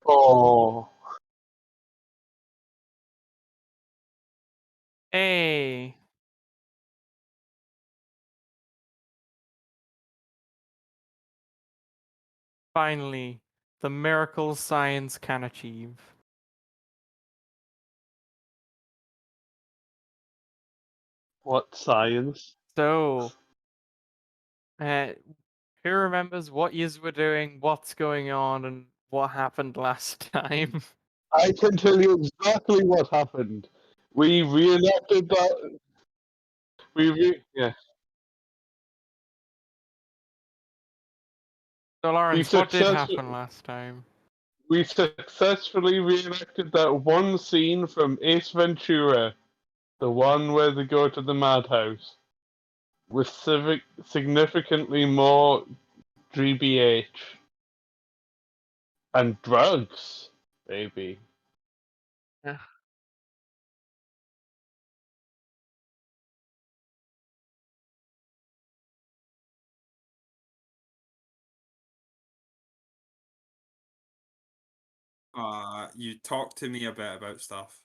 Oh, Hey, finally, the miracle science can achieve. what science? So, uh, who remembers what yous were doing, what's going on, and what happened last time? I can tell you exactly what happened. We reenacted that. Yeah. So, We Lawrence, what did happen successfully last time? we successfully reenacted that one scene from Ace Ventura, the one where they go to the madhouse, with significantly more GBH and drugs, maybe. Yeah. You talk to me a bit about stuff.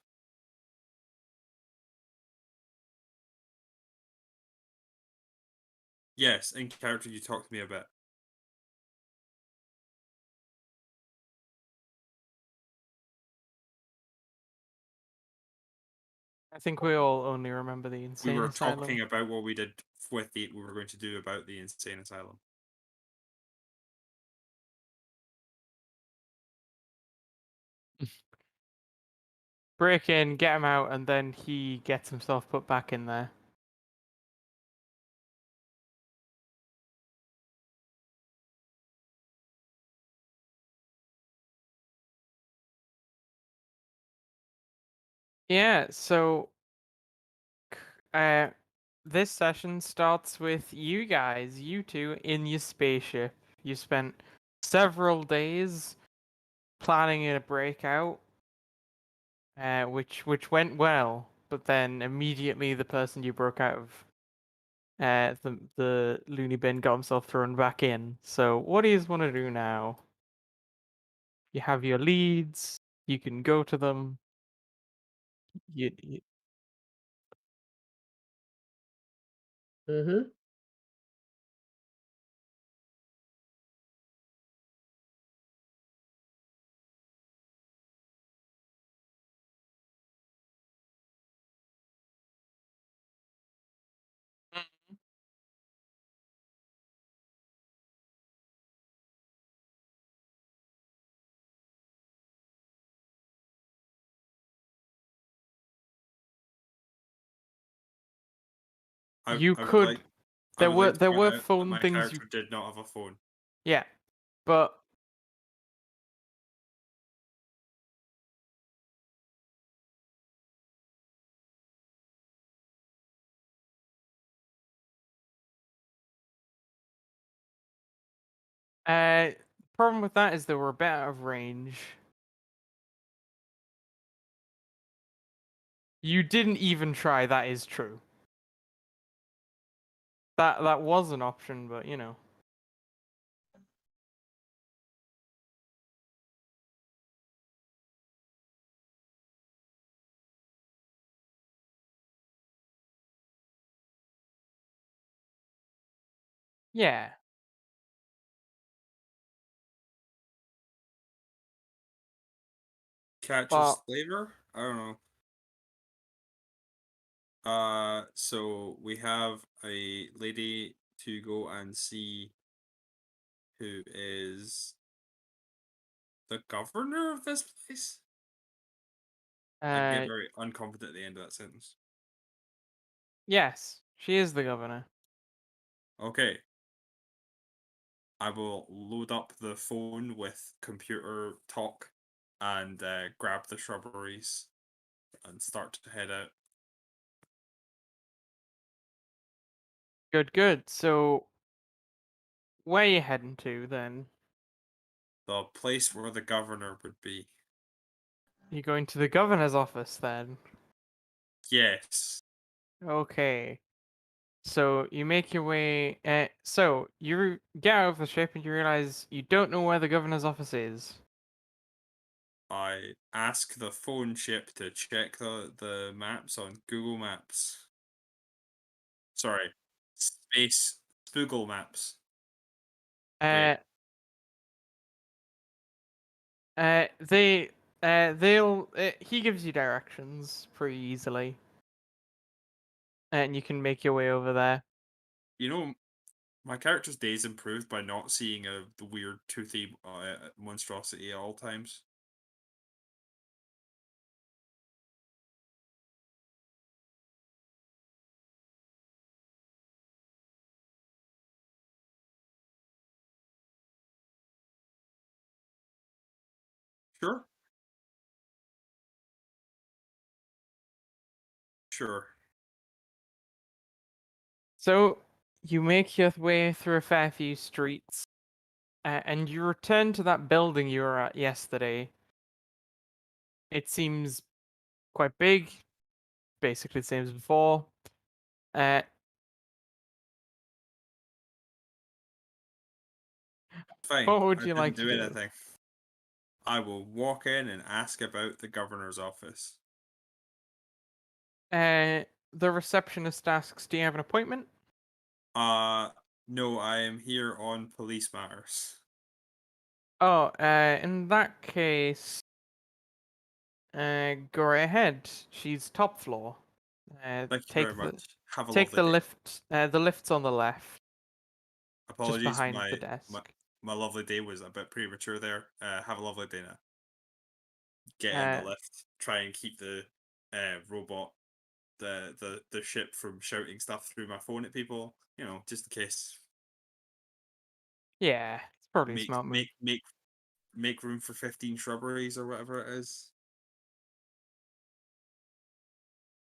Yes, in character, you talk to me a bit. I think we all only remember the We insane were asylum. talking about what we did with we were going to do about the insane asylum. Break in, get him out, and then he gets himself put back in there. Yeah, so uh this session starts with you guys, you two, in your spaceship. You spent several days planning a breakout, which went well, but then immediately the person you broke out of, the loony bin, got himself thrown back in. So what do you want to do now? You have your leads. You can go to them. You Mm-hmm. you I would could. like I would like to There point were out that phone my things you. character did not have a phone. Yeah, but problem with that is they were a bit out of range. You didn't even try. That is true. That was an option, but you know. Yeah. Catch a Well, slaver? I don't know. So we have a lady to go and see who is the governor of this place. I get uh, very unconfident at the end of that sentence. yes, she is the governor. Okay. I will load up the phone with computer talk and grab the shrubberies and start to head out. Good, good. So, where you heading to then? The place where the governor would be. You're going to the governor's office then. Yes. Okay. So you make your way. So you get out of the ship and you realize you don't know where the governor's office is. I ask the phone ship to check the maps on Google Maps. Sorry, space Google Maps. Uh, Great. they'll. He gives you directions pretty easily, and you can make your way over there. You know, my character's days improved by not seeing the weird toothy monstrosity at all times. Sure. Sure. So you make your way through a fair few streets, and you return to that building you were at yesterday. It seems quite big, basically the same as before. Uh, Fine. what would I you like didn't to do do? anything. I will walk in and ask about the governor's office. The receptionist asks, "Do you have an appointment?" No, I am here on police matters. Oh, in that case, go right ahead. She's top floor. Thank you very Take the much. Have a take lovely the day. lift. The lift's on the left, just Apologies, behind the my desk. my lovely day was a bit premature there. Have a lovely day now. Get in the Uh, lift. Try and keep the robot, the ship from shouting stuff through my phone at people. You know, just in case. yeah, it's probably a Make smart move. make make make room for 15 shrubberies or whatever it is.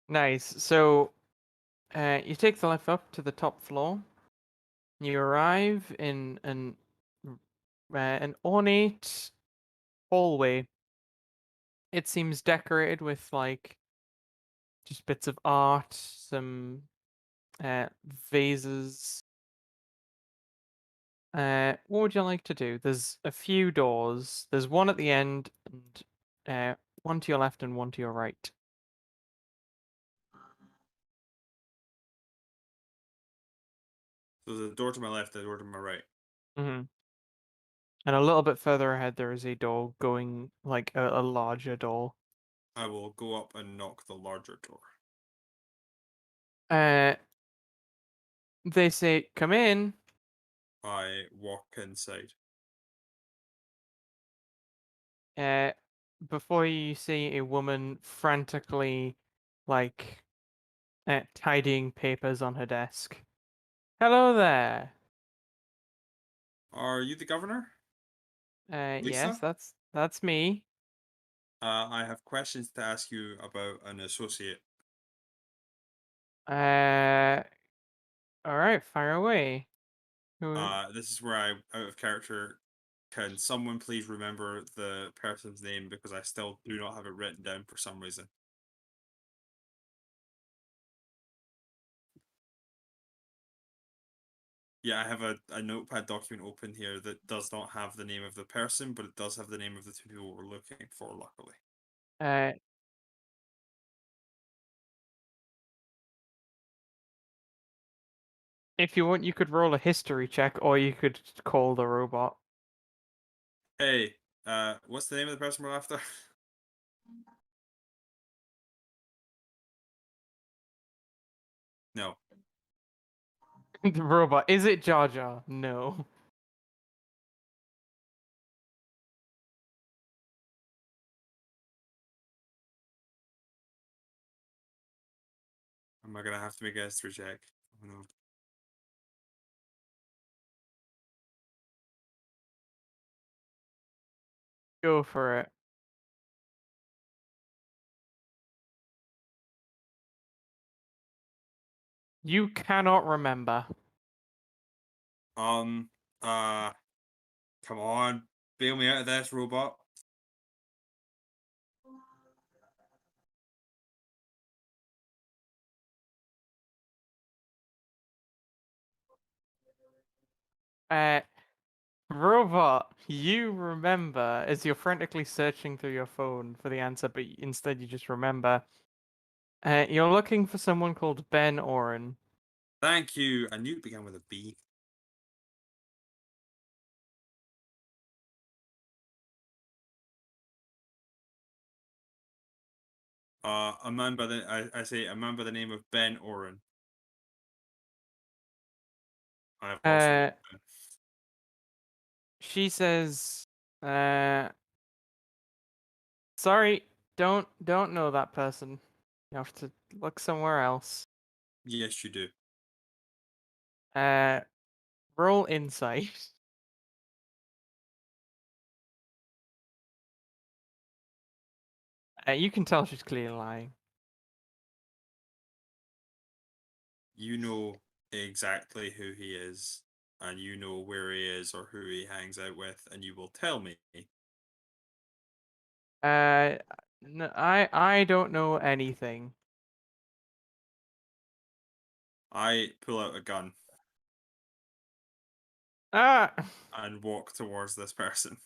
Nice. So, you take the lift up to the top floor. You arrive in an ornate hallway. It seems decorated with like just bits of art, some vases. What would you like to do? There's a few doors. There's one at the end, and one to your left and one to your right. So there's a door to my left, a door to my right. Hmm. And a little bit further ahead, there is a door going like a larger door. I will go up and knock the larger door. Uh, they say, "Come in." I walk inside. Uh, Before you see a woman frantically, like, tidying papers on her desk. Hello there. Are you the governor? Yes, Lisa? that's me. I have questions to ask you about an associate. Uh, all right, fire away. Who? This is where I'm out of character. Can someone please remember the person's name because I still do not have it written down for some reason. Yeah, I have a notepad document open here that does not have the name of the person, but it does have the name of the two people we're looking for, luckily. Uh, if you want, you could roll a history check, or you could call the robot. Hey, what's the name of the person we're after? No. The robot. Is it Jar Jar? No. Am I gonna have to make a history check? Oh no. Go for it. You cannot remember. Um, uh, Come on, bail me out of this, robot. Uh, Robot, you remember as you're frantically searching through your phone for the answer, but instead you just remember. You're looking for someone called Ben Oren. Thank you. I knew it began with a B. A man by the I say a man by the name of Ben Oren. I have also Uh, she says, sorry, don't know that person. You have to look somewhere else. yes, you do. Roll insight. You can tell she's clearly lying. You know exactly who he is, and you know where he is or who he hangs out with, and you will tell me. No, I don't know anything. I pull out a gun Ah. and walk towards this person.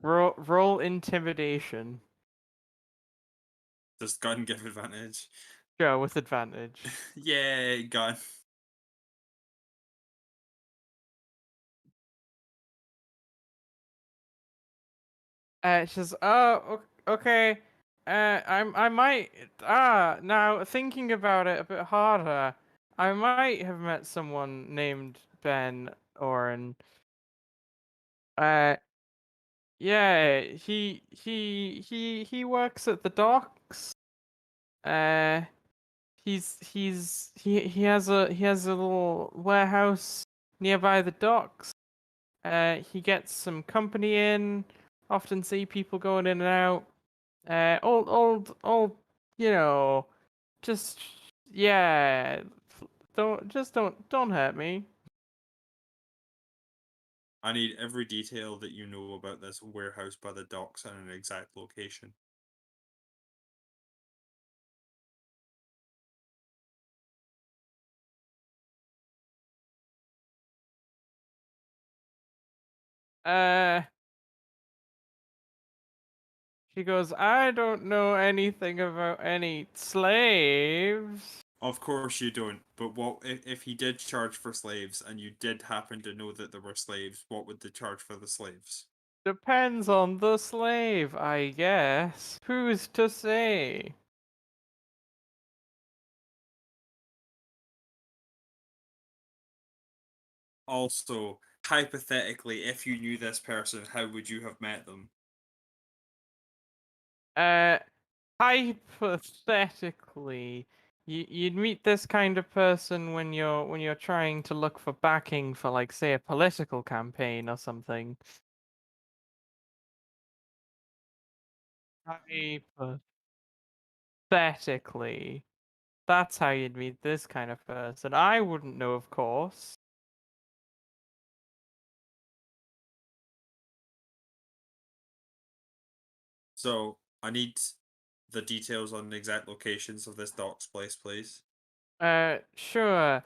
Roll intimidation. Does gun give advantage? Go with advantage. Yay, gun. She says, "Oh, okay. I might. Now thinking about it a bit harder, I might have met someone named Ben Oren. Uh, yeah, he works at the docks. Uh, he has a little warehouse nearby the docks. He gets some company in. Often see people going in and out. Old. You know, just yeah. Don't hurt me. I need every detail that you know about this warehouse by the docks and an exact location. Uh, she goes. I don't know anything about any slaves. Of course you don't, but what if he did charge for slaves and you did happen to know that there were slaves, what would they charge for the slaves? Depends on the slave, I guess. Who's to say? Also, hypothetically, if you knew this person, how would you have met them? Uh, Hypothetically, you'd meet this kind of person when you're trying to look for backing for, like, say, a political campaign or something. Hypothetically, that's how you'd meet this kind of person. I wouldn't know, of course. So, I need the details on the exact locations of this docks place, please. Sure.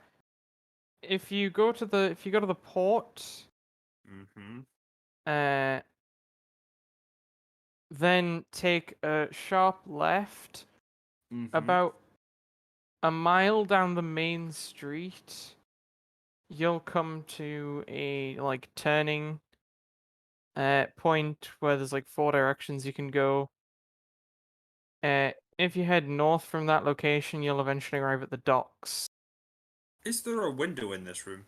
If you go to the port, Mm-hmm. uh, then take a sharp left Mm-hmm. about a mile down the main street. You'll come to a, like, turning point where there's, like, 4 directions you can go. If you head north from that location, you'll eventually arrive at the docks. Is there a window in this room?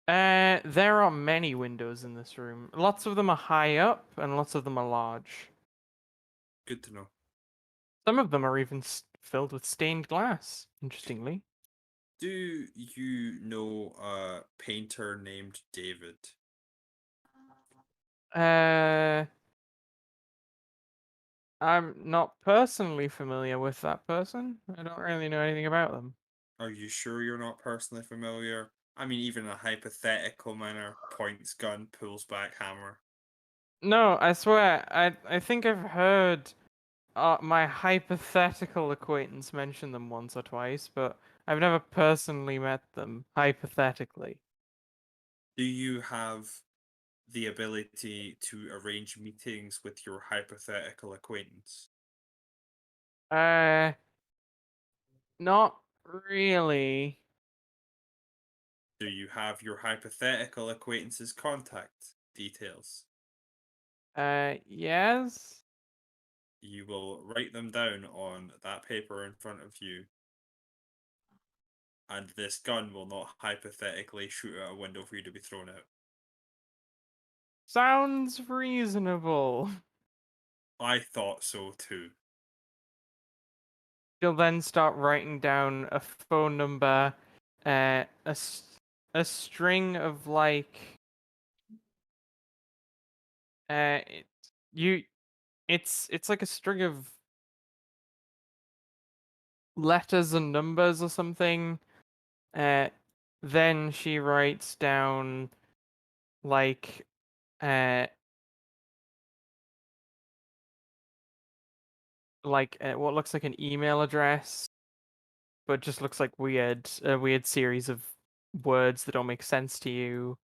There are many windows in this room. Lots of them are high up, and lots of them are large. Good to know. Some of them are even filled with stained glass, interestingly. Do you know a painter named David? Uh, I'm not personally familiar with that person. I don't really know anything about them. Are you sure you're not personally familiar? I mean, even a hypothetical manner, points gun, pulls back hammer. No, I swear, I think I've heard my hypothetical acquaintance mention them once or twice, but I've never personally met them, hypothetically. Do you have the ability to arrange meetings with your hypothetical acquaintance? Uh, not really. Do you have your hypothetical acquaintance's contact details? Yes? You will write them down on that paper in front of you, and this gun will not hypothetically shoot out a window for you to be thrown out. Sounds reasonable. I thought so too. You'll then start writing down a phone number, a string of like, it, you, it's like a string of letters and numbers or something. Then she writes down like, uh, what looks like an email address, but just looks like a weird series of words that don't make sense to you.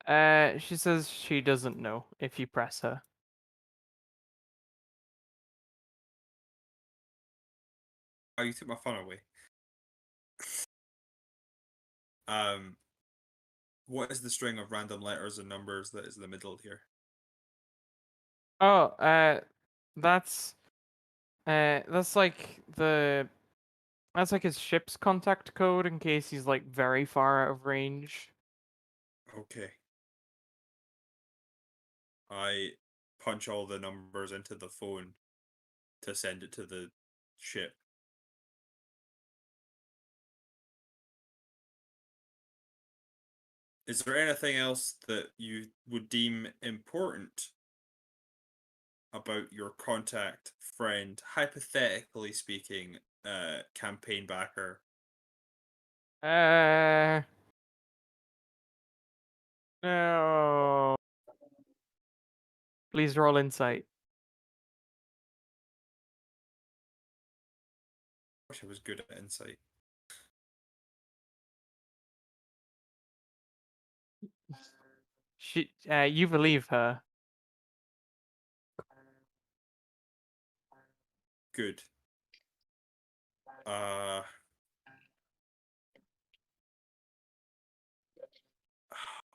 She says she doesn't know if you press her. Oh, you took my fun away. Um, what is the string of random letters and numbers that is in the middle here? Oh, that's that's like that's like his ship's contact code in case he's like very far out of range. Okay. I punch all the numbers into the phone to send it to the ship. Is there anything else that you would deem important about your contact friend, hypothetically speaking, campaign backer? No. Please roll insight. Wish I was good at insight. You believe her. Good. Uh,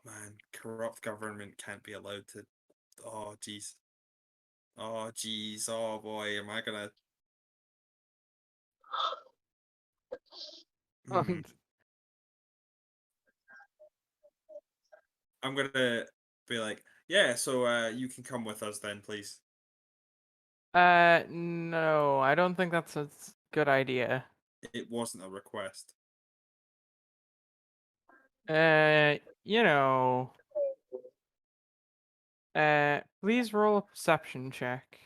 man, corrupt government can't be allowed to. Oh, jeez. Oh, jeez. Oh, boy. Am I gonna. Hmm. I'm gonna be like, yeah, so you can come with us then, please. No, I don't think that's a good idea. It wasn't a request. You know. Please roll a perception check.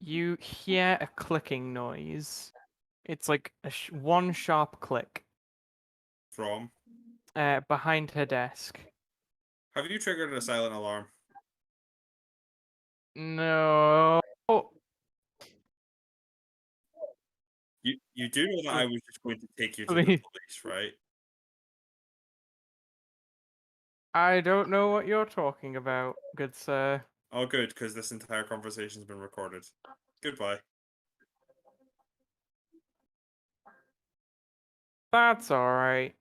You hear a clicking noise. It's like one sharp click. From? Behind her desk. Have you triggered a silent alarm? No. You do know that I was just going to take you to the Please. police, right? I don't know what you're talking about, good sir. Oh, good, because this entire conversation's been recorded. Goodbye. That's alright.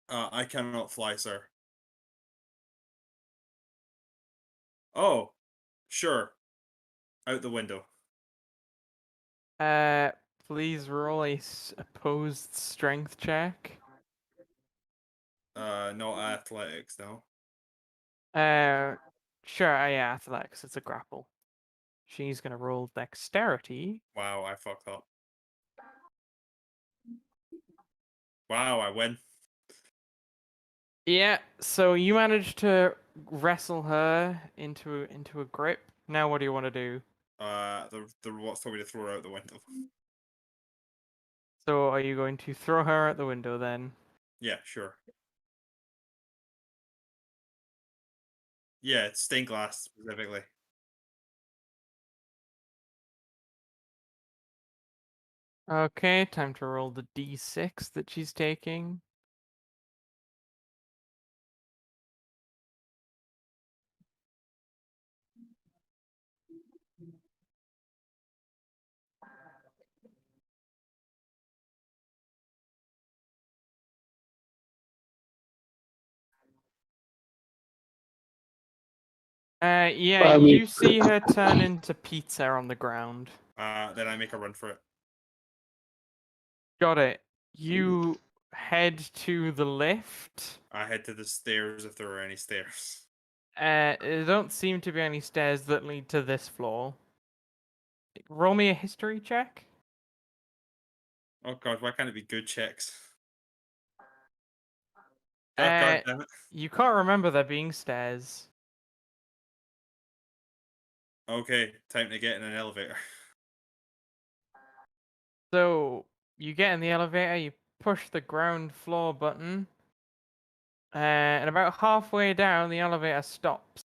I cannot fly, sir. Oh, sure. Out the window. Please roll a opposed strength check. No athletics, no. Sure, yeah, athletics, it's a grapple. She's gonna roll dexterity. Wow, I fucked up. Wow, I win. Yeah, so you managed to wrestle her into a grip. Now what do you want to do? The robots told me to throw her out the window. So are you going to throw her out the window then? Yeah, sure. Yeah, it's stained glass specifically. Okay, time to roll the d6 that she's taking. Yeah, I mean- you see her turn into pizza on the ground. Then I make a run for it. Got it. You head to the lift. I head to the stairs if there are any stairs. There don't seem to be any stairs that lead to this floor. Roll me a history check. Oh god, why can't it be good checks? Oh, Uh, god damn it. You can't remember there being stairs. Okay, time to get in an elevator. So you get in the elevator, you push the ground floor button, and about halfway down, the elevator stops.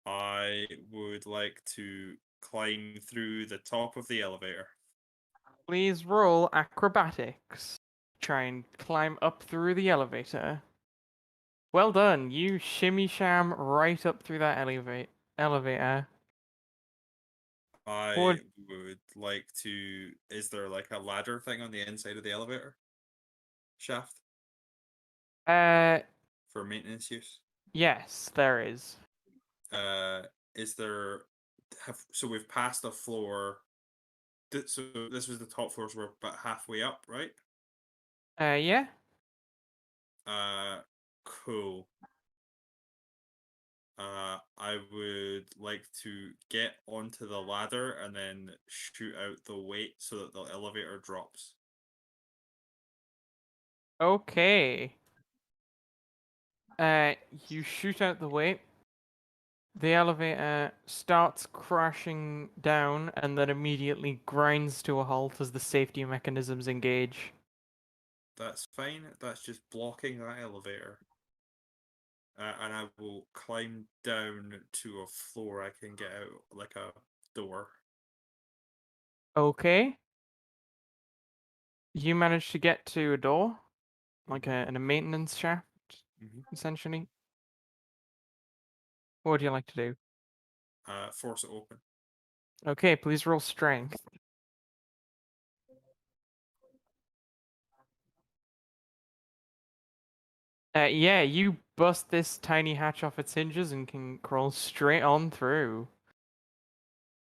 I would like to climb through the top of the elevator. Please roll acrobatics. Try and climb up through the elevator. Well done. You shimmy sham right up through that elevator. I Would would like to. Is there like a ladder thing on the inside of the elevator shaft uh for maintenance use? yes, there is. Is there? So we've passed a floor. So this was the top floors. We're about halfway up, right? Yeah. Cool. I would like to get onto the ladder and then shoot out the weight so that the elevator drops. Okay. You shoot out the weight. The elevator starts crashing down and then immediately grinds to a halt as the safety mechanisms engage. That's fine. That's just blocking that elevator. And I will climb down to a floor I can get out, like a door. Okay. You manage to get to a door, like in a maintenance shaft, Mhm. essentially. What would you like to do? Force it open. Okay, please roll strength. Yeah, you bust this tiny hatch off its hinges and can crawl straight on through.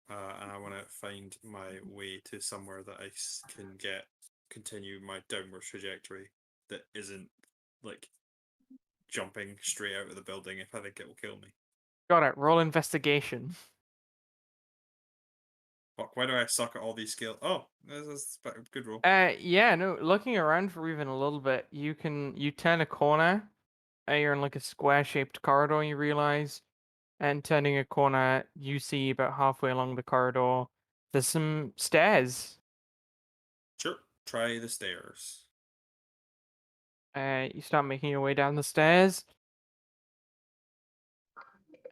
And I want to find my way to somewhere that I can continue my downward trajectory that isn't like jumping straight out of the building if I think it will kill me. Got it. Roll investigation. Fuck, why do I suck at all these skills? Oh, that's a good roll. Yeah, no, looking around for even a little bit, you turn a corner, you're in like a square-shaped corridor, you realize, and turning a corner, you see about halfway along the corridor, there's some stairs. Sure, try the stairs. You start making your way down the stairs,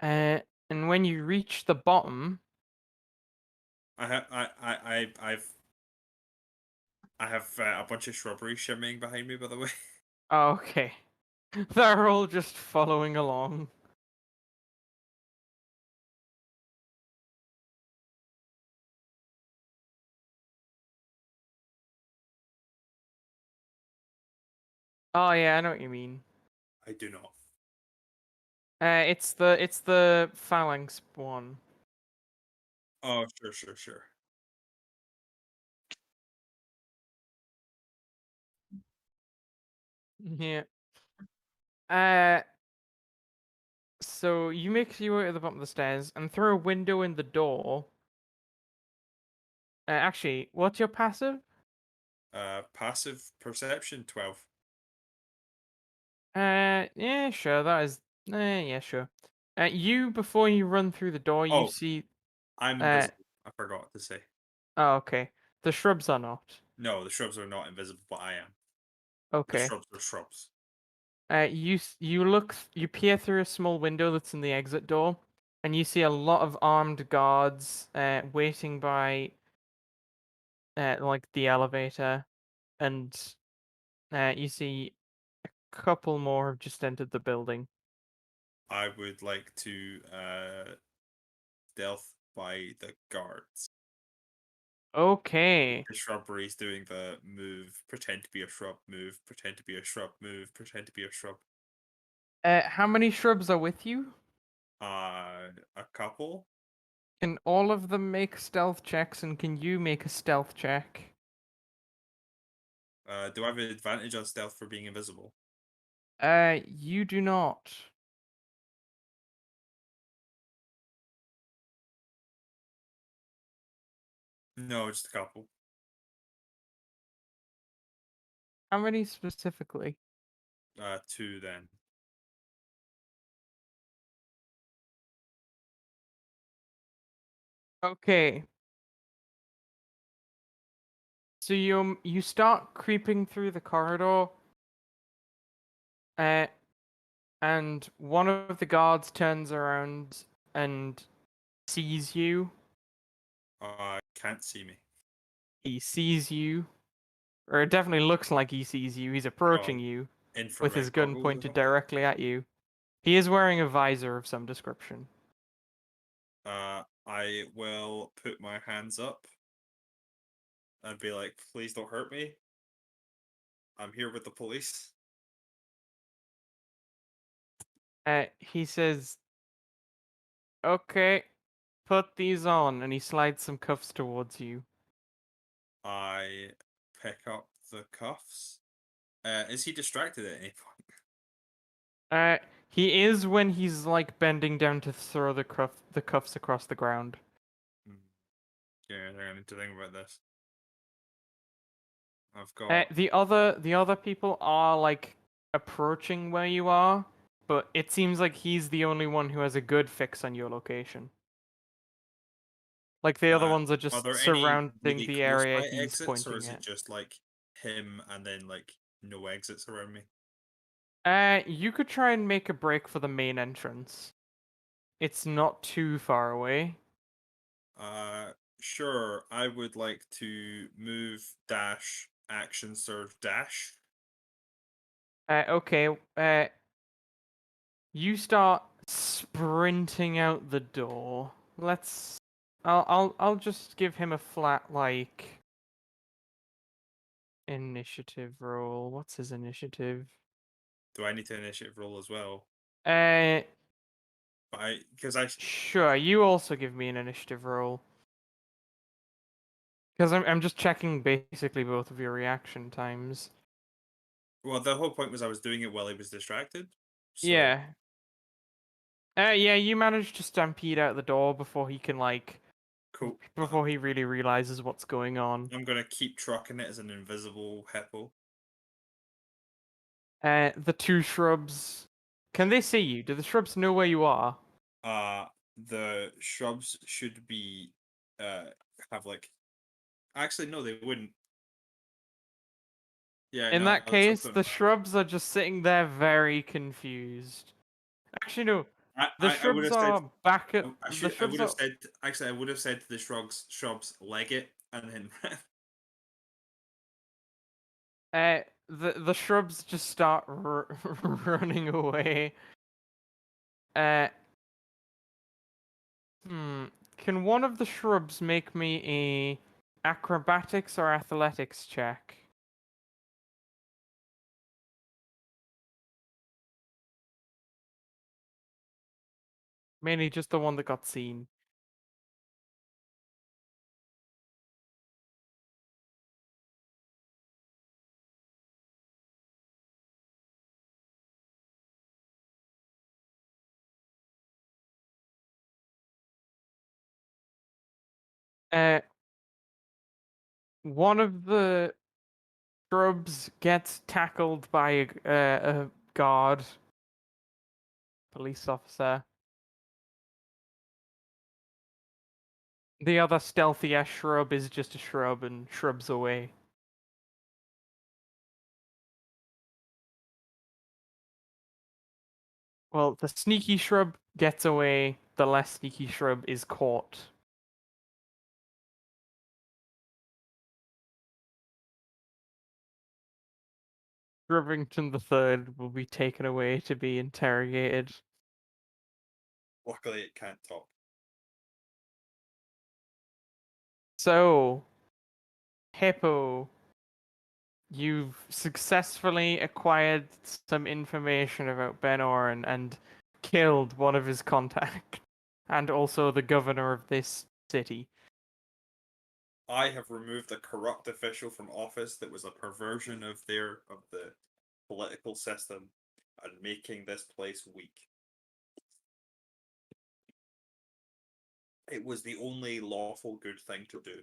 and when you reach the bottom, I have a bunch of shrubbery shimmying behind me, by the way. oh, okay, they're all just following along. Oh yeah, I know what you mean. I do not. It's the phalanx one. Oh, sure. Yeah. So you make your way to the bottom of the stairs and through a window in the door. Actually, what's your passive? Passive perception 12. Yeah, sure. That is. Yeah, sure. Before you run through the door, you Oh, see. I'm Uh, invisible. I forgot to say. oh, okay. The shrubs are not. No, the shrubs are not invisible, but I am. The Okay. shrubs are shrubs. You peer through a small window that's in the exit door, and you see a lot of armed guards waiting by like the elevator, and you see a couple more have just entered the building. I would like to stealth by the guards. Okay. The shrubbery's doing the move, pretend to be a shrub, move, pretend to be a shrub, move, pretend to be a shrub. How many shrubs are with you? A couple. Can all of them make stealth checks, and can you make a stealth check? Do I have an advantage on stealth for being invisible? You do not. No, just a couple. How many specifically? Two then. Okay. So you start creeping through the corridor, uh, and one of the guards turns around and sees you. Can't see me. He sees you, or it definitely looks like he sees you. He's approaching Oh, you with his infrared gun goggles or pointed something. directly at you. He is wearing a visor of some description. I will put my hands up and be like, please don't hurt me. I'm here with the police. He says, "Okay, put these on," and he slides some cuffs towards you. I pick up the cuffs. Is he distracted at any point? He is when he's like bending down to throw the cuffs across the ground. Yeah, I need to think about this. I've Uh, got the other people are like approaching where you are, but it seems like he's the only one who has a good fix on your location. Like the other ones are are just there any surrounding really the close area by he's exits, or pointing is it at. just like him and then like no exits around me? You could try and make a break for the main entrance. It's not too far away. Sure. I would like to move, dash, action, surge, dash. Okay. You start sprinting out the door. Let's. I'll just give him a flat like initiative roll. What's his initiative? Do I need to initiative roll as well? Uh, But because I sure. You also give me an initiative roll. Because I'm just checking basically both of your reaction times. well, the whole point was I was doing it while he was distracted. So Yeah. Yeah. You managed to stampede out the door before he can like cool. before he really realizes what's going on. I'm gonna keep trucking it as an invisible hippo. The two shrubs. Can they see you? Do the shrubs know where you are? The shrubs should be have like actually no, they wouldn't. Yeah, In no, that the shrubs case, don't the know. shrubs are just sitting there very confused. Actually, no. The I would shrubs have said are back at the actually I shrubs would have are said actually I would have said to the shrubs leg it and then the shrubs just start running away. Uh Can one of the shrubs make me a acrobatics or athletics check? Mainly just the one that got seen. Uh One of the shrubs gets tackled by a guard, police officer. The other stealthy ass shrub is just a shrub and shrubs away. Well, the sneaky shrub gets away, the less sneaky shrub is caught. Shrubington the Third will be taken away to be interrogated. Luckily, it can't talk. So, Hippo, you've successfully acquired some information about Ben Oren and killed one of his contacts, and also the governor of this city. I have removed a corrupt official from office that was a perversion of the political system and making this place weak. It was the only lawful good thing to do.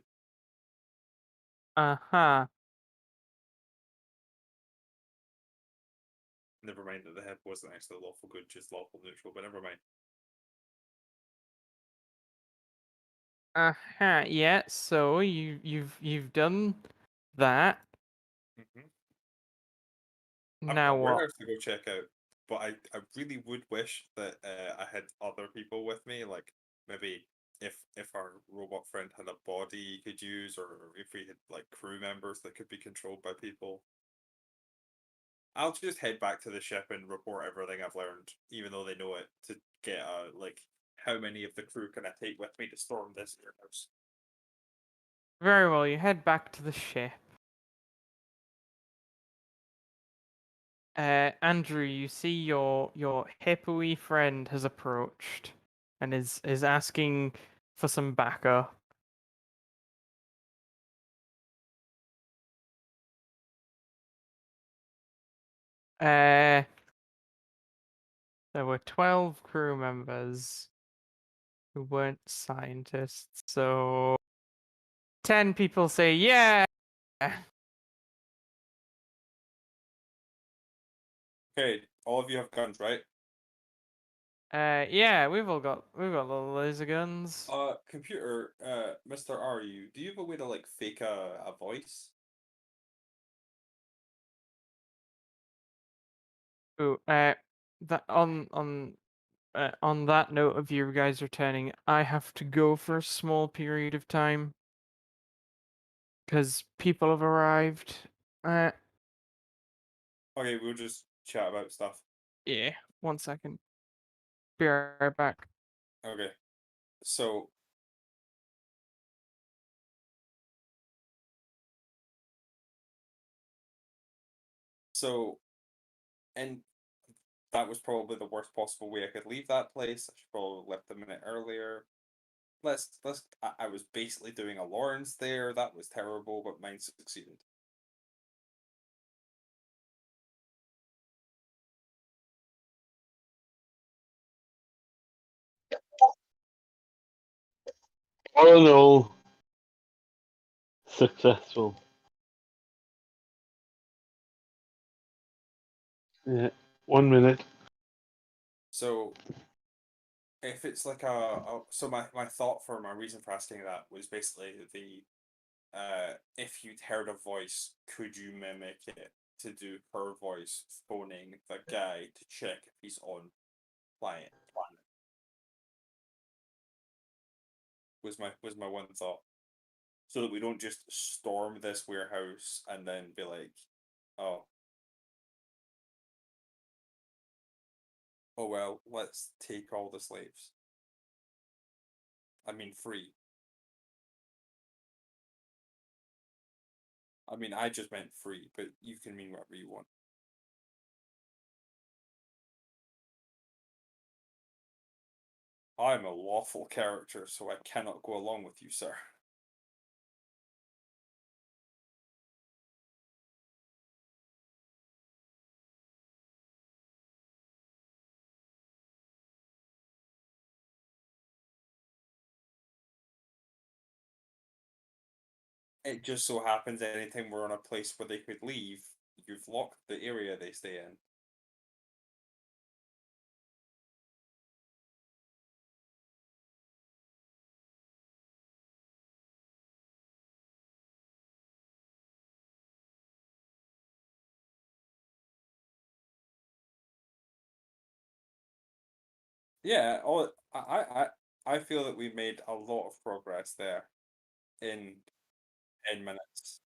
Uh-huh. Never mind that the head wasn't actually lawful good, just lawful neutral, but never mind. Uh-huh. Yeah, so you've done that. Mm-hmm. I've Now got a what? warehouse to go check out, but I really would wish that I had other people with me, like maybe if our robot friend had a body he could use, or if we had like crew members that could be controlled by people. I'll just head back to the ship and report everything I've learned, even though they know it, to get like how many of the crew can I take with me to storm this warehouse. Very well, you head back to the ship. Andrew, you see your hippo-y friend has approached and is asking for some backup. There were 12 crew members who weren't scientists, so 10 people say yeah. Okay, all of you have guns, right? Yeah, we've got little laser guns. Computer, Mr. RU, do you have a way to like fake a voice? Ooh, that on that note of you guys returning, I have to go for a small period of time because people have arrived. Okay, we'll just chat about stuff. Yeah, 1 second. Be right back. Okay, so so and that was probably the worst possible way I could leave that place. I should probably have left a minute earlier. I was basically doing a Lawrence there. That was terrible, but mine succeeded. All in all, successful. Yeah, 1 minute. So if it's like so my thought for my reason for asking that was basically the if you'd heard a voice, could you mimic it to do her voice phoning the guy to check if he's on planet? Was my one thought, so that we don't just storm this warehouse and then be like, oh, oh well, let's take all the slaves. I mean, free. I mean, I just meant free, but you can mean whatever you want. I'm a lawful character, so I cannot go along with you, sir. It just so happens anytime we're on a place where they could leave, you've locked the area they stay in. Yeah, I feel that we made a lot of progress there in 10 minutes.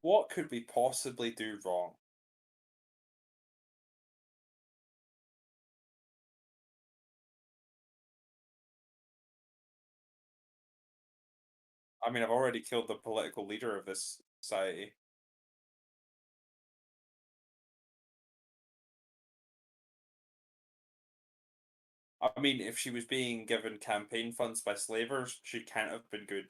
What could we possibly do wrong? I mean, I've already killed the political leader of this society. I mean, if she was being given campaign funds by slavers, she can't have been good.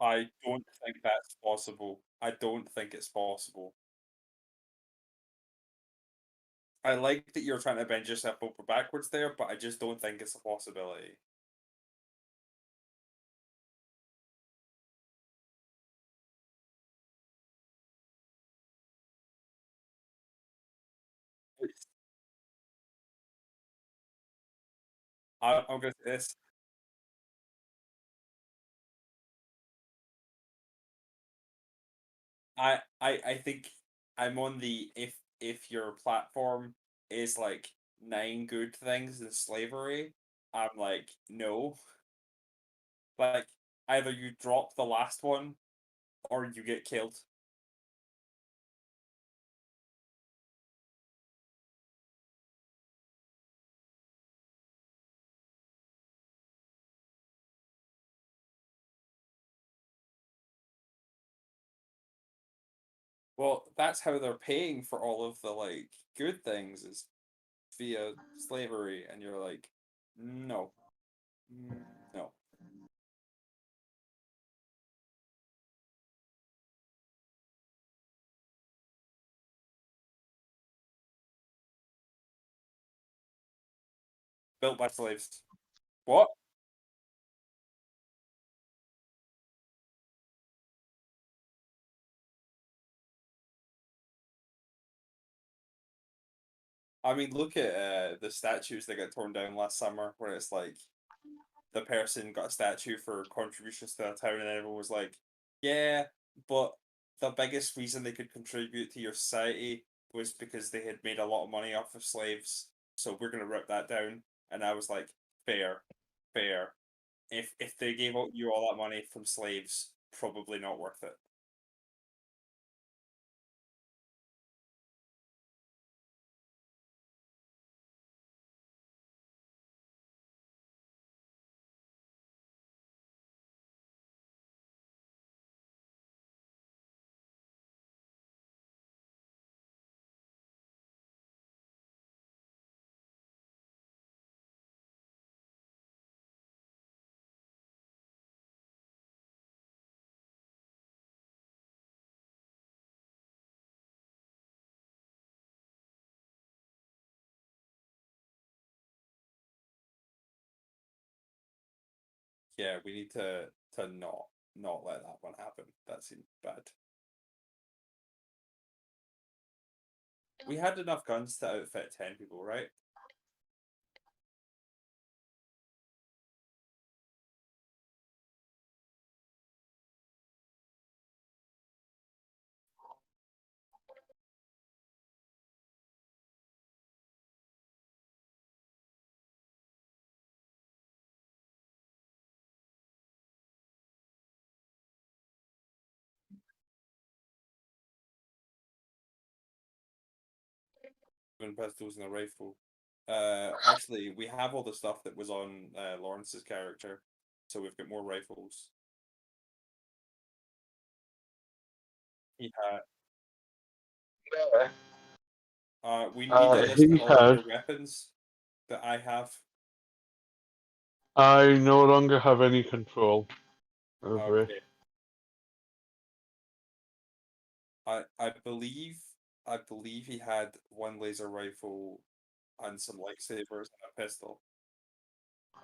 I don't think that's possible. I don't think it's possible. I like that you're trying to bend yourself over backwards there, but I just don't think it's a possibility. It's- I'm gonna say this. I think I'm on the if your platform is like 9 good things in slavery, I'm like, no. Like either you drop the last one or you get killed. Well, that's how they're paying for all of the like good things is via slavery, and you're like, no, no. Built by slaves. What? I mean, look at the statues that got torn down last summer, where it's like the person got a statue for contributions to the town, and everyone was like, "Yeah, but the biggest reason they could contribute to your society was because they had made a lot of money off of slaves. So we're gonna rip that down." And I was like, "Fair, fair. If they gave you all that money from slaves, probably not worth it." Yeah, we need to not let that one happen. That seemed bad. We had enough guns to outfit 10 people, right? Twin pistols and a rifle. Actually, we have all the stuff that was on Lawrence's character, so we've got more rifles. He had. Yeah. We need a list He of all of had. your weapons that I have. I no longer have any control over it. Okay. I believe he had one laser rifle and some lightsabers and a pistol.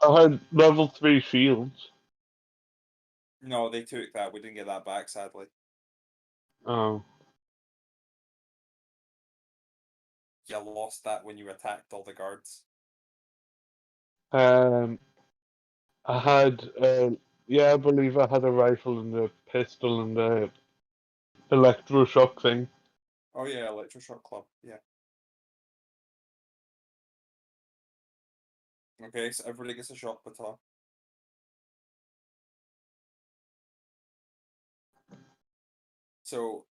I had level 3 shields. No, they took that. We didn't get that back, sadly. Oh. you lost that when you attacked all the guards. I had, yeah, I believe I had a rifle and a pistol and a electroshock thing. Oh yeah, electroshock club. Yeah. Okay, so everybody gets a shock baton. So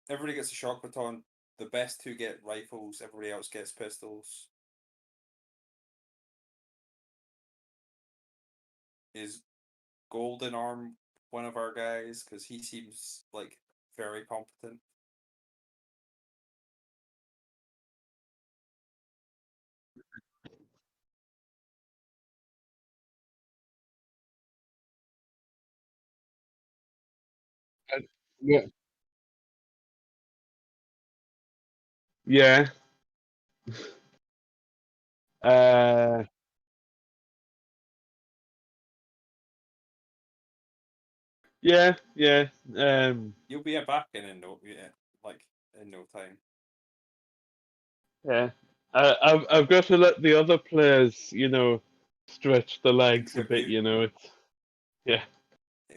everybody gets a shock baton. The best two get rifles. Everybody else gets pistols. Is Golden Arm one of our guys? Because he seems like very competent. Yeah. Yeah. Uh, yeah, yeah. You'll be back in no like in no time. Yeah. I've got to let the other players, stretch the legs a bit. Contribute. It's yeah,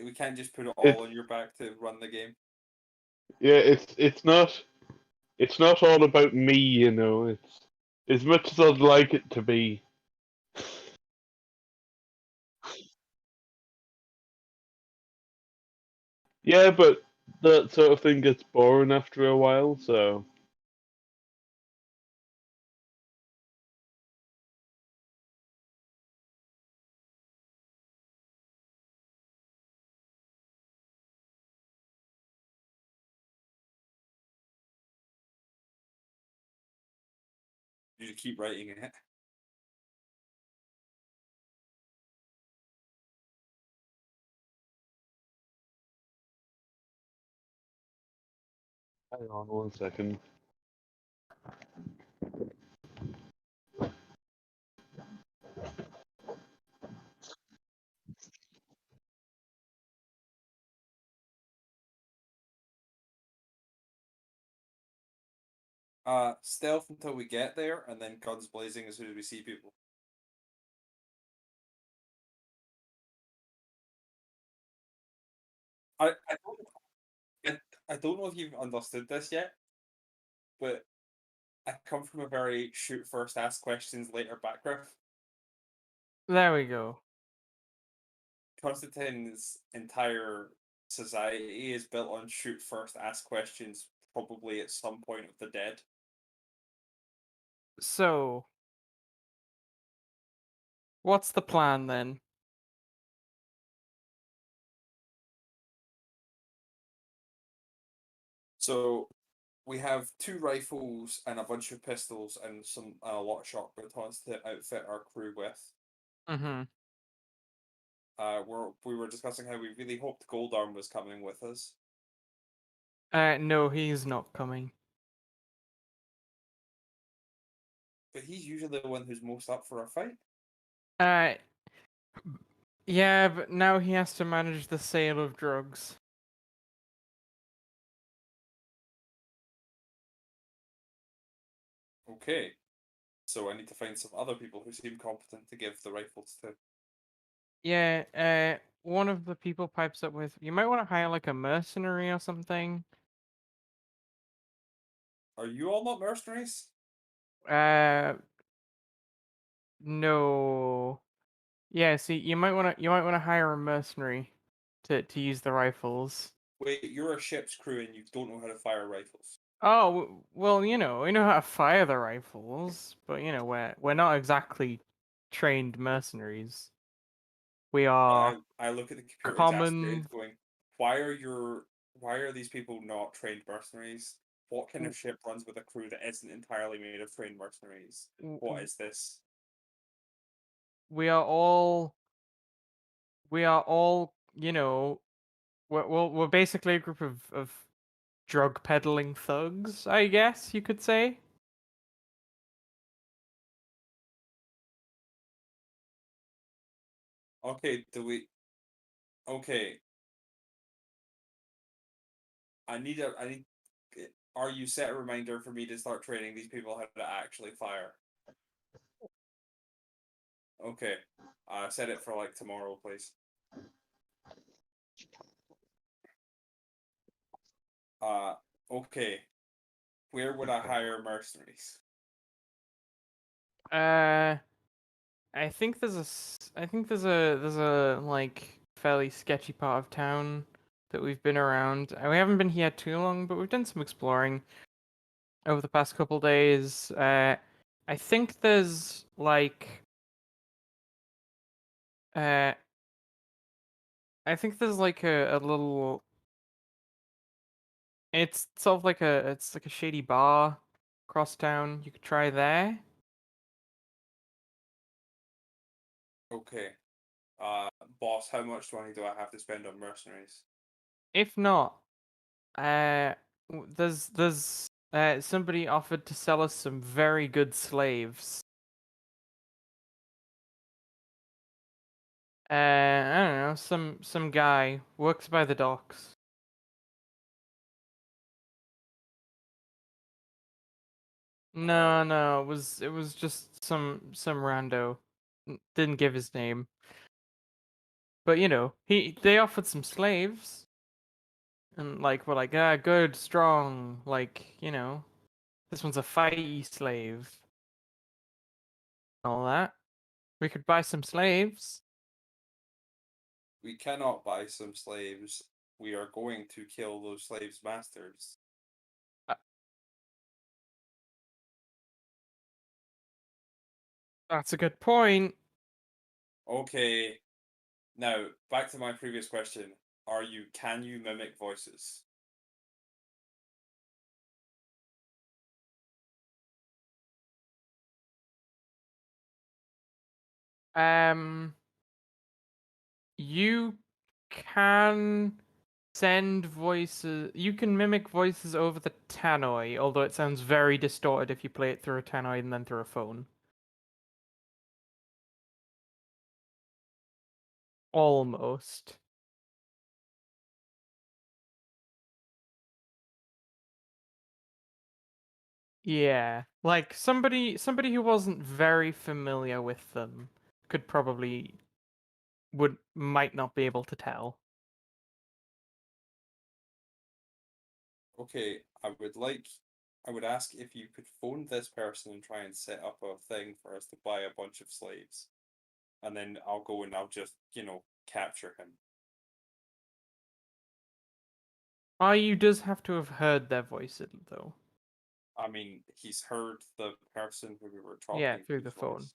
We can't just put it it's all on your back to run the game. yeah, it's not all about me. It's as much as I'd like it to be. Yeah, but that sort of thing gets boring after a while. So You just keep writing it. hang on 1 second. Stealth until we get there, and then guns blazing as soon as we see people. I don't I don't know if you've understood this yet, but I come from a very shoot first, ask questions later background. There we go. Constantine's entire society is built on shoot first, ask questions, probably at some point of the dead. So, what's the plan then? So we have 2 rifles and a bunch of pistols and a lot of shock batons to outfit our crew with. Mm-hmm. We were discussing how we really hoped Goldarm was coming with us. No, he's not coming. But he's usually the one who's most up for a fight. Uh, yeah, but now he has to manage the sale of drugs. Okay. So I need to find some other people who seem competent to give the rifles to. Yeah, one of the people pipes up with, you might want to hire like a mercenary or something. Are you all not mercenaries? Uh, no. Yeah, see, you might want to hire a mercenary to use the rifles. Wait, you're a ship's crew and you don't know how to fire rifles. Oh, well, we know how to fire the rifles, but we're not exactly trained mercenaries. We are I look at the computer common. exasperated, going, why are these people not trained mercenaries? What kind of ship runs with a crew that isn't entirely made of trained mercenaries? What is this? We are all. We are all. We're basically a group of drug peddling thugs, I guess you could say. Okay, do we? Okay, I need Are you set a reminder for me to start training these people how to actually fire? Okay. Set it for like tomorrow, please. Okay. Where would I hire mercenaries? I think there's a like fairly sketchy part of town that we've been around. We haven't been here too long, but we've done some exploring over the past couple days. I think there's like uh I think there's like a little it's sort of like a shady bar across town. You could try there. Okay. Boss, how much money do I have to spend on mercenaries? If not, there's somebody offered to sell us some very good slaves. I don't know, some guy works by the docks. No, it was just some rando. Didn't give his name. But they offered some slaves. And like we're like, good, strong, like, this one's a fighty slave. All that. We could buy some slaves. We cannot buy some slaves. We are going to kill those slaves' masters. Uh, That's a good point. Okay. Now, back to my previous question. Can you mimic voices? Um, you can send voices. You can mimic voices over the tannoy, although it sounds very distorted if you play it through a tannoy and then through a phone. Almost. Yeah, like somebody who wasn't very familiar with them could probably might not be able to tell. Okay, I would ask if you could phone this person and try and set up a thing for us to buy a bunch of slaves. And then I'll go and I'll just, capture him. You does have to have heard their voices though. I mean, he's heard the person who we were Yeah, talking through to the phone. voice.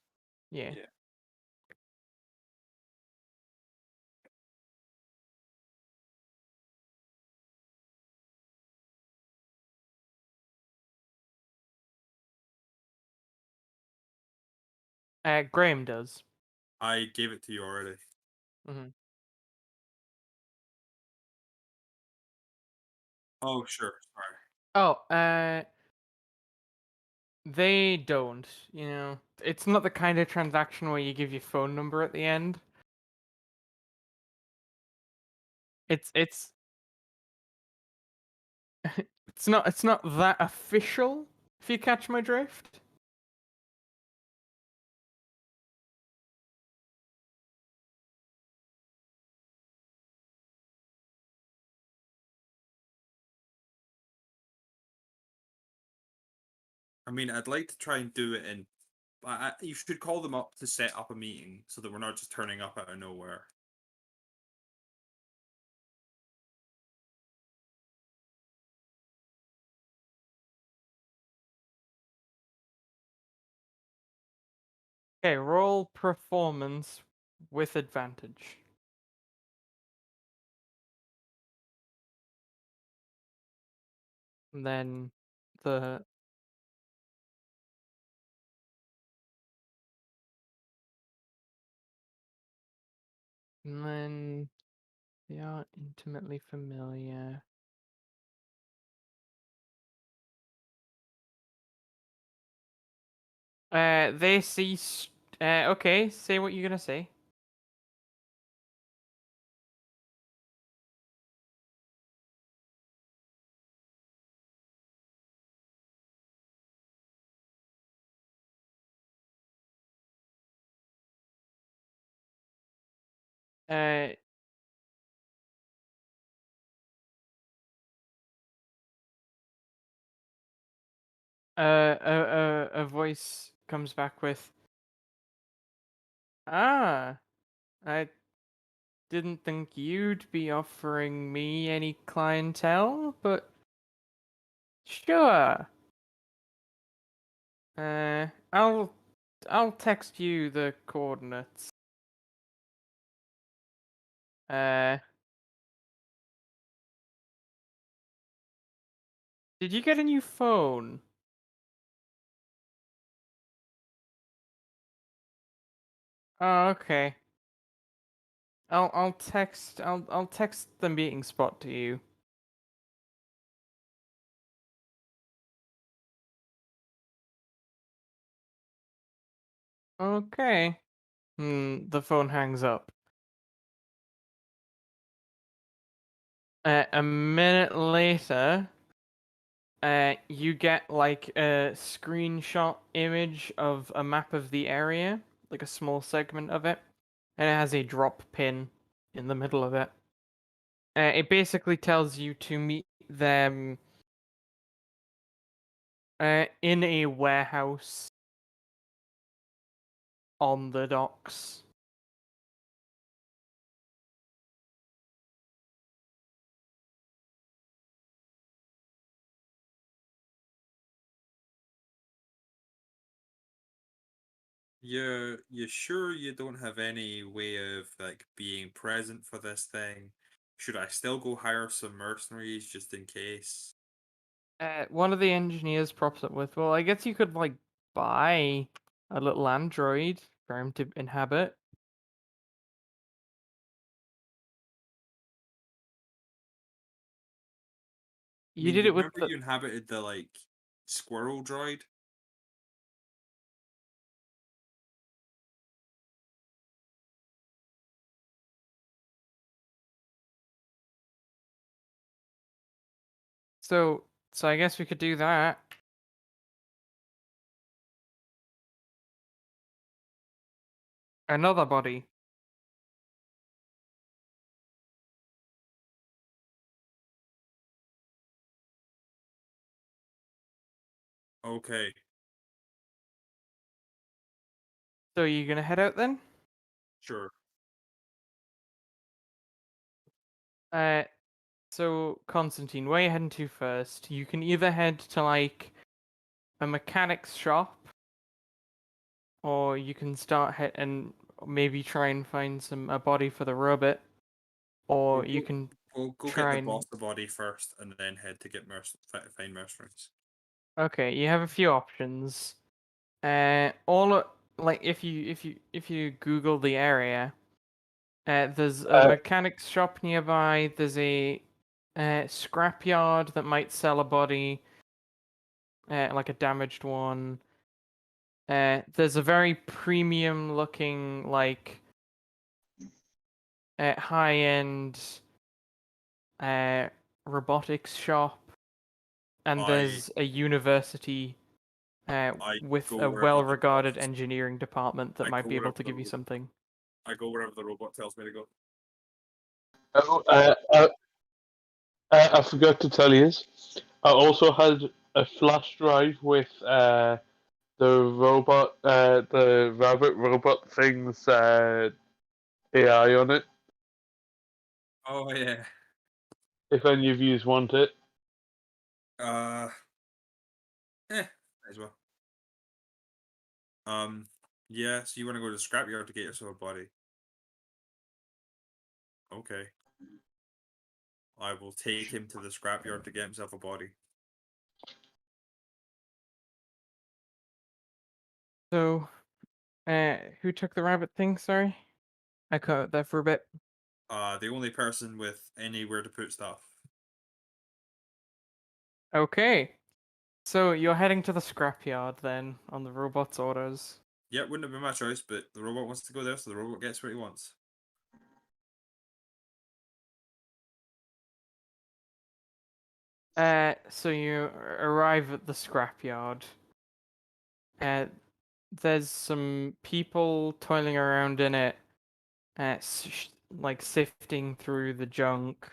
Yeah. Yeah. Graham does. I gave it to you already. Hmm. Oh, sure. Sorry. Oh, they don't. It's not the kind of transaction where you give your phone number at the end. It's it's not that official. If you catch my drift. I mean, I'd like to try and do it in. You should call them up to set up a meeting so that we're not just turning up out of nowhere. Okay, roll performance with advantage. And then the and then they are intimately familiar. They see. Okay, say what you're gonna say. Uh, a voice comes back with, "Ah, I didn't think you'd be offering me any clientele, but sure. I'll text you the coordinates. Uh, did you get a new phone? Oh, okay. I'll text the meeting spot to you. Okay. The phone hangs up. A minute later, you get like a screenshot image of a map of the area, like a small segment of it, and it has a drop pin in the middle of it. It basically tells you to meet them in a warehouse on the docks. You sure you don't have any way of like being present for this thing? Should I still go hire some mercenaries just in case? One of the engineers props up with, well, I guess you could like buy a little android for him to inhabit. I You mean, did you it with remember the you inhabited the like squirrel droid? so I guess we could do that. Another body. Okay, So you gonna head out then? sure. Uh, so Constantine, where you heading to first? You can either head to like a mechanic's shop, or you can start and maybe try and find a body for the robot, or We'll you go, can we'll go get try the and. boss the body first, and then head to get find mercenaries. Okay, you have a few options. All like if you Google the area, there's a Uh, mechanic's shop nearby. There's a scrapyard that might sell a body, like a damaged one. There's a very premium looking like high end uh robotics shop, and I there's a university I with go a wherever the well-regarded boss. engineering department that I might go be able wherever to the give you something. I go wherever the robot tells me to go. oh, I forgot to tell you. I also had a flash drive with the rabbit robot thing's AI on it. Oh yeah. If any of yous want it. Uh, as well. Yeah. So you want to go to the scrapyard to get yourself a body? Okay. I will take him to the scrapyard to get himself a body. So, who took the rabbit thing? Sorry, I cut out there for a bit. The only person with anywhere to put stuff. Okay, so you're heading to the scrapyard then on the robot's orders. Yeah, wouldn't have been my choice, but the robot wants to go there, so the robot gets what he wants. So you arrive at the scrapyard. Uh, there's some people toiling around in it. like sifting through the junk,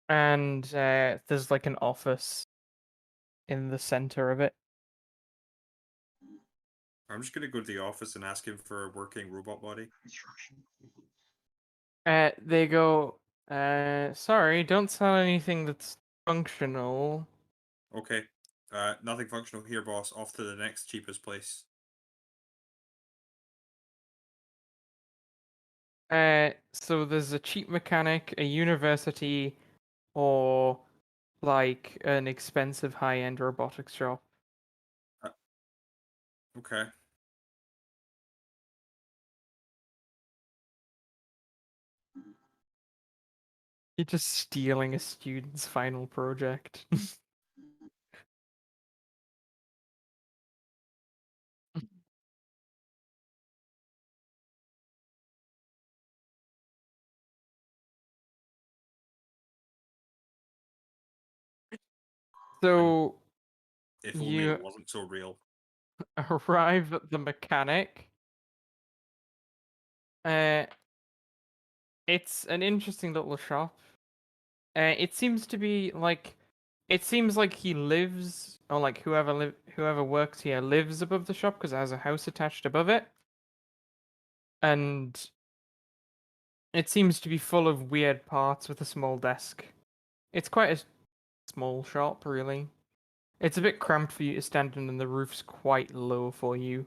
and there's like an office in the center of it. I'm just gonna go to the office and ask him for a working robot body. They go, sorry, don't sell anything that's functional. Okay. Nothing functional here, boss. Off to the next cheapest place. So there's a cheap mechanic, a university, or like an expensive high-end robotics shop. Okay. You're just stealing a student's final project. So If only you it wasn't so real. arrive at the mechanic. Uh, it's an interesting little shop. It seems to be like, it seems like he lives, or like whoever works here lives above the shop because it has a house attached above it, and it seems to be full of weird parts with a small desk. It's quite a small shop, really. It's a bit cramped for you to stand in, and the roof's quite low for you.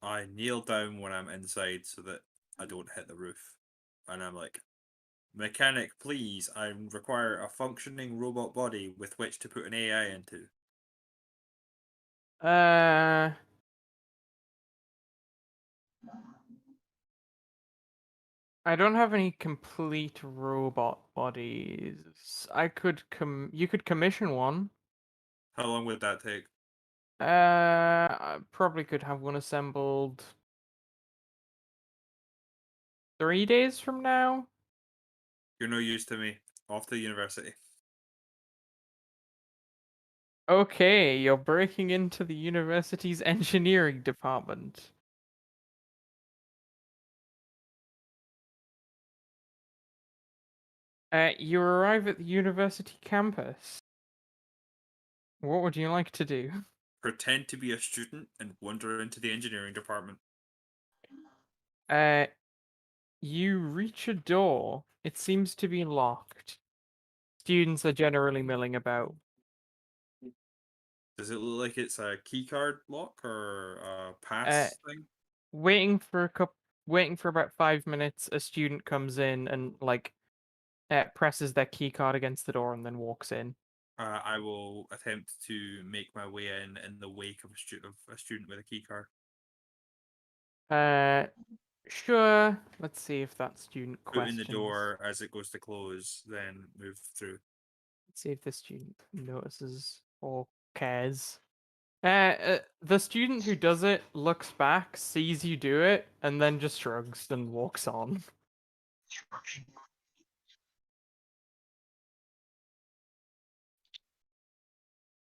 I kneel down when I'm inside so that I don't hit the roof. And I'm like, mechanic, please, I require a functioning robot body with which to put an AI into. I don't have any complete robot bodies. You could commission one. How long would that take? I probably could have one assembled 3 days from now. You're no use to me. Off to university. Okay, you're breaking into the university's engineering department. You arrive at the university campus. What would you like to do? Pretend to be a student and wander into the engineering department. You reach a door. It seems to be locked. Students are generally milling about. Does it look like it's a keycard lock or a Uh, pass thing? Waiting for about 5 minutes, a student comes in and like presses their key card against the door and then walks in. I will attempt to make my way in the wake of a student with a keycard. Sure. Let's see if that student Put in the questions. door as it goes to close, then move through. Let's see if the student notices or cares. The student who does it looks back, sees you do it, and then just shrugs and walks on.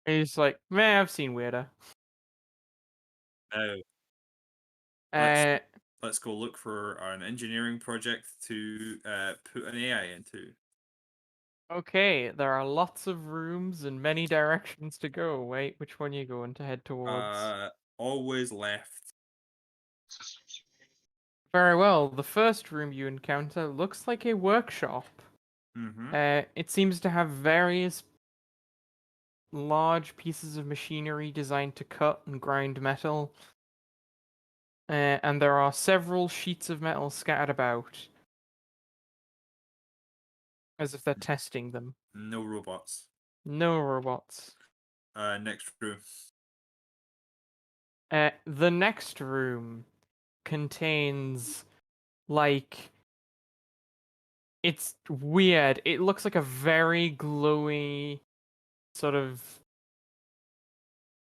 He's like, "Man, I've seen weirder." Now Uh, let's go look for an engineering project to put an AI into. okay, there are lots of rooms and many directions to go. Wait, which one you going to head towards? Always left. Very well. The first room you encounter looks like a workshop. Mm-hmm. It seems to have various large pieces of machinery designed to cut and grind metal. And there are several sheets of metal scattered about, as if they're testing them. No robots. No robots. Next room. The next room contains, like, it's weird. It looks like a very glowy, sort of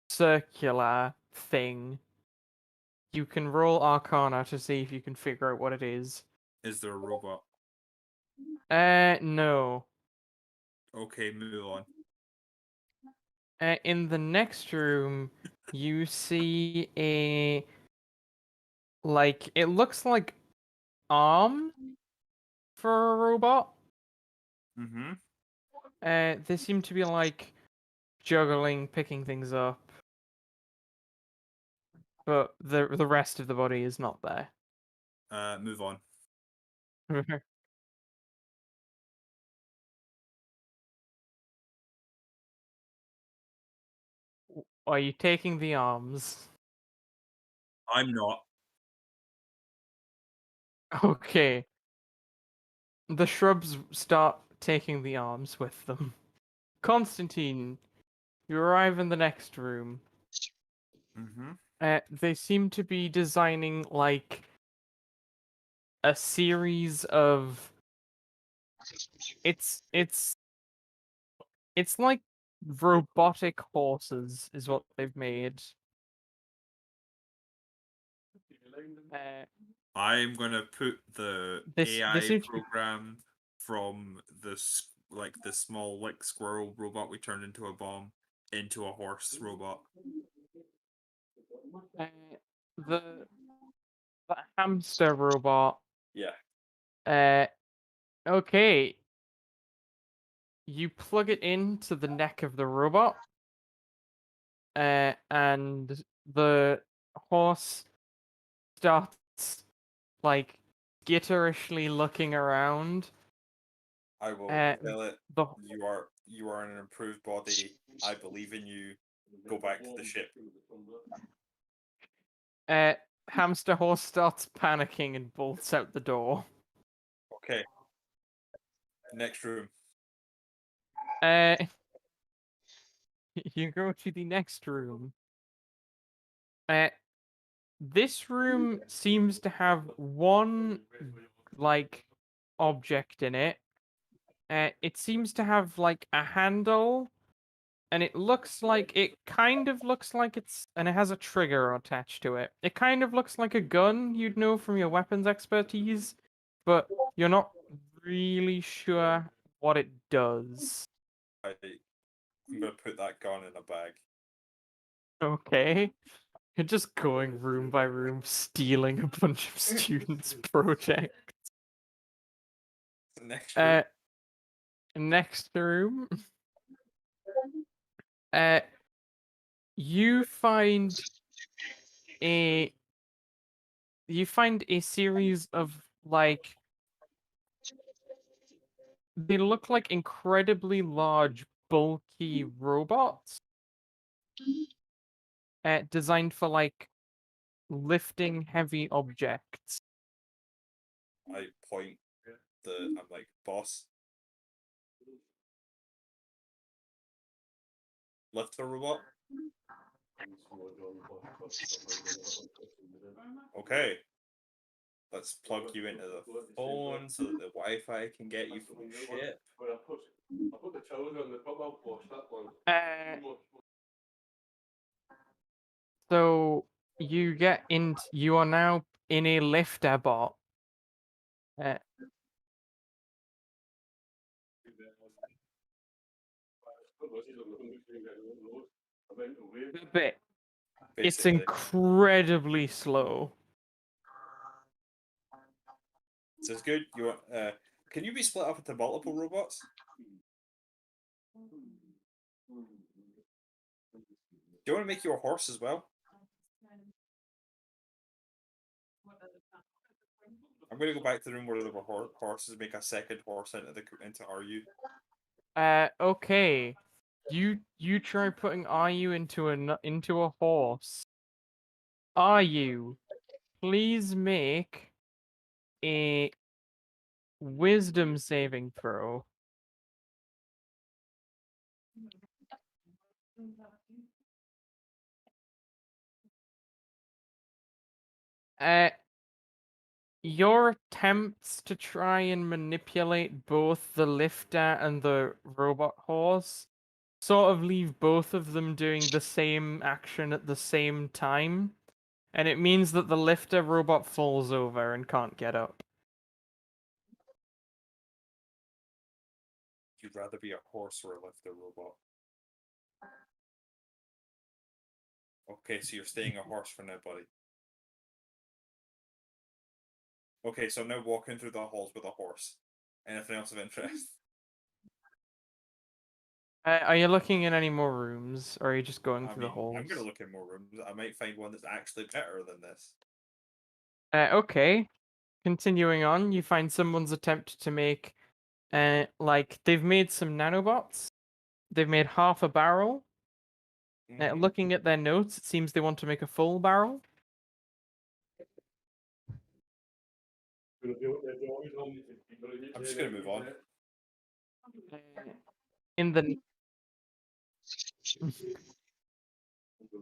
circular thing. You can roll Arcana to see if you can figure out what it is. Is there a robot? No. Okay, move on. In the next room, you see a, like, it looks like arm for a robot. Mm-hmm. They seem to be like juggling, picking things up, but the rest of the body is not there. Move on. Are you taking the arms? I'm not. Okay. The shrubs start taking the arms with them. Constantine, you arrive in the next room. Mm-hmm. They seem to be designing like a series of it's like robotic horses is what they've made. Uh, I'm gonna put the this AI seems to be program from the small like squirrel robot we turned into a bomb into a horse robot. uh, the the hamster robot. Yeah. Okay. You plug it into the neck of the robot, and the horse starts like skitterishly looking around. I will Uh, tell it the you are an improved body. I believe in you. Go back to the ship. hamster horse starts panicking and bolts out the door. Okay. Next room. Uh, you go to the next room. This room seems to have one like object in it. It seems to have like a handle, and it kind of looks like and it has a trigger attached to it. It kind of looks like a gun you'd know from your weapons expertise, but you're not really sure what it does. I'm gonna put that gun in a bag. Okay. You're just going room by room, stealing a bunch of students' projects. Next room. Next room. Uh, you find a series of like they look like incredibly large, bulky robots. Designed for like lifting heavy objects. I point I'm like, boss. Lift the robot. Okay. Let's plug you into the phone so that the Wi-Fi can get you from the ship. So you are now in a lifter bot. A bit. It's Basically. incredibly slow. Is this good? You want can you be split up into multiple robots? Do you want to make you a horse as well? I'm going to go back to the room where there were horses. Make a second horse into RU. Okay. You try putting RU into a horse. RU, please make a wisdom saving throw. Your attempts to try and manipulate both the lifter and the robot horse sort of leave both of them doing the same action at the same time, and it means that the lifter robot falls over and can't get up. You'd rather be a horse or a lifter robot. Okay, so you're staying a horse for now, buddy. Okay, so I'm now walking through the halls with a horse. Anything else of interest? Are you looking in any more rooms, or are you just going I through the mean, halls? I'm gonna look in more rooms. I might find one that's actually better than this. Okay. Continuing on, you find someone's attempt to make, like they've made some nanobots. They've made half a barrel. Mhm. Looking at their notes, it seems they want to make a full barrel. I'm just gonna move on. In the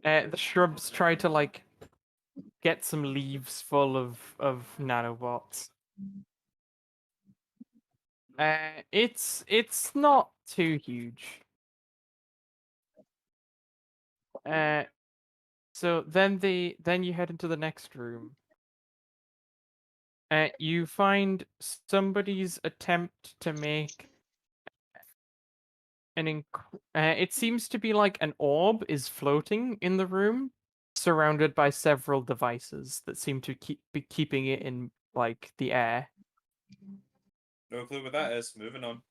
the shrubs try to like get some leaves full of nanobots. It's not too huge. So then you head into the next room. You find somebody's attempt to make it seems to be like an orb is floating in the room, surrounded by several devices that seem to be keeping it in like the air. No clue what that is. Moving on.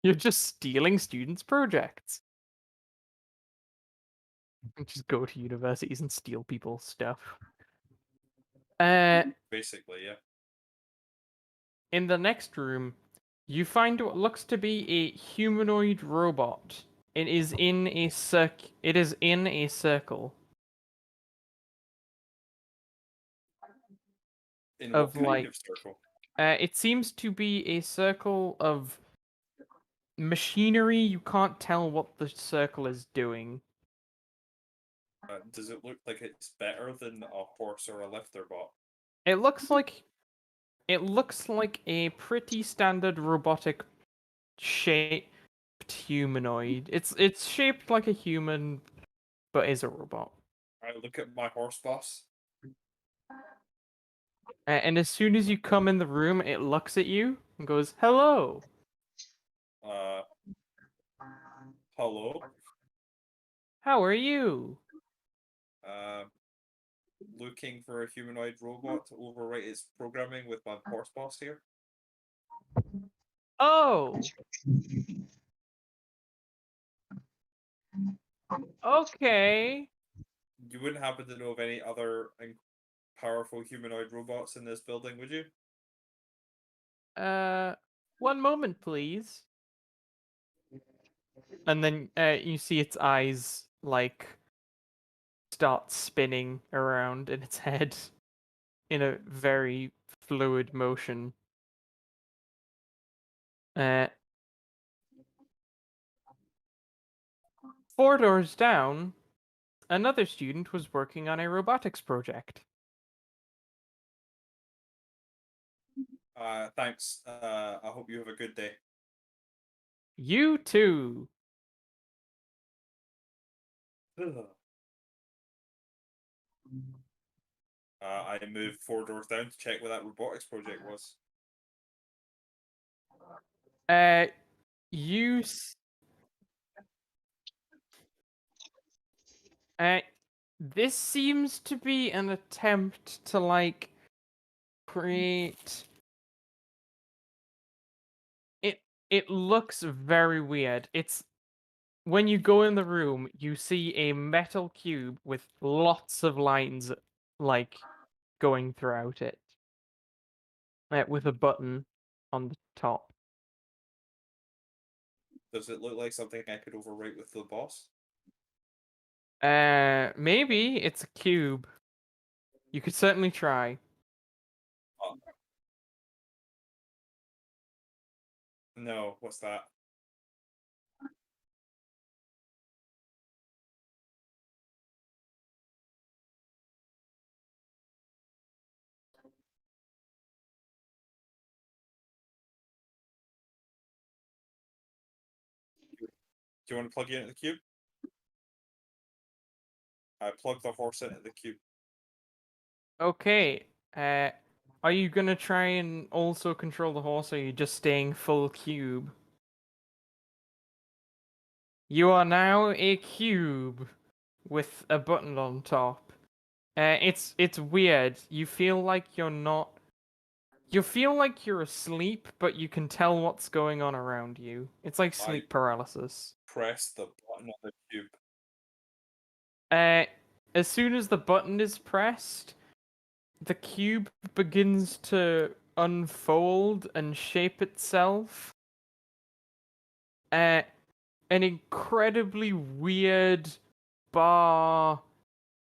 You're just stealing students' projects. Just go to universities and steal people's stuff. Basically, yeah. In the next room, you find what looks to be a humanoid robot. It is in a It is in a circle In of what kind like. of circle? It seems to be a circle of machinery. You can't tell what the circle is doing. Does it look like it's better than a horse or a lifter bot? It looks like a pretty standard robotic shaped humanoid. It's shaped like a human, but is a robot. I look at my horse boss. And as soon as you come in the room, it looks at you and goes, "Hello." Uh, hello. How are you? Uh, looking for a humanoid robot to overwrite its programming with my horse boss here. Oh. Okay. You wouldn't happen to know of any other powerful humanoid robots in this building, would you? One moment, please. And then you see its eyes like start spinning around in its head in a very fluid motion. Uh, 4 doors down, another student was working on a robotics project. Thanks. I hope you have a good day. You too. I moved 4 doors down to check what that robotics project was. You. Uh, this seems to be an attempt to like create. It looks very weird. It's when you go in the room, you see a metal cube with lots of lines like going throughout it, with a button on the top. Does it look like something I could overwrite with the boss? Maybe it's a cube. You could certainly try. No, what's that? Do you want to plug you into the cube? I plug the horse into the cube. Okay. Are you gonna try and also control the horse, or are you just staying full cube? You are now a cube with a button on top. It's weird. You feel like you're not. You feel like you're asleep, but you can tell what's going on around you. It's like sleep paralysis. Press the button on the cube. As soon as the button is pressed, the cube begins to unfold and shape itself. An incredibly weird bar,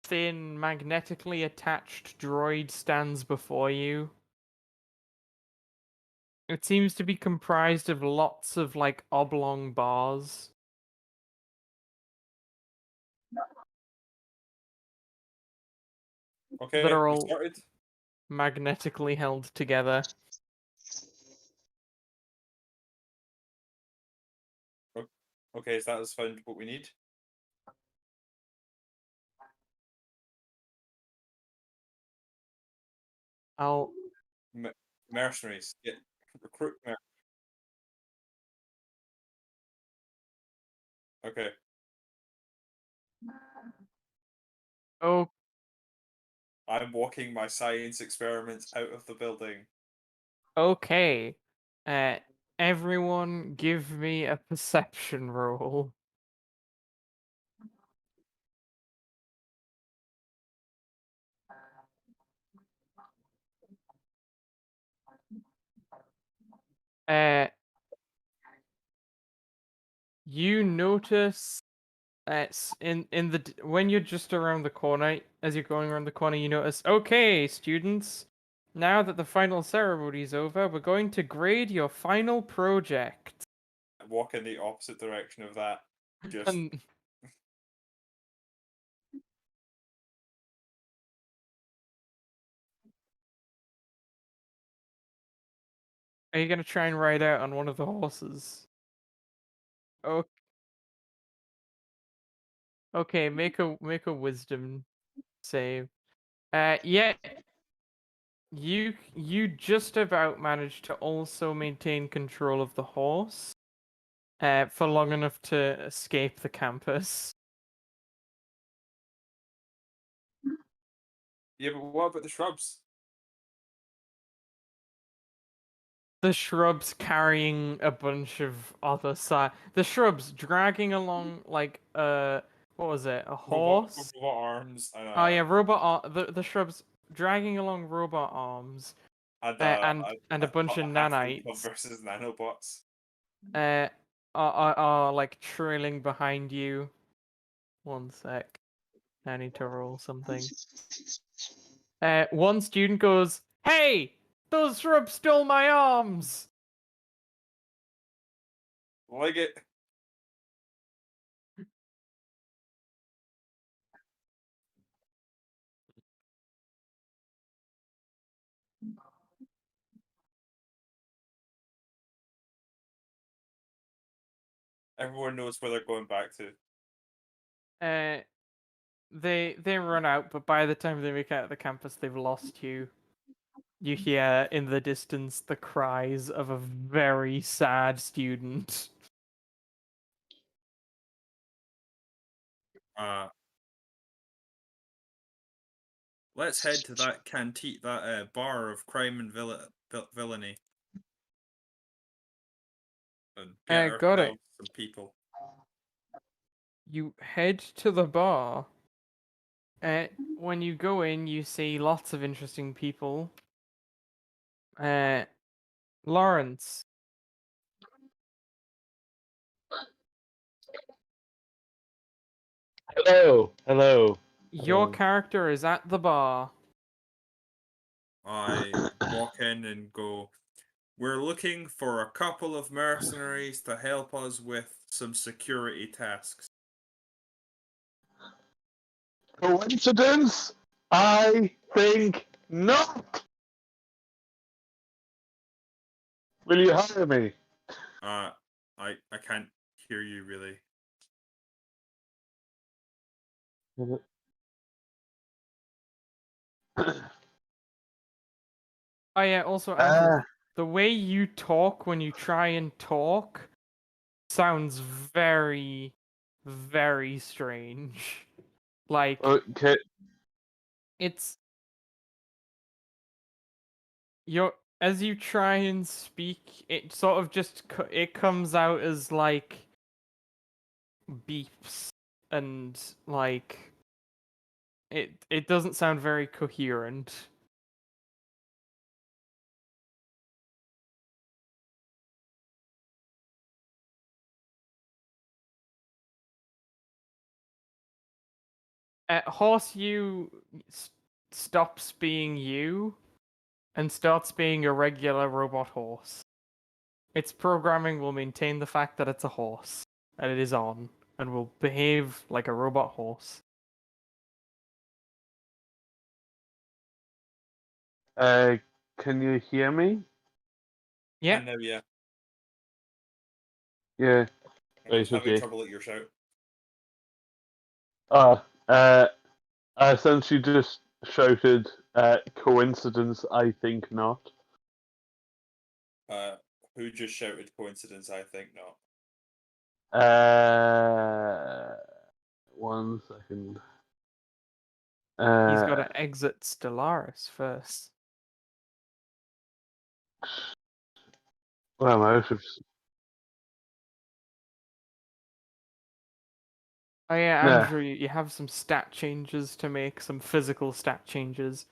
thin, magnetically attached droid stands before you. It seems to be comprised of lots of like oblong bars. Okay, That are we all started. magnetically held together. Okay, is that us found what we need? I'll Mercenaries. Yeah. Recruit Okay. Oh, I'm walking my science experiments out of the building. okay. Uh, Everyone give me a perception roll. Uh, you notice in the when you're just around the corner, as you're going around the corner, you notice, okay, students, now that the final ceremony is over, we're going to grade your final project. I walk in the opposite direction of that. Just And are you gonna try and ride out on one of the horses? Oh, okay. Make a wisdom save. Yeah, you just about managed to also maintain control of the horse, for long enough to escape the campus. yeah, but what about the shrubs? The shrubs carrying a bunch of other the shrubs dragging along like what was it? A horse? Robot arms and Oh yeah, the shrubs dragging along robot arms, and a bunch of halfling club nanites versus nanobots. uh are like trailing behind you. One sec. I need to roll something. One student goes, "Hey, those shrubs stole my arms!" Like it. Everyone knows where they're going back to. They run out, but by the time they make it out of the campus, they've lost you. You hear in the distance the cries of a very sad student. Let's head to that canteen, that bar of crime and villainy, and get Got it. ourselves some people. You head to the bar. When you go in, you see lots of interesting people. Lawrence, Hello, hello. your character is at the bar. I walk in and go, we're looking for a couple of mercenaries to help us with some security tasks. Coincidence? I think not. Will you hire me? I can't hear you really. Oh yeah, also Andrew, the way you talk when you try and talk sounds very, very strange. Like Okay. it's as you try and speak, it sort of just it comes out as like beeps and like it doesn't sound very coherent. Horse you stops being you and starts being a regular robot horse. Its programming will maintain the fact that it's a horse and it is on and will behave like a robot horse. Can you hear me? Yeah. I know, yeah. Yeah. I was Right, having okay. trouble at your shout. I essentially just shouted, coincidence, I think not. Who just shouted coincidence? I think not. 1 second. He's got to exit Stellaris first. Well, I'm out of... Oh yeah, Nah. Andrew, you have some stat changes to make, some physical stat changes,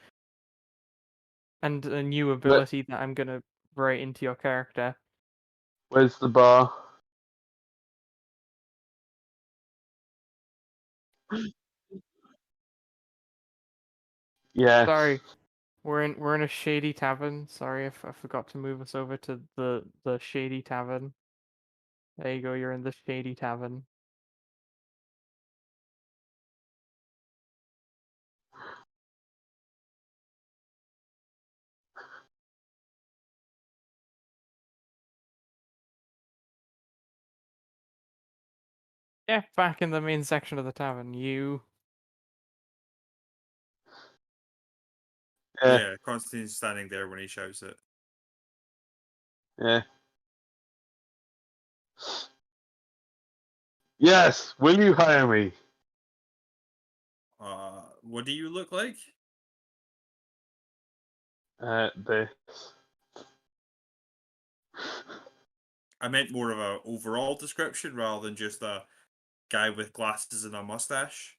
and a new ability that I'm gonna write into your character. Where's the bar? Yes. Sorry, we're in a shady tavern. Sorry if I forgot to move us over to the shady tavern. There you go. You're in the shady tavern. Yeah, back in the main section of the tavern. You. Yeah, Constantine's standing there when he shouts it. Yeah. Yes. Will you hire me? What do you look like? This. I meant more of a overall description rather than just a guy with glasses and a mustache.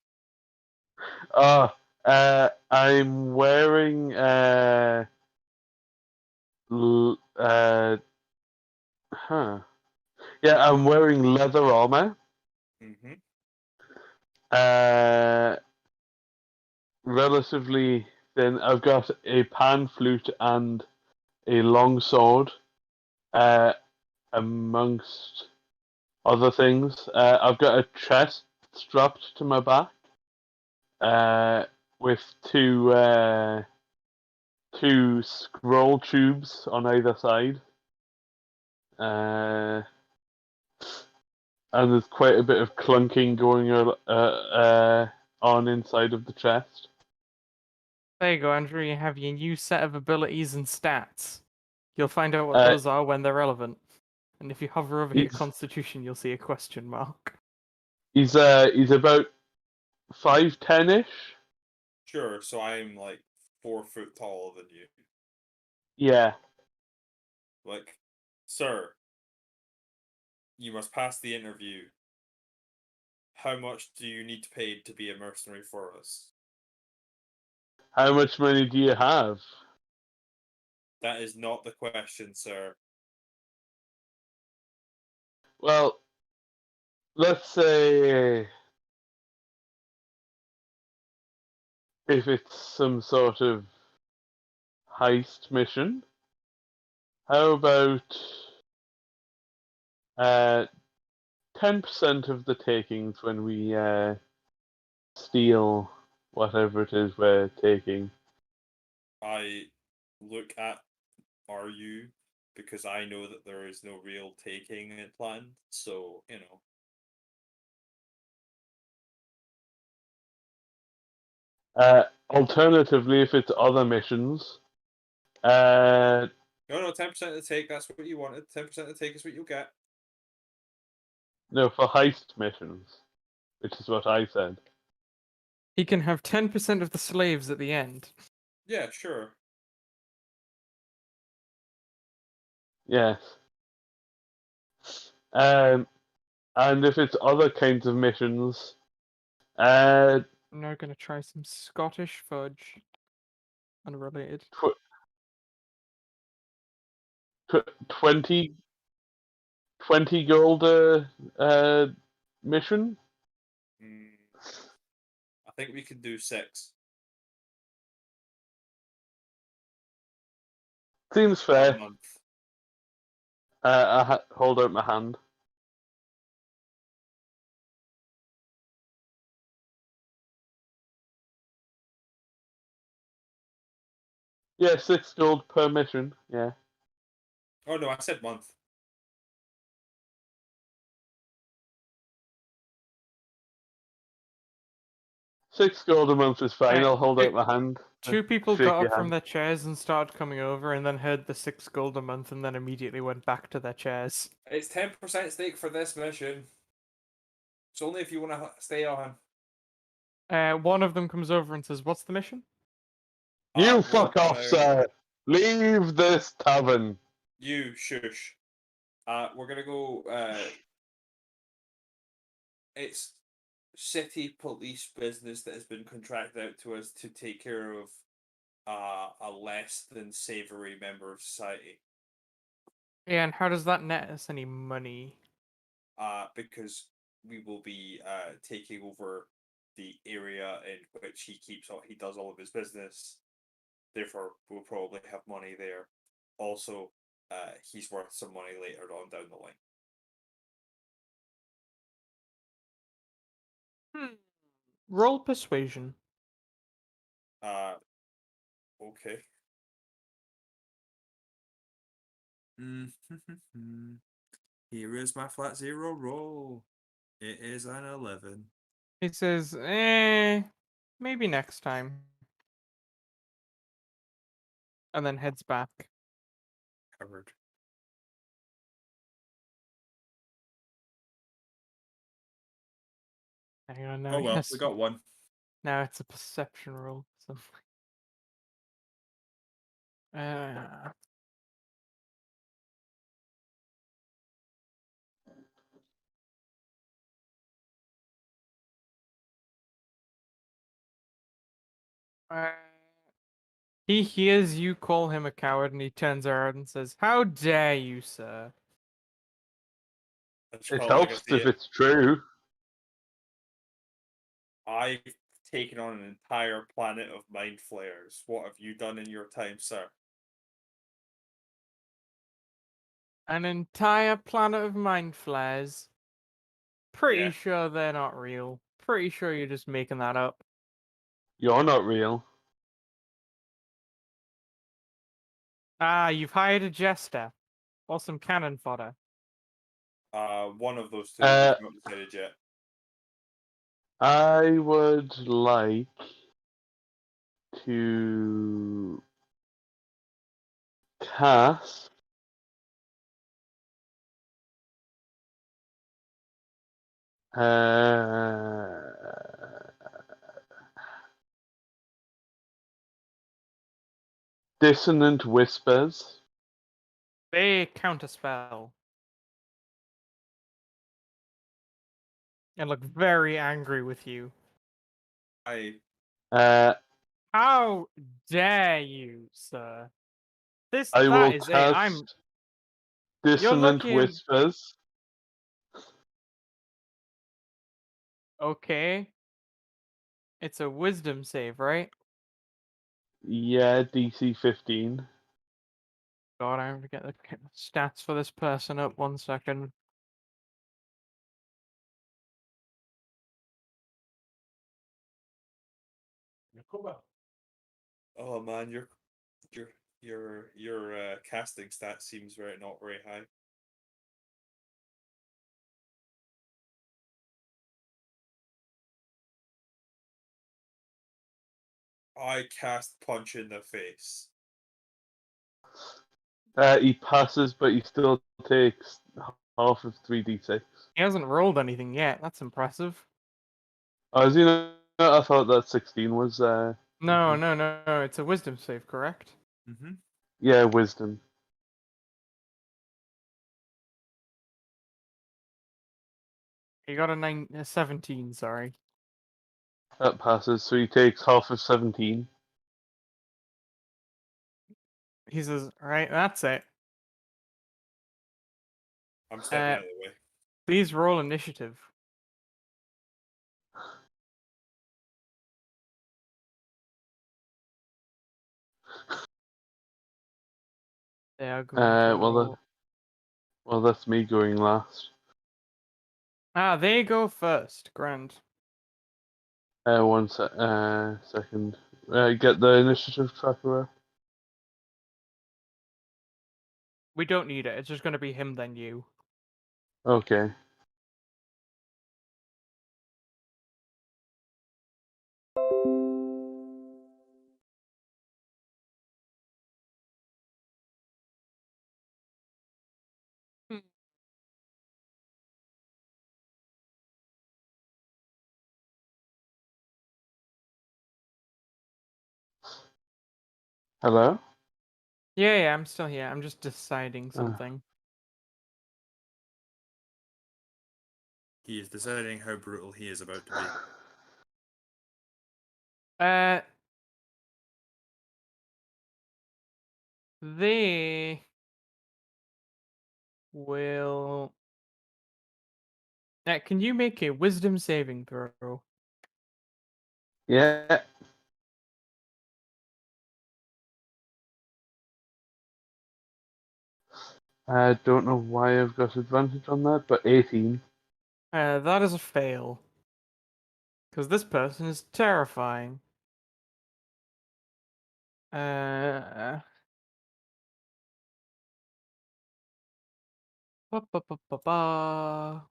I'm wearing Yeah, I'm wearing leather armor. Mm-hmm. Relatively thin. I've got a pan flute and a long sword, amongst other things. I've got a chest strapped to my back, with two scroll tubes on either side. And there's quite a bit of clunking going on inside of the chest. There you go, Andrew. You have your new set of abilities and stats. You'll find out what Uh, those are when they're relevant. And if you hover over your He's constitution, you'll see a question mark. he's about 5'10" ish. Sure, so I'm like 4 foot taller than you. Yeah. Like, sir, you must pass the interview. How much do you need to pay to be a mercenary for us? How much money do you have? That is not the question, sir. Well, let's say if it's some sort of heist mission, how about 10% of the takings when we steal whatever it is we're taking? I look at RU because I know that there is no real taking it planned, so, you know. Alternatively, if it's other missions, No, 10% of the take, that's what you wanted. 10% of the take is what you'll get. no, for heist missions, which is what I said. He can have 10% of the slaves at the end. Yeah, sure. Yes. And if it's other kinds of missions, I'm now gonna try some Scottish fudge. Unrelated. 20 gold mission. I think we can do 6. Seems 1 fair. month. Hold out my hand. Yeah, 6 gold per mission. Yeah. Oh no, I said month. $6 a month is fine. I'll hold out my hand. Two people Shake got your up from hand. their chairs and started coming over, and then heard the 6 gold a month, and then immediately went back to their chairs. It's 10% stake for this mission. It's only if you want to stay on. One of them comes over and says, "What's the mission?" You We're fuck off, gonna- sir. Leave this tavern. You shush. We're gonna go. It's city police business that has been contracted out to us to take care of a less than savory member of society. Yeah, and how does that net us any money? Because we will be taking over the area in which he does all of his business. Therefore, we'll probably have money there. Also, he's worth some money later on down the line. Roll persuasion. Okay. Here is my flat 0 roll. It is an 11. He says, maybe next time. And then heads back. Covered. Hang on, now Oh he well, has we to- got one. Now it's a perception roll. So. He hears you call him a coward, and he turns around and says, "How dare you, sir?" That's It probably like I helps see if it. it's true. I've taken on an entire planet of mind flayers. What have you done in your time, sir? An entire planet of mind flares. Pretty Yeah. sure they're not real. Pretty sure you're just making that up. You're not real. Ah, you've hired a jester. Or some cannon fodder. One of those two. Uh, We've not decided yet. I would like to cast Dissonant Whispers. They counterspell. And look very angry with you. Uh, How dare you, sir? I will That is it. cast Dissonant lucky Whispers. Okay. It's a wisdom save, right? Yeah, DC 15. God, I have to get the stats for this person up 1 second. Oh man, your casting stat seems not very high. I cast punch in the face. He passes, but he still takes half of 3d6. He hasn't rolled anything yet. That's impressive. Oh, is he not? I thought that 16 was No, no, no, no. It's a wisdom save, correct? Mm-hmm. yeah, wisdom. You got a 17, sorry. That passes, so he takes half of 17. He says, "Right, that's it. I'm stepping out of the way. Please roll initiative." They are going to roll. Well, that's me going last. They go first. Grand. Second. Get the initiative tracker. We don't need it. It's just going to be him, then you. Okay. Hello? Yeah, I'm still here. I'm just deciding something. He is deciding how brutal he is about to be. They will. Can you make a wisdom saving throw? Yeah. I don't know why I've got advantage on that, but 18. That is a fail. Because this person is terrifying. Ba, ba, ba, ba, ba.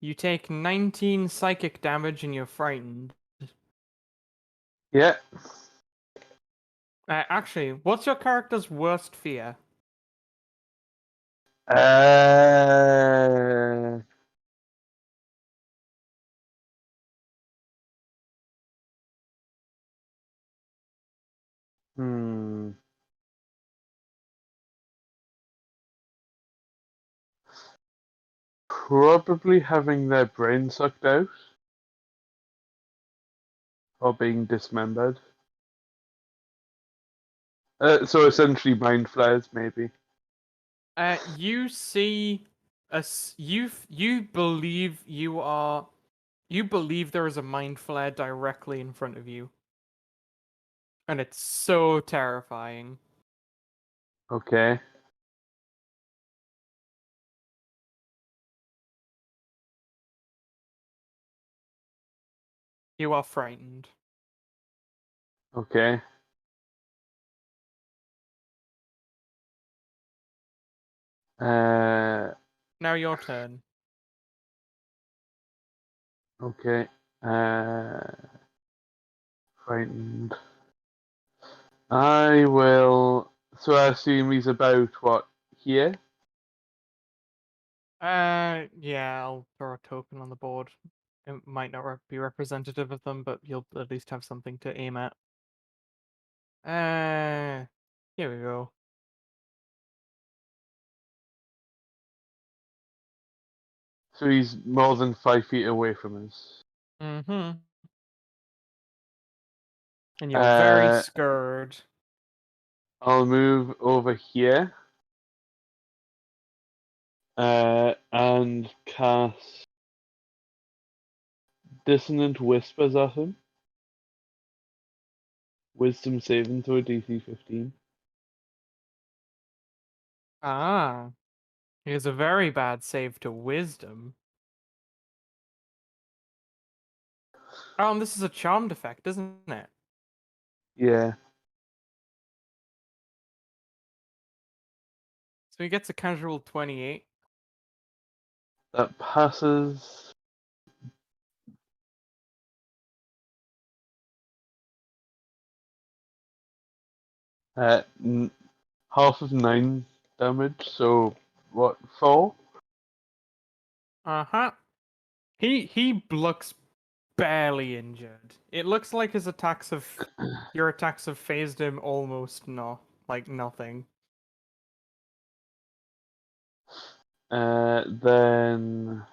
You take 19 psychic damage and you're frightened. Yeah. Actually, what's your character's worst fear? Uh, hmm. Probably having their brain sucked out or being dismembered. So essentially mind flares, maybe. You see you believe you believe there is a mind flare directly in front of you. And it's so terrifying. Okay. You are frightened. Okay. Now your turn. Okay. Frightened. I will. So I assume he's about what here? Yeah, I'll throw a token on the board. It might not be representative of them, but you'll at least have something to aim at. Here we go. So he's more than 5 feet away from us. Mm-hmm. And you're very Uh, scared. I'll move over here. And cast Dissonant Whispers at him. Wisdom saving throw DC 15. Ah. It is a very bad save to wisdom. And this is a charmed effect, isn't it? Yeah. So he gets a casual 28. That passes. Half of 9 damage. So what? 4? Uh-huh. He looks barely injured. It looks like your attacks have phased him almost like nothing. Then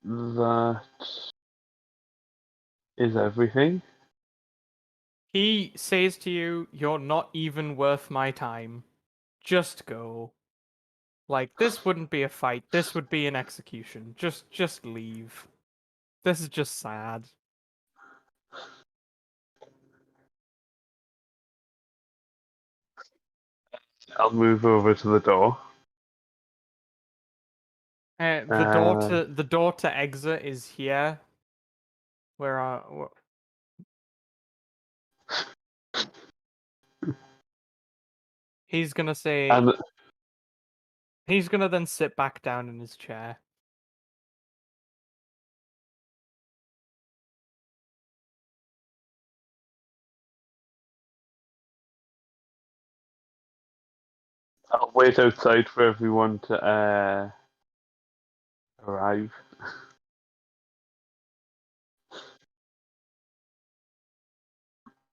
that is everything. He says to you, "You're not even worth my time. Just go." Like, this wouldn't be a fight. This would be an execution. Just leave. This is just sad. I'll move over to the door. The door to exit is here. Where are he's gonna say And he's gonna then sit back down in his chair. I'll wait outside for everyone to arrive.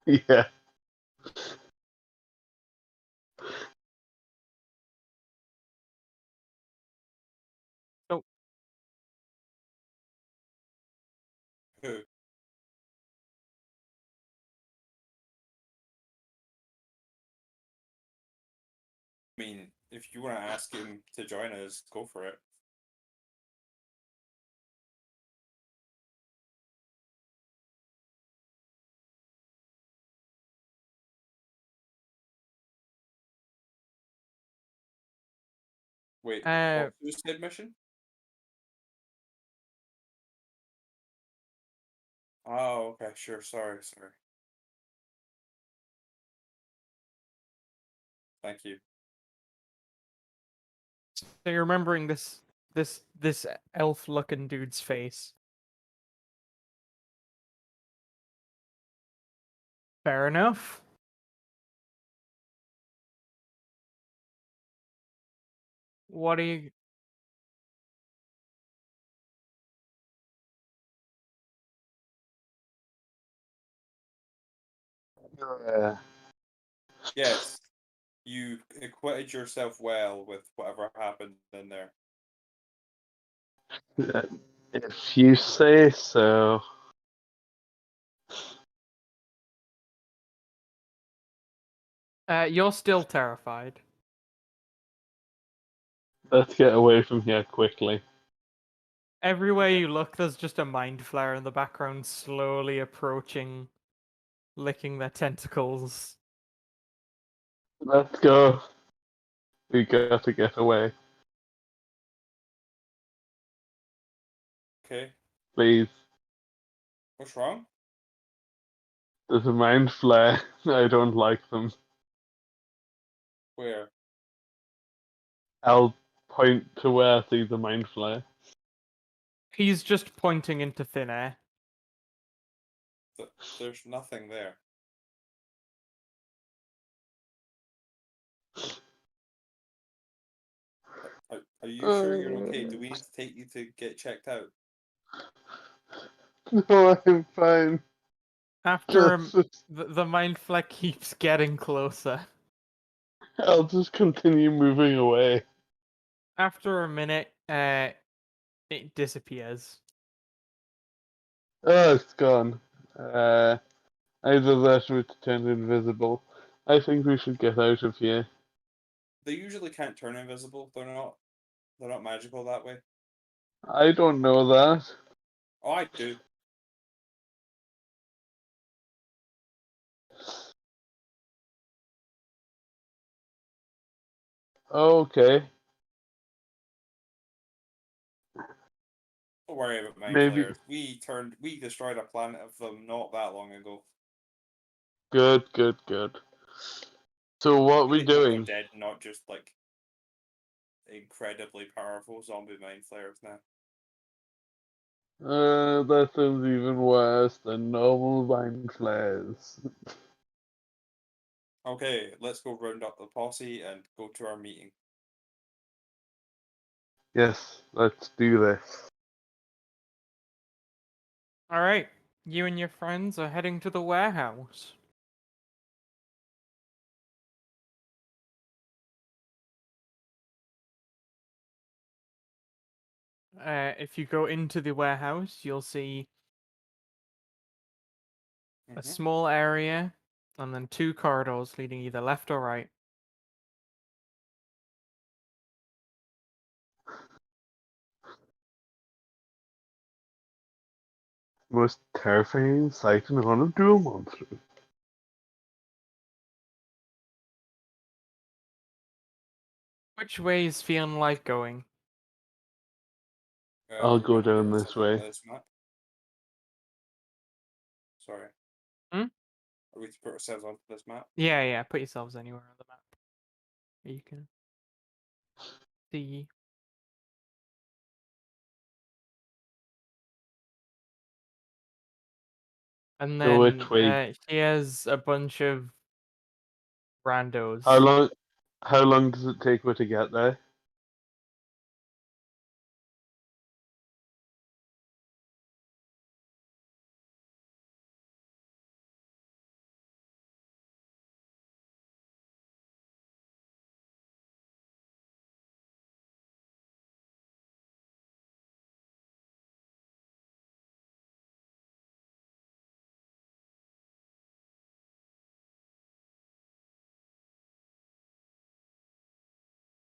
Yeah. So Who? I mean, if you want to ask him to join us, go for it. Wait, uh what suicide mission? Oh, okay, sure. Sorry. Thank you. so you're remembering this elf looking dude's face. Fair enough. What are you Yes, you acquitted yourself well with whatever happened in there. If you say so. you're still terrified. Let's get away from here quickly. Everywhere you look, there's just a mind flare in the background slowly approaching, licking their tentacles. Let's go. We got to get away. Okay, Please. what's wrong? There's a mind flare. I don't like them. Where? I'll point to where I see the mind flare. He's just pointing into thin air. There's nothing there. Are you sure you're okay? Do we need to take you to get checked out? No, I'm fine. After Just, the mind fleck keeps getting closer. I'll just continue moving away. After a minute, it disappears. Oh, it's gone. Either that or it's turned invisible. I think we should get out of here. They usually can't turn invisible. They're not magical that way. I don't know that. Oh, I do. Okay. Don't worry about mind Maybe. flayers. We destroyed a planet of them not that long ago. Good. So what are we Really hope they're doing? dead, not just like incredibly powerful zombie mind flayers now. That sounds even worse than normal mind flares. Okay, let's go round up the posse and go to our meeting. Yes, let's do this. All right, you and your friends are heading to the warehouse. If you go into the warehouse, you'll see a small area and then 2 corridors leading either left or right. Most terrifying sight in the run of dual monster. Which way is feeling like going? I'll Are we go gonna down put this ourselves onto way. this map? Sorry. Hmm? Are we to put ourselves onto this map? Yeah, put yourselves anywhere on the map. You can see. And So then which way? here's a bunch of randos. How long does it take me to get there?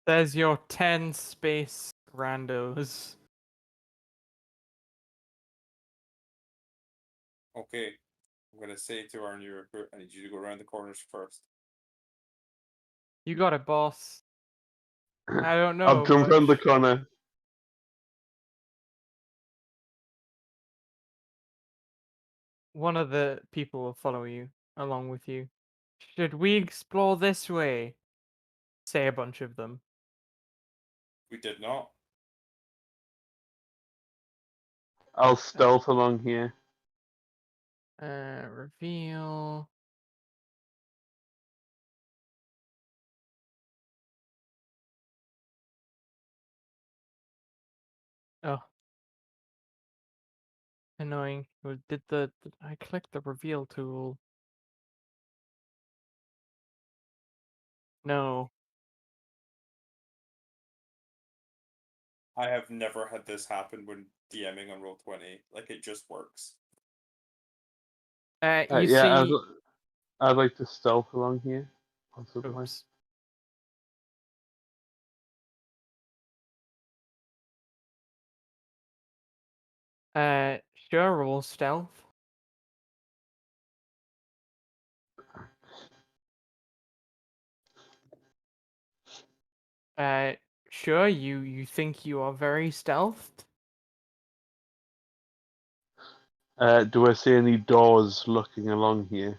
There's your 10 space randos. Okay. I'm gonna say to our new recruit, I need you to go around the corners first. You got it, boss. I don't I'll know jump around the much. corner. One of the people will follow you along with you. Should we explore this way? Say a bunch of them. We did not. I'll stealth along here. Reveal. Oh. Annoying. I clicked the reveal tool? No. I have never had this happen when DMing on Roll20. Like, it just works. You Yeah, see. I'd like to stealth along here, possibly. Oops. Sure, roll stealth. Sure, you think you are very stealthed? Do I see any doors looking along here?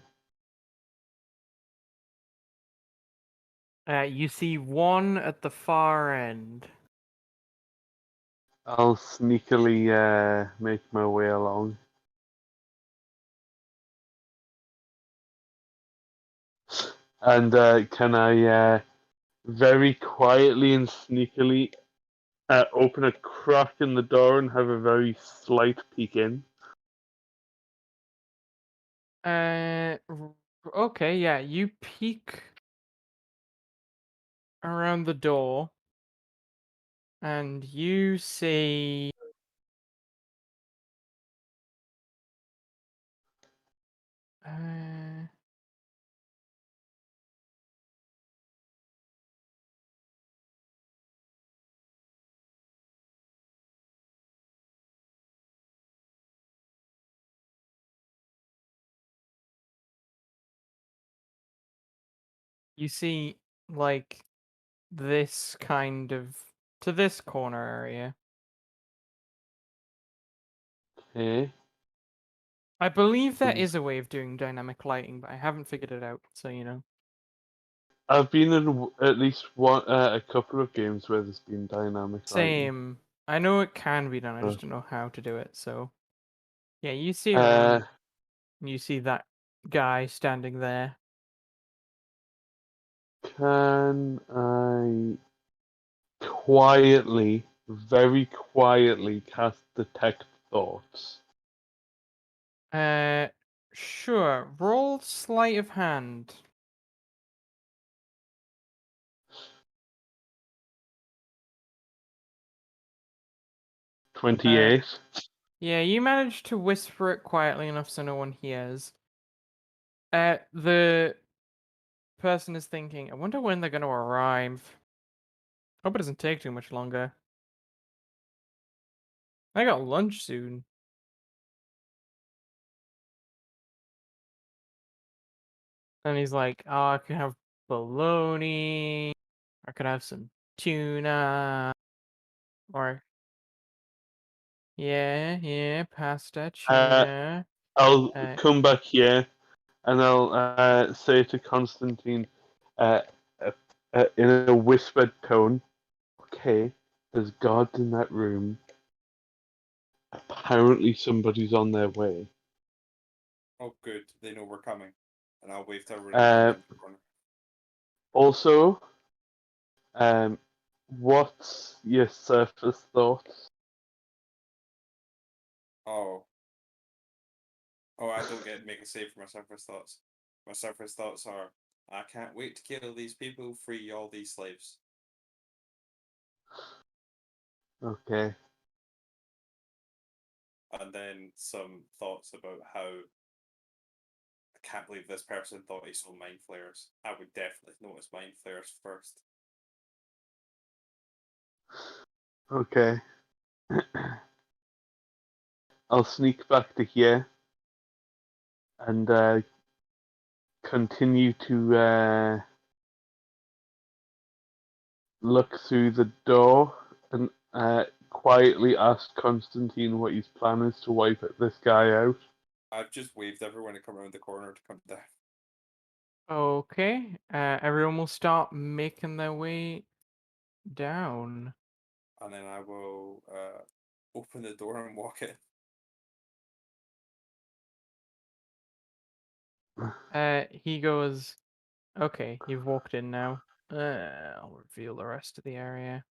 You see one at the far end. I'll sneakily make my way along. And can I very quietly and sneakily open a crack in the door and have a very slight peek in? Okay, yeah, you peek around the door and you see uh you see like this kind of to this corner area. Okay. I believe there Seems- is a way of doing dynamic lighting, but I haven't figured it out, so you know. I've been in at least a couple of games where there's been dynamic lighting. Same. I know it can be done, I Uh, just don't know how to do it, so yeah, you see Uh, around, you see that guy standing there. Can I quietly, very quietly cast Detect Thoughts? Sure. Roll sleight of hand. 28. Yeah, you managed to whisper it quietly enough so no one hears. The person is thinking, I wonder when they're going to arrive. Hope it doesn't take too much longer. I got lunch soon. And he's like, oh, I could have bologna. I could have some tuna. Or, yeah, pasta, tuna. I'll Uh, come back here and I'll say to Constantine uh, in a whispered tone, okay, there's guards in that room. Apparently somebody's on their way. Oh, good. They know we're coming. And I'll wave to everyone to come around the corner. Also, what's your surface thoughts? Oh. Oh, I don't get to make a save for my surface thoughts. My surface thoughts are, I can't wait to kill these people, free all these slaves. Okay. And then some thoughts about how I can't believe this person thought he saw mind flares. I would definitely notice mind flares first. Okay. I'll sneak back to here and continue to look through the door and quietly ask Constantine what his plan is to wipe this guy out. I've just waved everyone to come around the corner to come down. okay. Everyone will start making their way down. And then I will open the door and walk in. He goes, okay, you've walked in now. I'll reveal the rest of the area.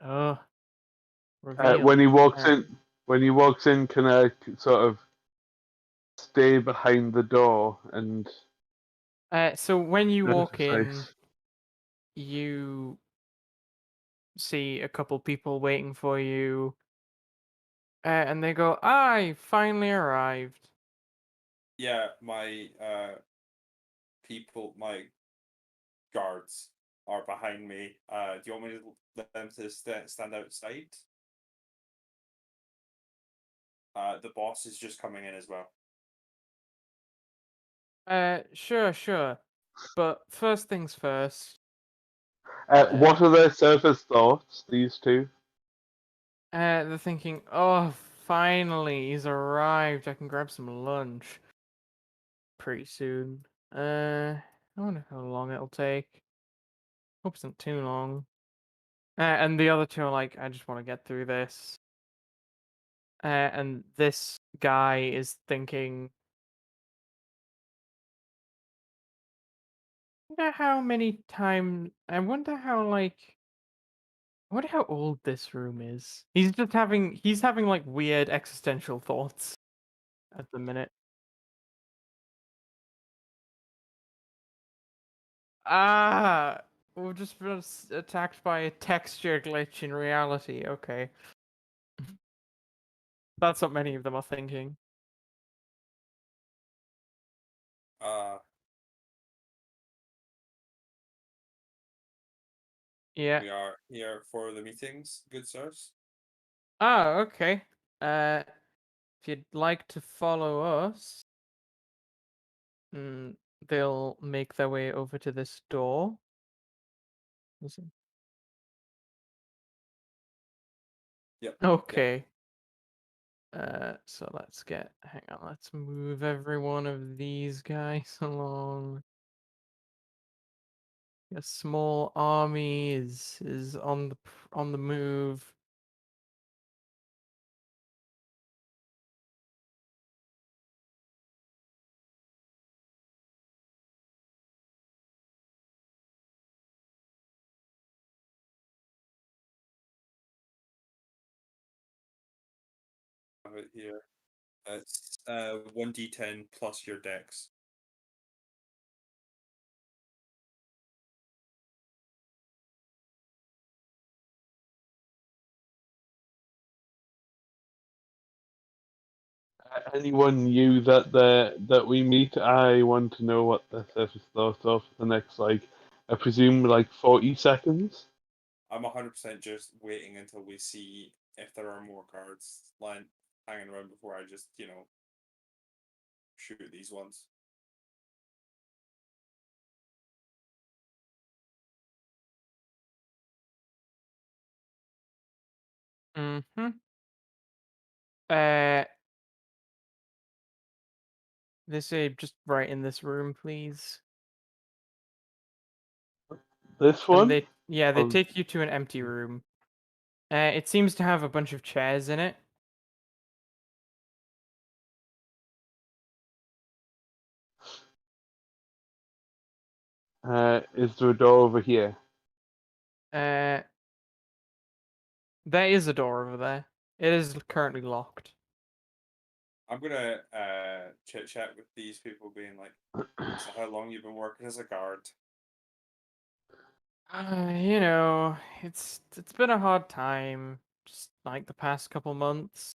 Oh, reveal. When he walks in, can I sort of stay behind the door and So when you walk in, face? you see a couple people waiting for you, and they go, "I finally arrived." Yeah, my people, my guards are behind me. Do you want me to let them to stand outside? The boss is just coming in as well. Sure. But first things first. What are their surface thoughts, these two? They're thinking, "Oh, finally, he's arrived. I can grab some lunch pretty soon." I wonder how long it'll take. Hope it's not too long. And the other two are like, I just want to get through this. And this guy is thinking, wonder how many times. I wonder how I wonder how old this room is. He's having like weird existential thoughts at the minute. Ah, we've just been attacked by a texture glitch in reality. Okay, that's what many of them are thinking. Uh, Yeah. we are here for the meetings, good sirs. Ah, okay. If you'd like to follow us, they'll make their way over to this door. Listen. Yep. Okay. So hang on, let's move every one of these guys along. A small army is on the move. have it here. It's 1d10 plus your dex. Anyone new that we meet, I want to know what the surface thoughts of the next, like, I presume, like 40 seconds. I'm 100% just waiting until we see if there are more cards hanging around before I just, shoot these ones. Mm-hmm. Uh, they say just right in this room, please. This And one? they Um, take you to an empty room. It seems to have a bunch of chairs in it. Is there a door over here? There is a door over there. It is currently locked. I'm gonna chit chat with these people, being like, "So how long you've been working as a guard?" It's been a hard time, just like the past couple months.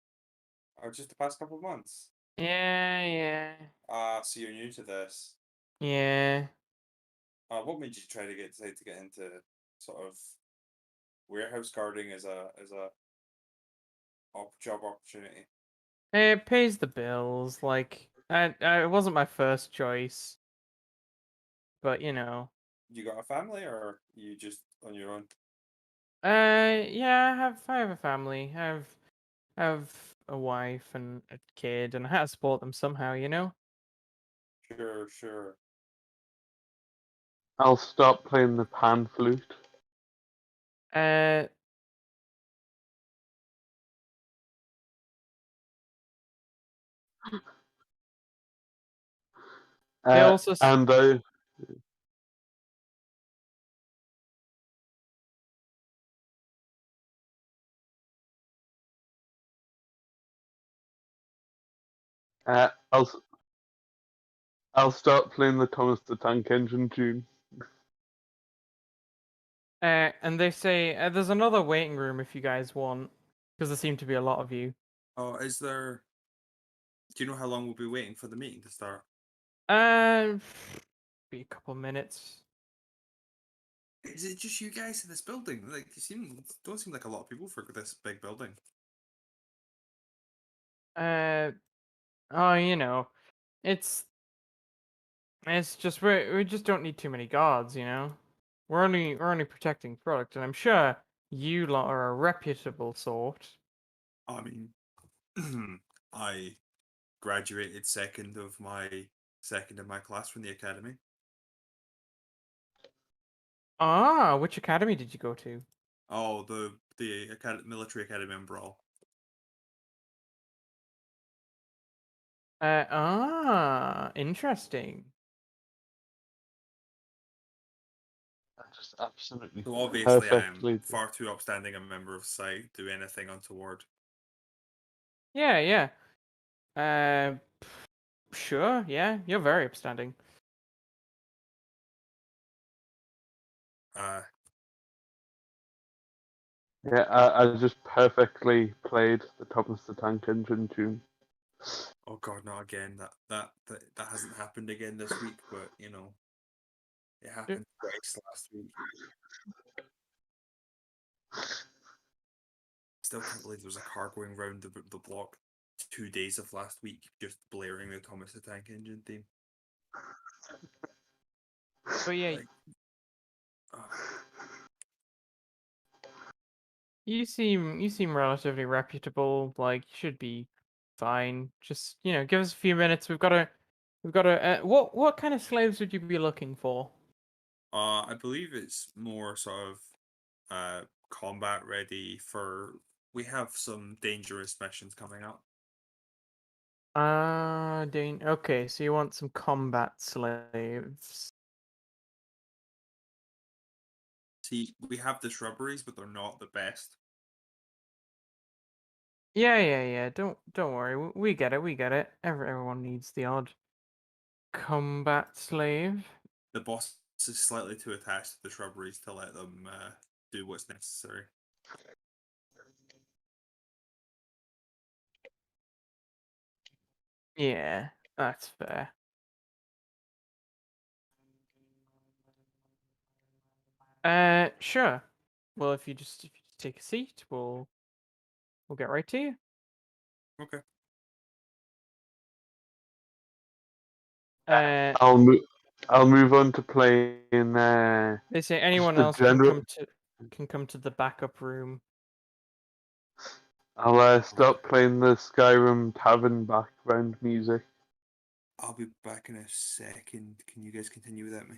Oh, just the past couple of months. Yeah. So you're new to this. Yeah. What made you decide to get into sort of warehouse guarding as a job opportunity? It pays the bills. Like, it wasn't my first choice, but You got a family, or you just on your own? Yeah, I have a family. I have a wife and a kid, and I had to support them somehow. Sure, sure. I'll stop playing the pan flute. Uh, they also And I uh, I'll I'll start playing the Thomas the Tank Engine tune. and they say there's another waiting room if you guys want, because there seem to be a lot of you. Oh, is there? Do you know how long we'll be waiting for the meeting to start? Uh, be a couple minutes. Is it just you guys in this building? Like, don't seem like a lot of people for this big building. Uh, oh, it's it's just we just don't need too many guards. We're only protecting product, and I'm sure you lot are a reputable sort. I mean, I graduated second in my class from the academy. Ah, which academy did you go to? Oh, the military academy in Brawl. Interesting. Just absolutely So obviously, I am perfectly. far too upstanding a member of society to do anything untoward. Yeah. Uh, sure. Yeah, you're very upstanding. Uh, Yeah, I just perfectly played the Thomas the Tank Engine tune. oh God, not again. That hasn't happened again this week, but it happened twice last week. Still can't believe there was a car going round the block 2 days of last week just blaring the Thomas the Tank Engine theme. But yeah, Like, oh, you seem relatively reputable. Like, you should be fine. Just give us a few minutes. We've got to. What kind of slaves would you be looking for? I believe it's more sort of combat ready for. We have some dangerous missions coming up. Dane. Okay, so you want some combat slaves. See, we have the shrubberies, but they're not the best. Yeah. Don't worry. We get it. We get it. Everyone needs the odd combat slave. The boss is slightly too attached to the shrubberies to let them do what's necessary. Yeah, that's fair. Sure. Well, if you just take a seat, we'll get right to you. Okay. I'll move. I'll move on to playing. They say anyone the else general- can come to the backup room. I'll stop playing the Skyrim Tavern background music. I'll be back in a second. Can you guys continue without me?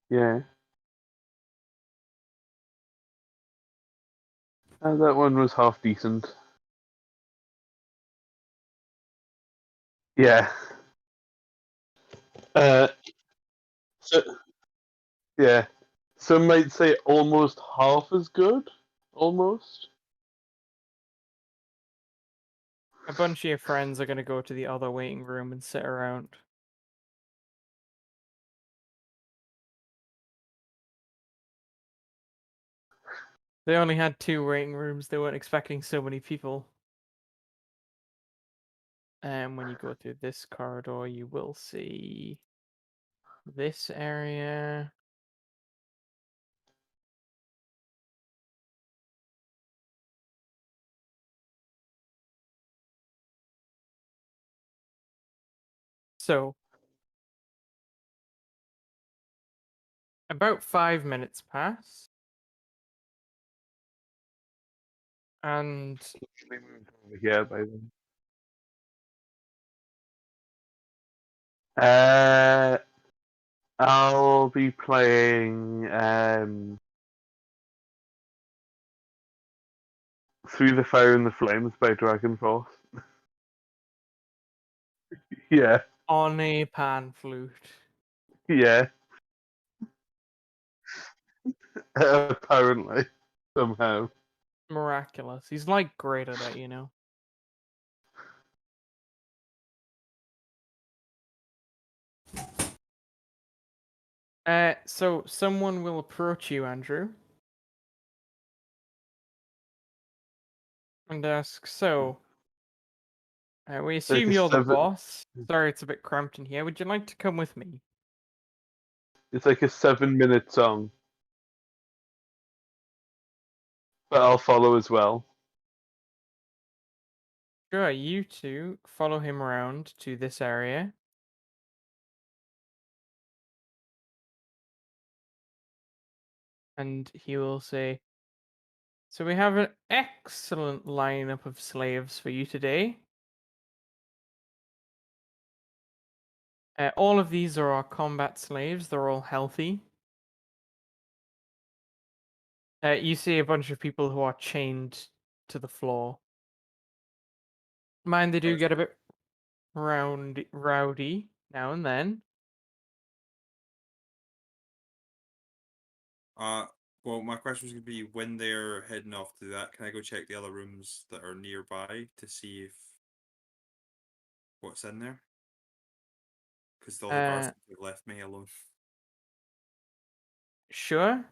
Yeah. That one was half decent. Yeah. So, yeah. Some might say almost half as good. Almost. A bunch of your friends are gonna go to the other waiting room and sit around. They only had 2 waiting rooms. They weren't expecting so many people. And when you go through this corridor, you will see this area. So, about 5 minutes pass, and They moved over here by then. I'll be playing Through the Fire and the Flames by Dragon Force. Yeah, on a pan flute. yeah. Apparently, somehow. Miraculous. He's like great at it, you know. So someone will approach you, Andrew, and ask, so, we assume a you're the seven. boss. Sorry, it's a bit cramped in here. Would you like to come with me? It's like a 7-minute song, but I'll follow as well. Sure, you two follow him around to this area. And he will say, so we have an excellent lineup of slaves for you today. All of these are our combat slaves. They're all healthy. You see a bunch of people who are chained to the floor. Mind they do get a bit rowdy now and then. Well, my question was going to be when they're heading off to that, can I go check the other rooms that are nearby to see if what's in there? Because all the guards Uh, have left me alone. Sure.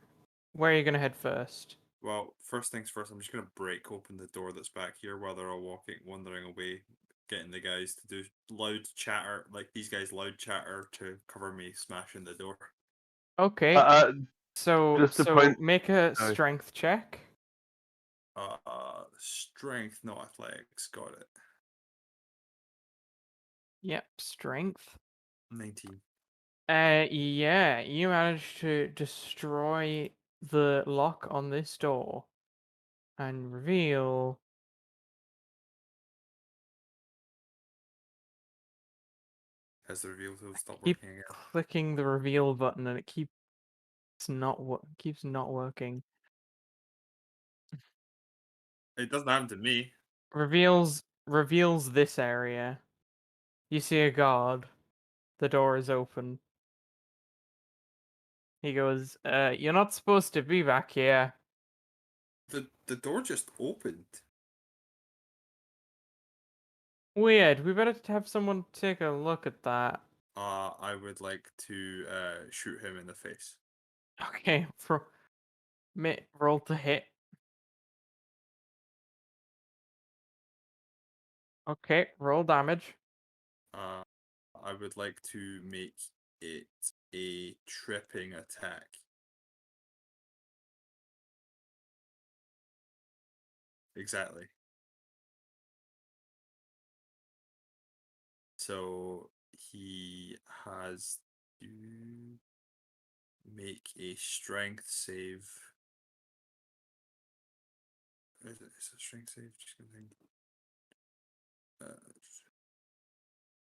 Where are you gonna head first? Well, first things first, I'm just going to break open the door that's back here while they're all wandering away, getting the guys to do loud chatter, like these guys loud chatter to cover me smashing the door. Okay. So just to point. make a Sorry. strength check. Strength, not athletics. Got it. Yep, strength. 19. Yeah, you managed to destroy the lock on this door and reveal. Has the reveal tool stopped Keep working again? clicking the reveal button and it keeps not working. It doesn't happen to me. Reveals this area. You see a guard. The door is open. He goes, you're not supposed to be back here. The door just opened. Weird. We better have someone take a look at that. I would like to shoot him in the face. Okay, roll to hit. Okay, roll damage. I would like to make it a tripping attack. Exactly. So he has to make a strength save. Is it a strength save? Just gonna think.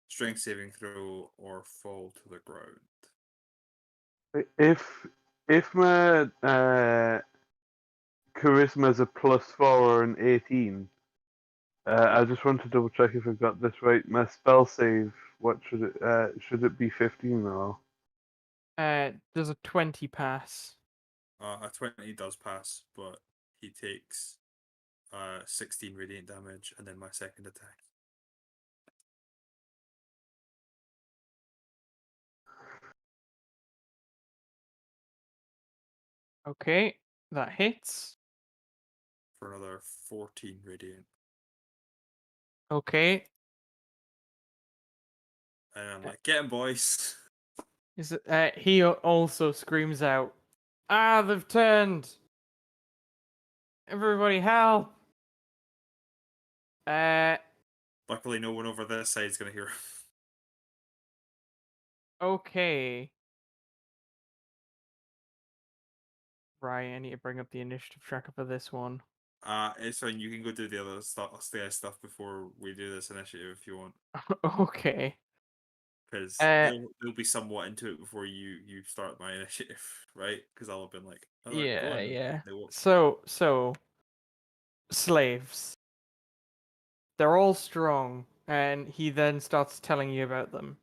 Strength saving throw or fall to the ground. If my charisma is a +4 or an 18, I just want to double check if I've got this right. My spell save, what should it be 15 or? Does a 20 pass? A 20 does pass, but he takes 16 radiant damage and then my second attack. Okay, that hits. For another 14 radiant. Okay. And I'm like, get him, boys. He also screams out, "Ah, they've turned! Everybody help!" Luckily, no one over this side is going to hear him. Okay. Right, I need to bring up the initiative tracker for this one. It's fine. You can go do the other stuff before we do this initiative if you want. Okay. Because Uh, they'll be somewhat into it before you start my initiative, right? Because I'll have been like, oh, go yeah, on. yeah. They won't. So, slaves. They're all strong, and he then starts telling you about them.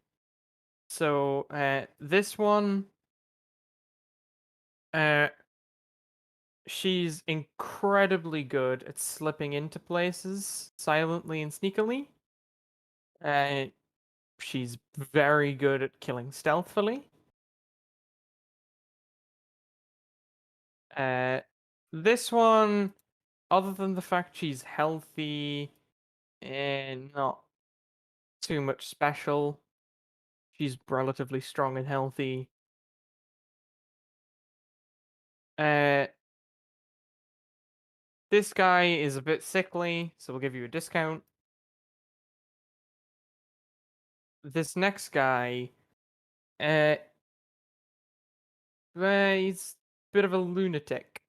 So, this one, she's incredibly good at slipping into places silently and sneakily. She's very good at killing stealthily. This one, other than the fact she's healthy and not too much special, she's relatively strong and healthy. Uh, this guy is a bit sickly, so we'll give you a discount. This next guy, uh, he's a bit of a lunatic.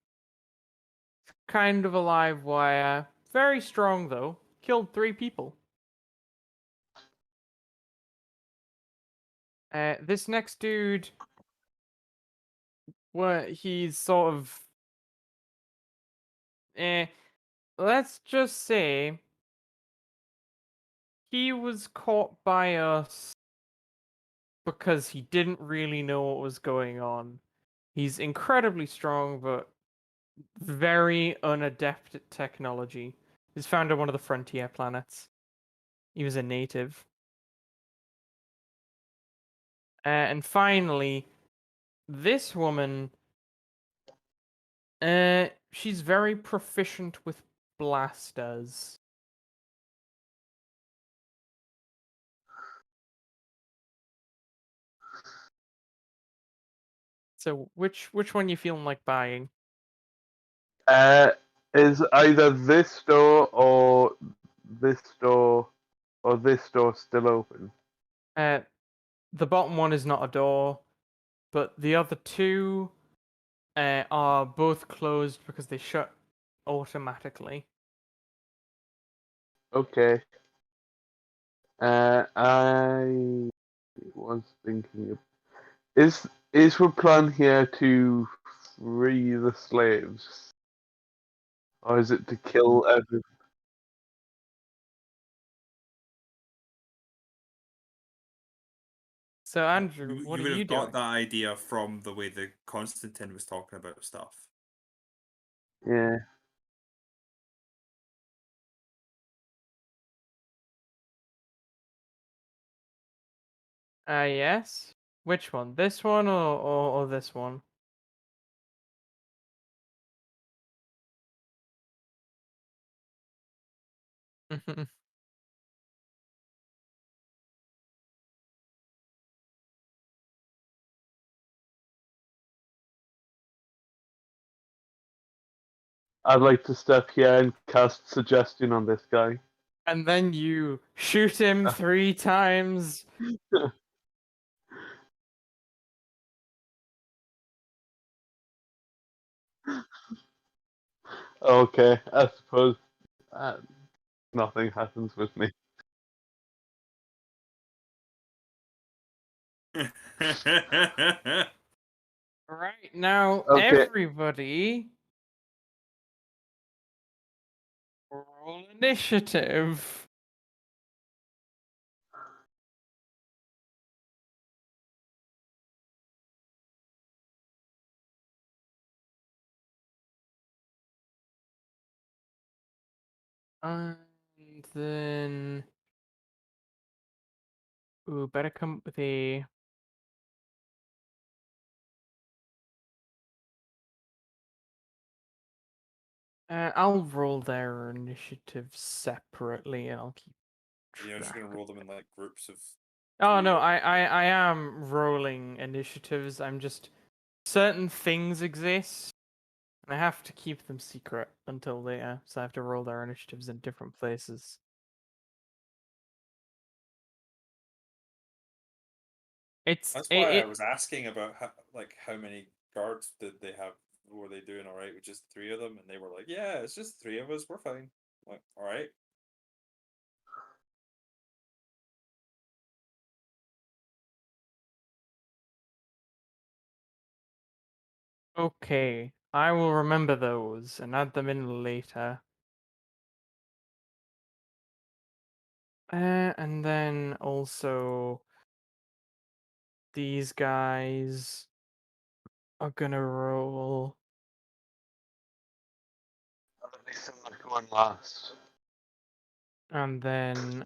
Kind of a live wire. Very strong, though. Killed 3 people. This next dude, he's sort of... let's just say he was caught by us because he didn't really know what was going on. He's incredibly strong, but very unadept at technology. He's found on one of the frontier planets. He was a native. And finally, this woman, she's very proficient with blasters. So which one you feeling like buying? Is either this door or this door or this door still open? The bottom one is not a door, but the other 2 are both closed because they shut automatically. Okay. I was thinking, is our plan here to free the slaves, or is it to kill everyone? So Andrew, what You are would you have got doing? that idea from the way the Constantine was talking about stuff. Yeah. Yes. Which one? This one or this one? I'd like to step here and cast suggestion on this guy. And then you shoot him 3 times. Okay, I suppose nothing happens with me. Right now, Okay. everybody roll initiative. And then, ooh, better come up with a. I'll roll their initiative separately, and I'll keep You're just track. gonna roll them in like groups of. Oh 3 no, or- I am rolling initiatives. I'm just certain things exist, and I have to keep them secret until later. So I have to roll their initiatives in different places. It's That's why I it. was asking about how many guards did they have? Were they doing all right with just 3 of them? And they were like, "Yeah, it's just 3 of us. We're fine." I'm like, all right. Okay, I will remember those and add them in later. And then also these guys are gonna roll. At least I'm not going last. And then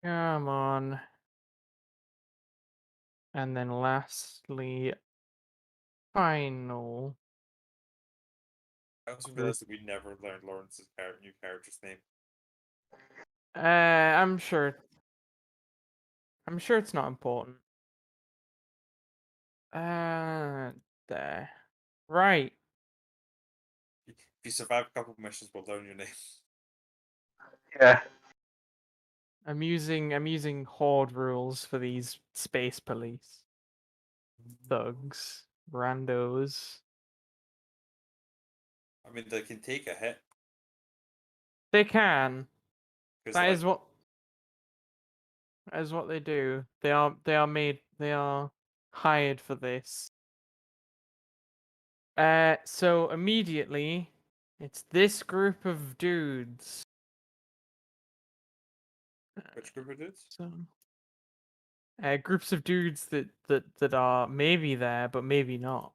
come on. And then lastly, final. I also group. realized that we never learned Lawrence's new character's name. I'm sure. I'm sure it's not important. There. Right. If you survive a couple of missions, we'll learn your name. Yeah. I'm using horde rules for these space police. Thugs. Randos. I mean, they can take a hit They can. because That like is what they do. They are made they are hired for this. So immediately it's this group of dudes. which group of dudes? So groups of dudes that are maybe there but maybe not.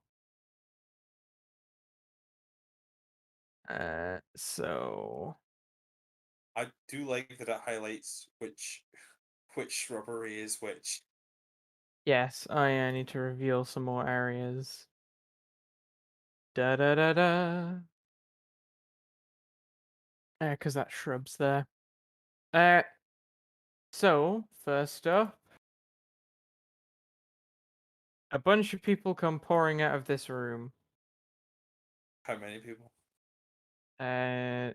So I do like that it highlights which shrubbery is which. yes, I need to reveal some more areas. Da da da da. Because that shrub's there. So first up, a bunch of people come pouring out of this room. How many people? To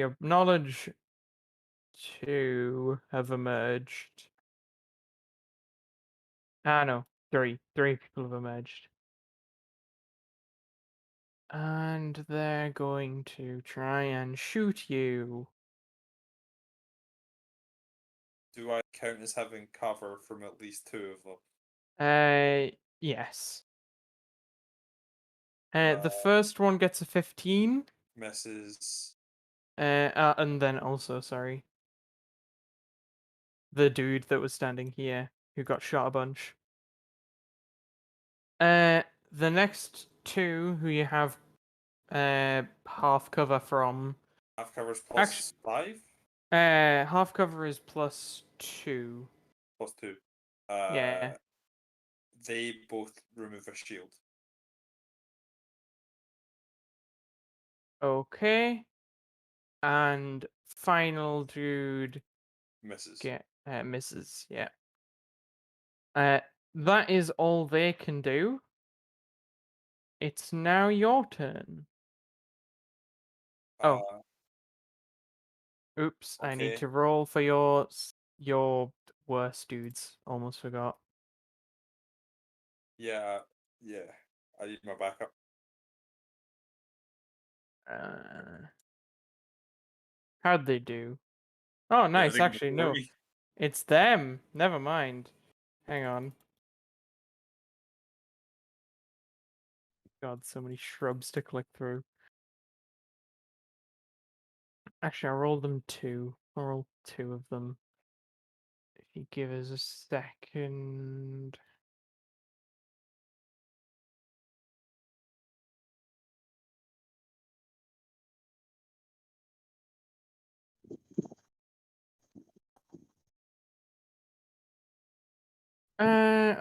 your knowledge, 2 have emerged. Ah, no, 3. 3 people have emerged. And they're going to try and shoot you. Do I count as having cover from at least 2 of them? Yes. Uh, The first one gets a 15. Misses. And then also, sorry, the dude that was standing here who got shot a bunch. The next 2 who you have half cover from. Half covers plus Actu- 5. Half cover is +2. +2. Yeah. They both remove a shield. Okay. And final dude Misses. misses. Yeah. That is all they can do. It's now your turn. Oh. Uh, Oops, I need okay. to roll for your worst dudes. Almost forgot. Yeah. I need my backup. How'd they do? Oh, Yeah, nice. they go Actually, before no. me. It's them. Never mind. Hang on. God, so many shrubs to click through. Actually, I'll roll them 2. I'll roll 2 of them. If you give us a second.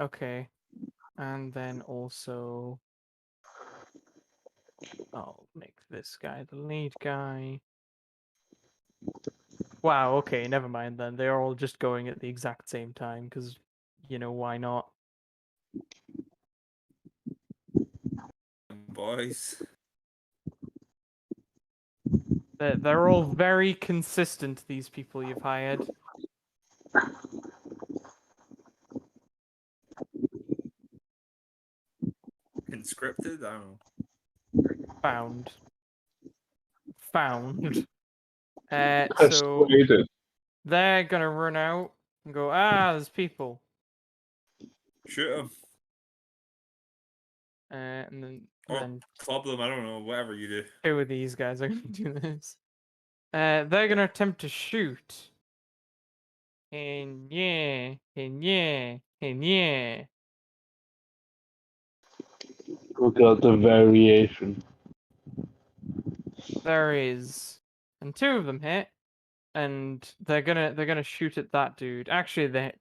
Okay. And then also, I'll make this guy the lead guy. Wow, okay, never mind then. They're all just going at the exact same time, because, why not? Boys. They're all very consistent, these people you've hired. Conscripted? I don't know. Found. So Persuaded. they're gonna run out and go, there's people. Shoot them. And then, Or then club them, I don't know. Whatever you do. 2 of these guys are gonna do this. They're gonna attempt to shoot. And yeah. We got the variation. There is. And 2 of them hit. And they're gonna shoot at that dude. Actually,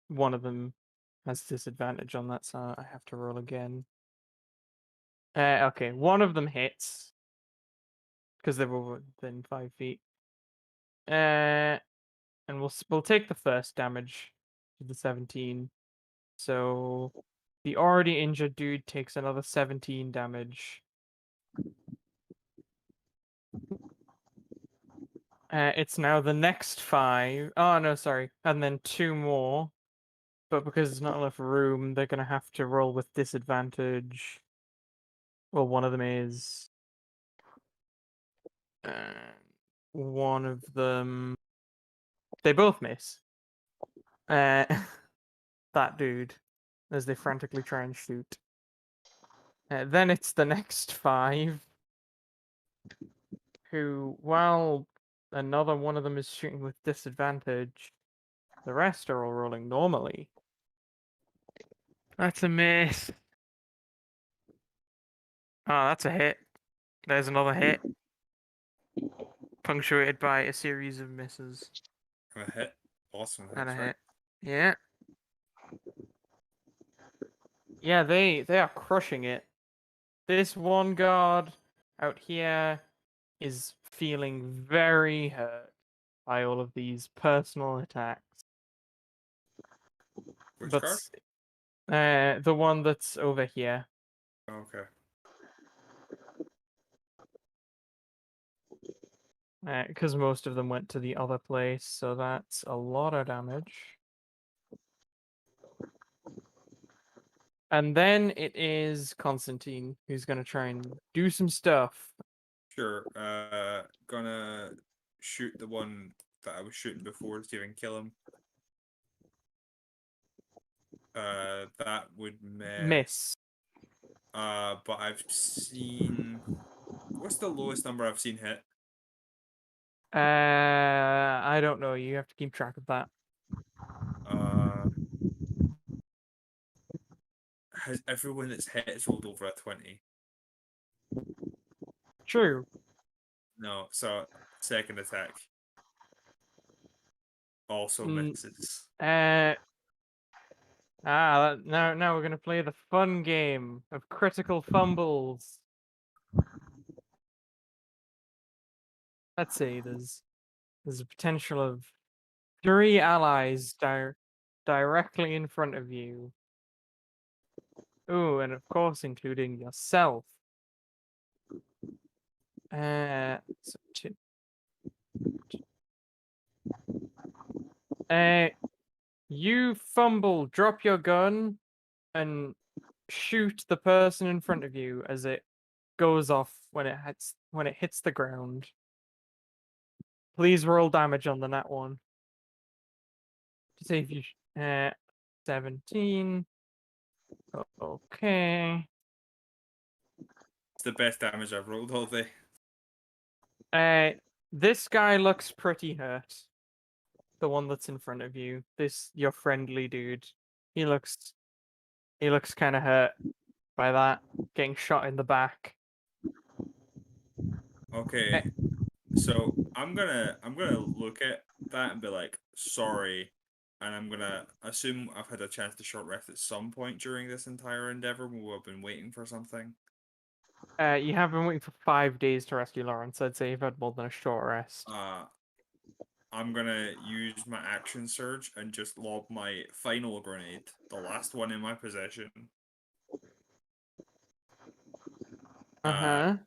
one of them has disadvantage on that, so I have to roll again. Okay, one of them hits because they were within 5 feet. And we'll take the first damage to the 17. So the already injured dude takes another 17 damage. It's now the next 5. Oh no, sorry, and then 2 more. But because there's not enough room, they're gonna have to roll with disadvantage. Well, one of them is. One of them. They both miss. That dude, as they frantically try and shoot. Then it's the next 5, who, while another one of them is shooting with disadvantage, the rest are all rolling normally. That's a miss. Oh, that's a hit. There's another hit. Punctuated by a series of misses. And a hit. Awesome hits, And a right? hit. Yeah. Yeah, they are crushing it. This one guard out here is feeling very hurt by all of these personal attacks. Which But card? the one that's over here. Okay. Because most of them went to the other place, so that's a lot of damage. And then it is Constantine who's gonna try and do some stuff. Sure. Gonna shoot the one that I was shooting before to see if I can kill him. That would Miss. But I've seen. What's the lowest number I've seen hit? I don't know. You have to keep track of that. Has everyone that's hit has rolled over a 20? True. No, so second attack. Also Mm, misses. Now we're gonna play the fun game of critical fumbles. Let's see, there's a potential of 3 allies directly in front of you. Ooh, and of course including yourself. So two. You fumble, drop your gun, and shoot the person in front of you as it goes off when it hits the ground. Please roll damage on the nat one. To see if you 17. Okay. It's the best damage I've rolled all day. This guy looks pretty hurt. The one that's in front of you. Your friendly dude. He looks kind of hurt by that, getting shot in the back. Okay, so I'm gonna look at that and be like, sorry, and I'm gonna assume I've had a chance to short rest at some point during this entire endeavor when we've been waiting for something. You have been waiting for 5 days to rescue Lawrence. I'd say you've had more than a short rest. I'm gonna use my action surge and just lob my final grenade, the last one in my possession. Uh-huh.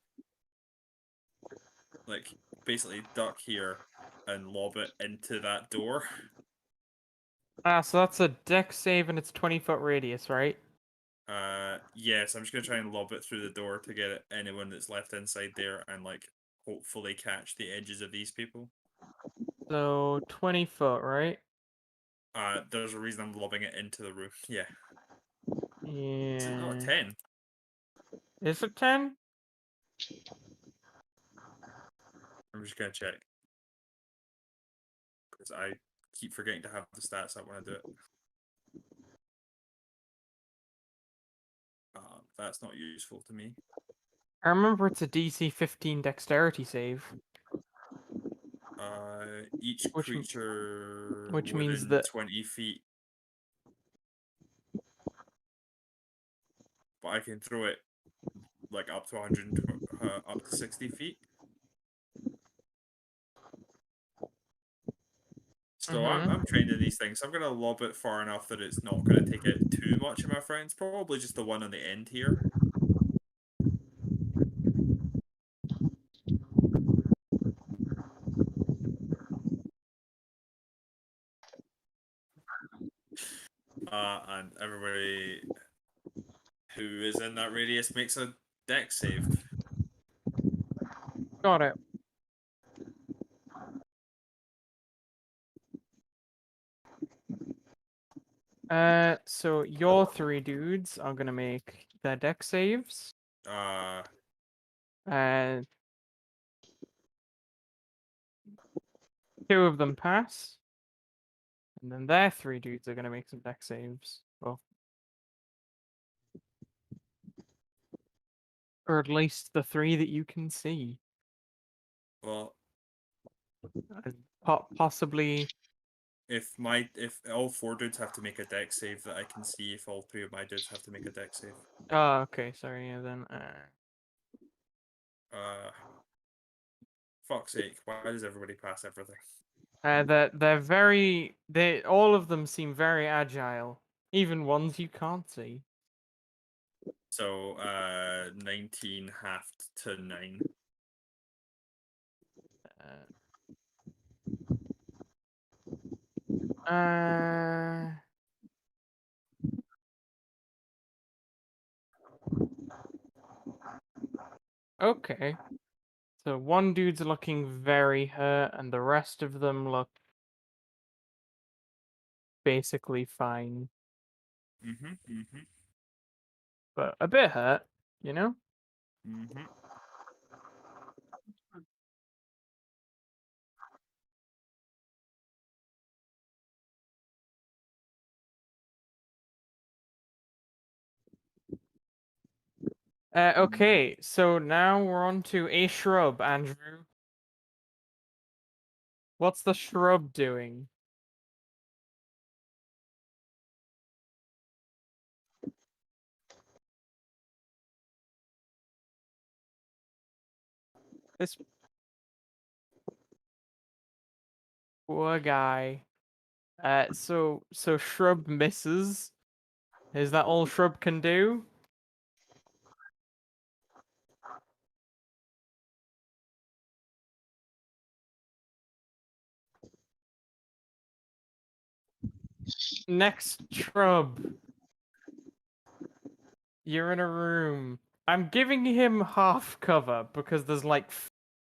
Like basically duck here and lob it into that door. So that's a dex save and it's 20-foot radius, right? Yes, I'm just gonna try and lob it through the door to get anyone that's left inside there and like hopefully catch the edges of these people. So 20 foot, right? There's a reason I'm lobbing it into the roof. Yeah. Is it not Yeah. 10? Is it 10? I'm just gonna check. Because I keep forgetting to have the stats up when I do it. That's not useful to me. I remember it's a DC 15 dexterity save. Each Which creature means within that 20 feet. But I can throw it like up to 120, up to 60 feet. So I'm trained in these things. So I'm gonna lob it far enough that it's not gonna take it too much of my friends. Probably just the one on the end here. And everybody who is in that radius makes a dex save. got it. So your 3 dudes are gonna make their dex saves. And 2 of them pass. And then their 3 dudes are gonna make some dex saves. Well, or at least the 3 that you can see. Well, Possibly. if all 4 dudes have to make a dex save, that I can see if all 3 of my dudes have to make a dex save. Oh, okay. Sorry. Yeah, then. Fuck's sake! Why does everybody pass everything? They're very. All of them seem very agile, even ones you can't see. So 19 halved to 9. Okay. So one dude's looking very hurt, and the rest of them look basically fine, but a bit hurt, you know? Okay, so now we're on to a shrub, Andrew. What's the shrub doing? This poor guy. So shrub misses. Is that all shrub can do? Next shrub. You're in a room. I'm giving him half cover because there's like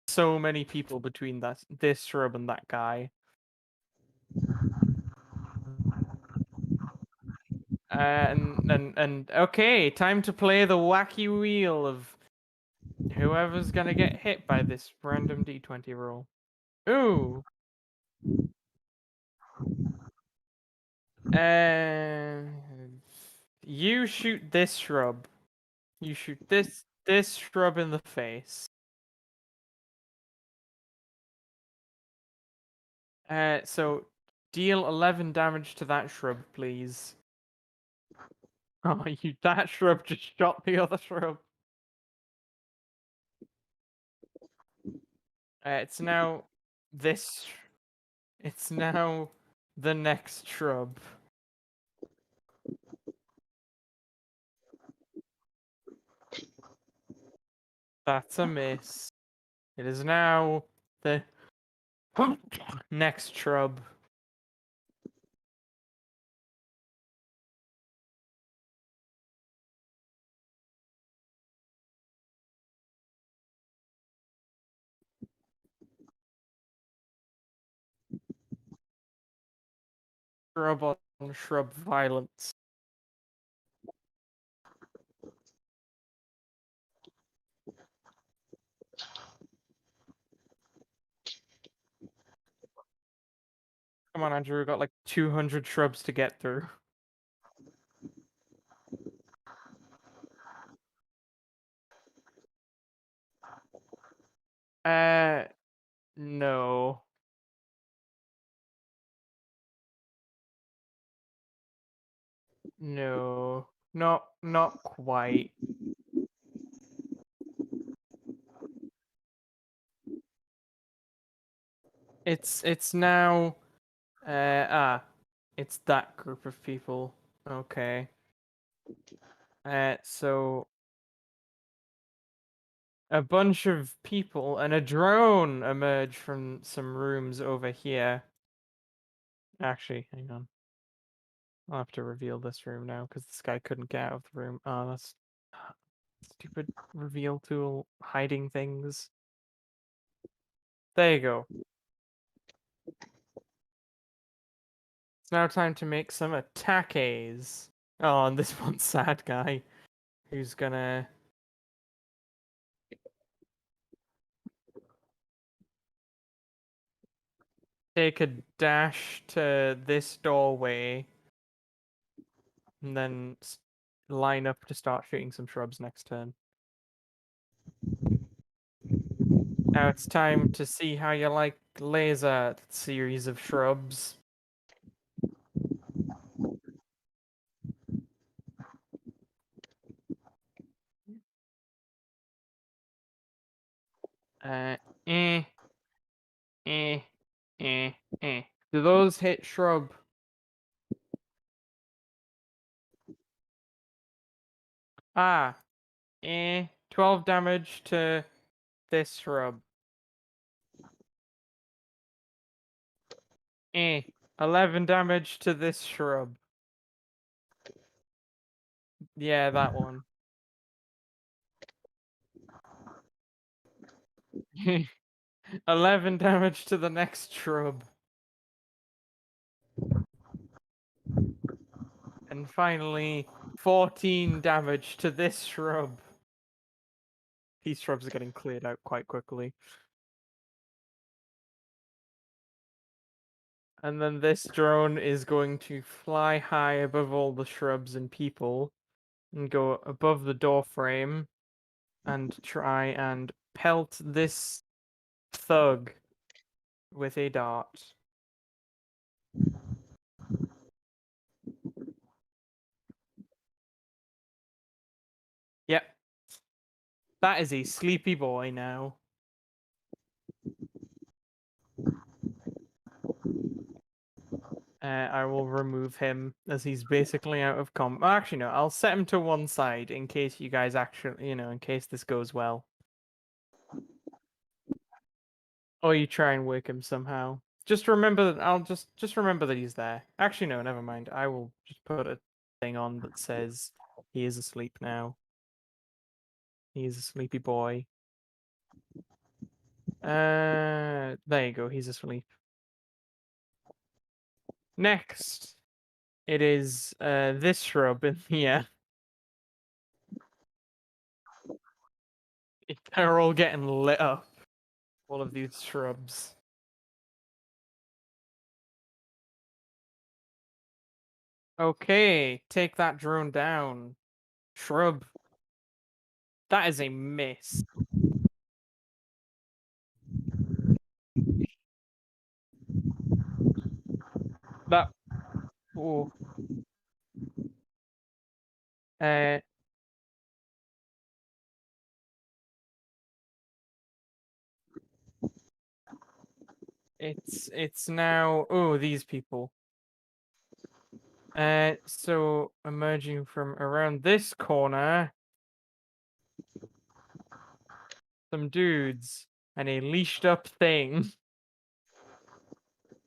so many people between this shrub and that guy. And okay, time to play the wacky wheel of whoever's gonna get hit by this random d20 roll. Ooh. Uh, you shoot this shrub. You shoot this shrub in the face. So deal 11 damage to that shrub, please. Oh, that shrub just shot the other shrub. It's now this. It's now the next shrub. That's a miss. It is now the next shrub. Shrub on shrub violence. Come on, Andrew, we've got like 200 shrubs to get through. No. No. Not quite. It's now it's that group of people. Okay. So a bunch of people and a drone emerge from some rooms over here. Actually, hang on. I'll have to reveal this room now because this guy couldn't get out of the room. Oh, that's stupid reveal tool hiding things. There you go. It's now time to make some attackes. Oh, and this one sad guy who's gonna take a dash to this doorway and then line up to start shooting some shrubs next turn. Now it's time to see how you like laser series of shrubs. Uh, eh, eh, eh, eh. Do those hit shrub? Ah, 12 damage to this shrub. 11 damage to this shrub. Yeah, that one. 11 damage to the next shrub. And finally, 14 damage to this shrub. These shrubs are getting cleared out quite quickly. And then this drone is going to fly high above all the shrubs and people and go above the door frame and try and pelt this thug with a dart. Yep. That is a sleepy boy now. I will remove him as he's basically out of combat. Actually, no, I'll set him to one side in case you guys actually, in case this goes well. Or you try and wake him somehow. Just remember that I'll just remember that he's there. Actually, no, never mind. I will just put a thing on that says he is asleep now. He is a sleepy boy. There you go. He's asleep. Next, it is this shrub in here. They're all getting lit up. All of these shrubs. Okay, take that drone down. Shrub. That is a miss. That. Oh. Uh. It's now. Oh, these people. So emerging from around this corner, some dudes and a leashed up thing.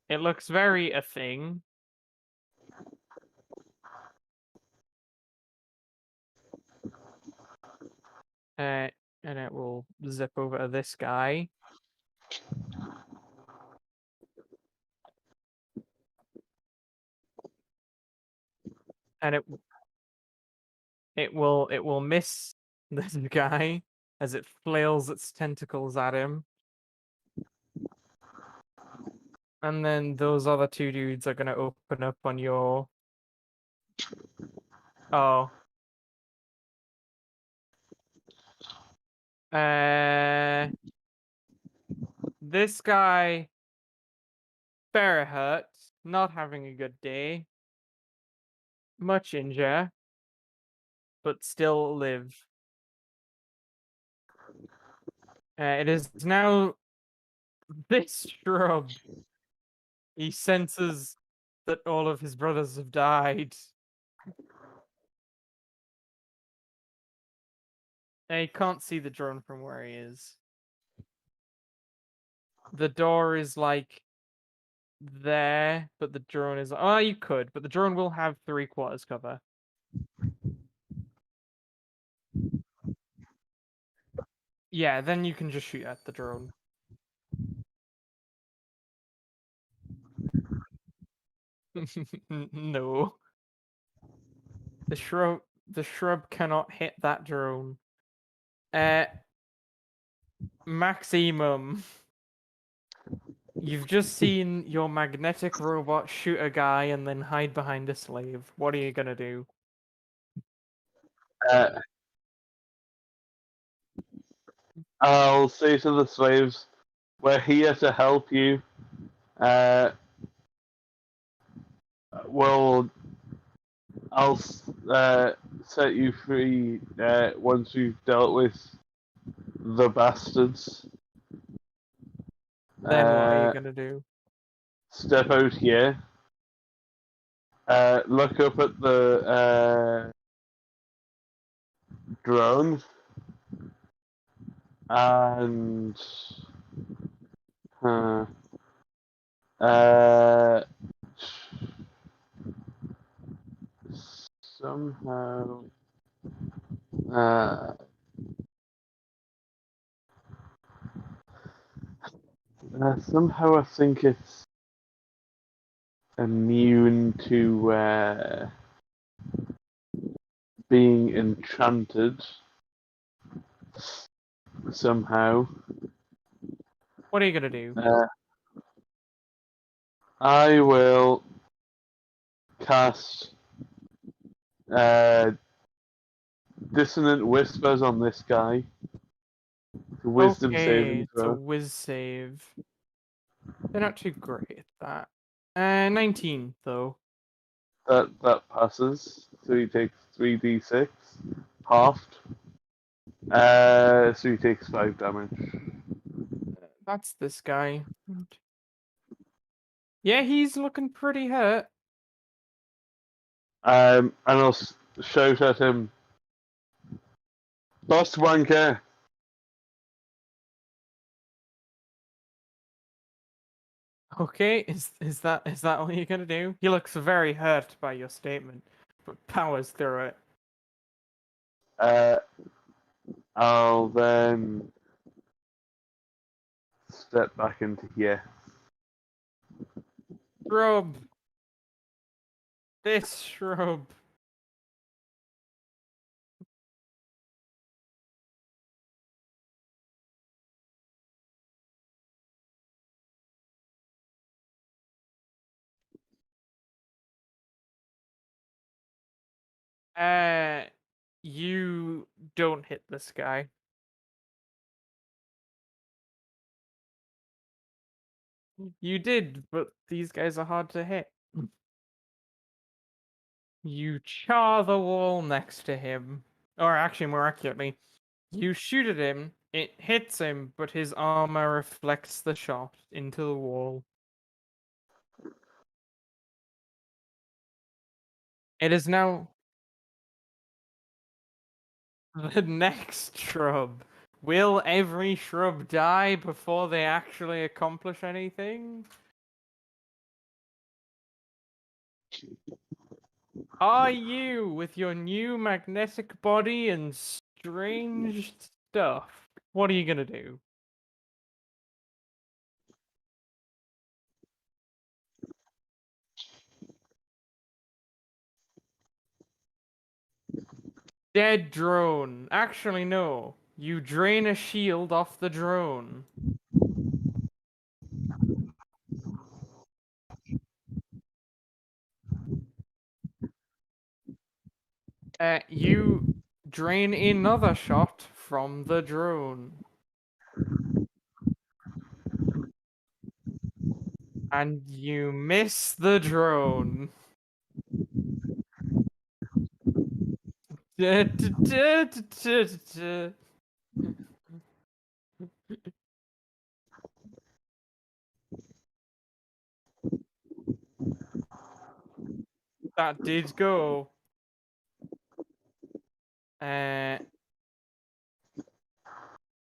It looks very a thing. And it will zip over to this guy. And it will miss this guy as it flails its tentacles at him. And then those other two dudes are gonna open up on your. Oh. This guy, very hurt, not having a good day. Much injure, but still live. It is now this shrub. He senses that all of his brothers have died. And he can't see the drone from where he is. The door is like there, but the drone is. Oh, you could, but the drone will have 3/4 cover. Yeah, then you can just shoot at the drone. No. The shrub cannot hit that drone. Maximum. You've just seen your magnetic robot shoot a guy and then hide behind a slave. What are you gonna do? I'll say to the slaves, "We're here to help you. Well, I'll set you free once we've dealt with the bastards." Then what are you gonna do? Step out here. Look up at the drone, and somehow somehow I think it's immune to being enchanted somehow. What are you gonna do? I will cast Dissonant Whispers on this guy. Wisdom saving It's a throw. whiz save. They're not too great at that. 19 though. That passes. So he takes 3d6 halved. So he takes 5 damage. That's this guy. Yeah, he's looking pretty hurt. And I'll shout at him, "Boss wanker!" Okay, is that all you're gonna do? He looks very hurt by your statement, but powers through it. I'll then step back into here. Shrub. This shrub. You don't hit this guy. You did, but these guys are hard to hit. You char the wall next to him. Or actually, more accurately, you shoot at him, it hits him, but his armor reflects the shot into the wall. It is now the next shrub. Will every shrub die before they actually accomplish anything? Are you, with your new magnetic body and strange stuff, what are you gonna do? Dead drone. Actually, no. You drain a shield off the drone. You drain another shot from the drone. And you miss the drone. That did go.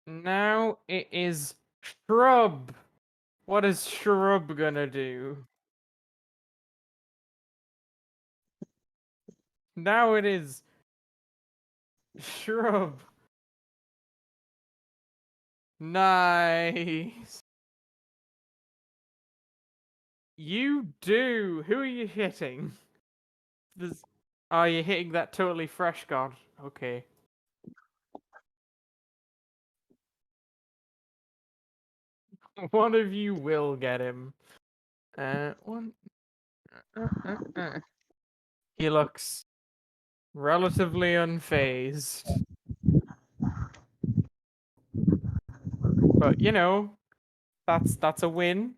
Now it is Shrub. What is Shrub gonna do? Now it is Shrub. Nice. You do. Who are you hitting? There's... Oh, you're hitting that totally fresh god. Okay. One of you will get him. One. He looks relatively unfazed. But you know, that's a win.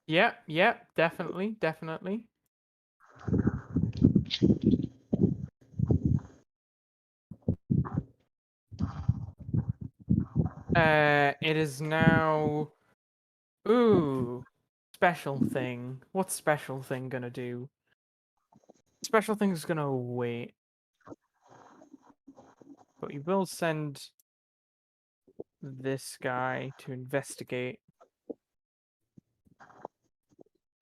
Yep, definitely, definitely. It is now. Ooh, special thing. What's special thing gonna do? Special thing's gonna wait. But we will send this guy to investigate.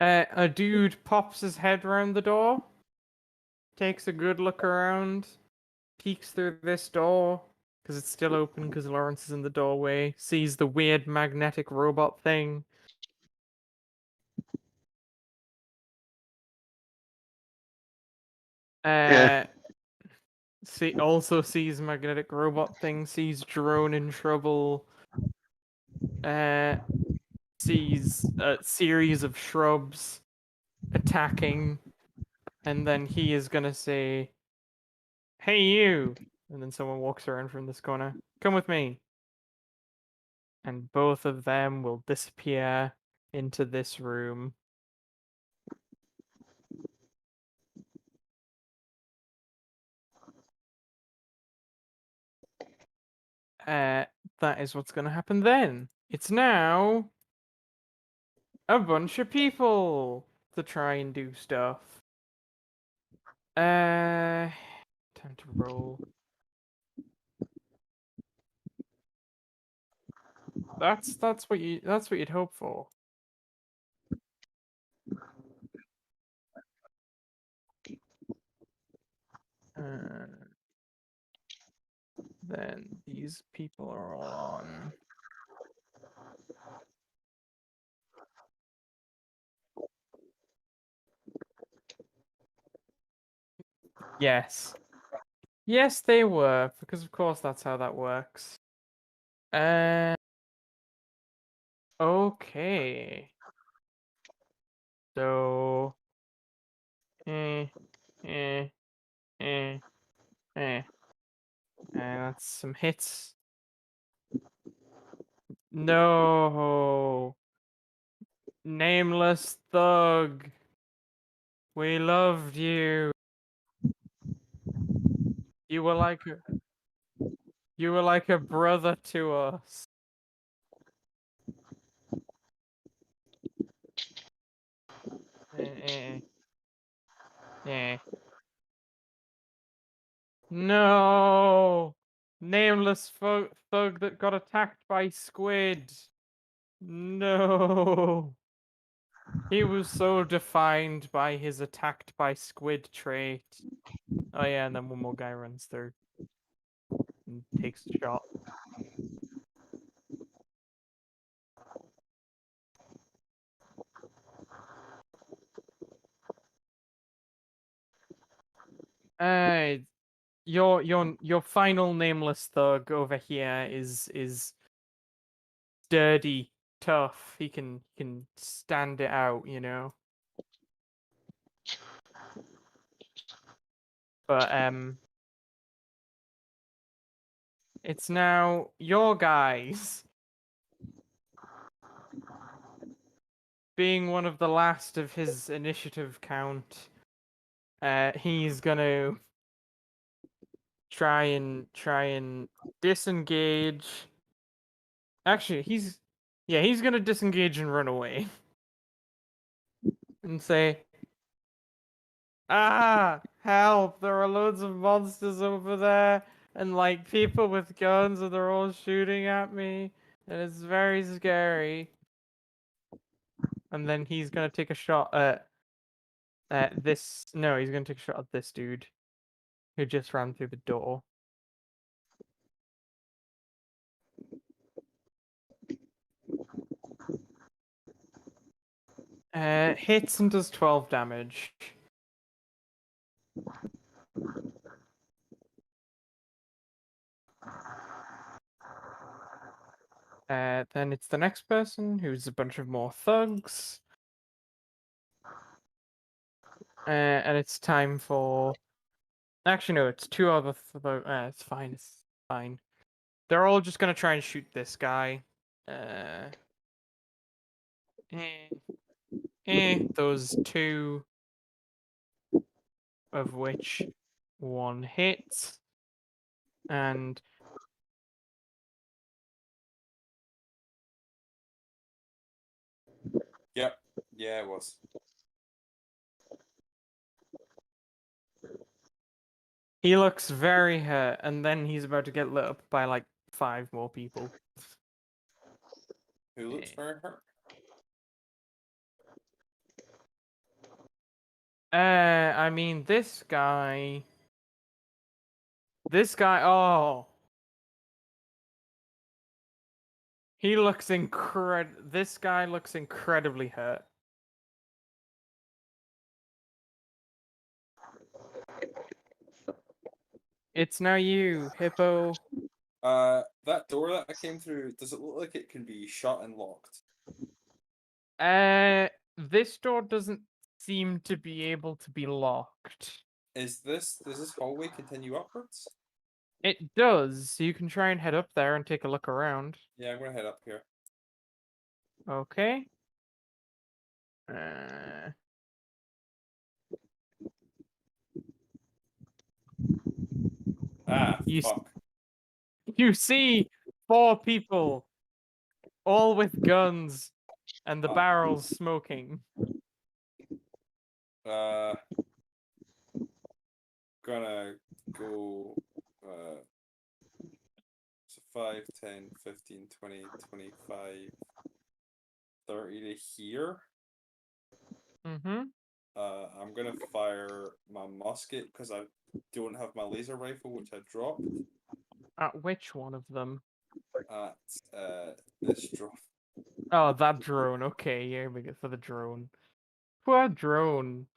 A dude pops his head around the door, takes a good look around, peeks through this door, because it's still open because Lawrence is in the doorway, sees the weird magnetic robot thing. Yeah. Also sees magnetic robot thing, sees drone in trouble, sees a series of shrubs attacking, and then he is gonna say, "Hey you!" And then someone walks around from this corner. "Come with me." And both of them will disappear into this room. that is what's gonna happen then. It's now a bunch of people to try and do stuff. Time to roll. That's what you'd hope for. Then these people are all on. Yes. Yes, they were, because of course that's how that works. Okay. So, eh, eh, eh, eh. That's some hits. No. Nameless thug. We loved you. You were like a brother to us. Eh. No. Nameless thug that got attacked by squid. No. He was so defined by his attacked by squid trait. Oh yeah, and then one more guy runs through and takes a shot. Uh, your final nameless thug over here is sturdy, tough. He can stand it out, you know. But it's now your guys. Being one of the last of his initiative count, he's gonna try and disengage. Actually, he's gonna disengage and run away and say, "Ah, help! There are loads of monsters over there, and like people with guns, and they're all shooting at me, and it's very scary." And then he's gonna take a shot at this. No, he's gonna take a shot at this dude who just ran through the door. Hits and does 12 damage. Then it's the next person, who's a bunch of more thugs. And it's time for... Actually, no, it's two other thugs. It's fine, it's fine. They're all just gonna try and shoot this guy. Those two, of which one hits. And... Yep. Yeah, it was. he looks very hurt, and then he's about to get lit up by like 5 more people. Who looks very hurt? I mean, this guy, oh, he looks this guy looks incredibly hurt. It's now you, Hippo. That door that I came through, does it look like it can be shut and locked? This door doesn't seem to be able to be locked. Does this hallway continue upwards? It does. You can try and head up there and take a look around. Yeah, I'm gonna head up here. Okay. Ah, You fuck. you see 4 people, all with guns, and the Oh. barrels smoking. Gonna go so 5, 10, 15, 20, 25, 30 to here. Mm-hmm. I'm gonna fire my musket because I don't have my laser rifle, which I dropped At which one of them? at this drone. Oh, that drone. Okay, yeah, we get for the drone. Poor drone.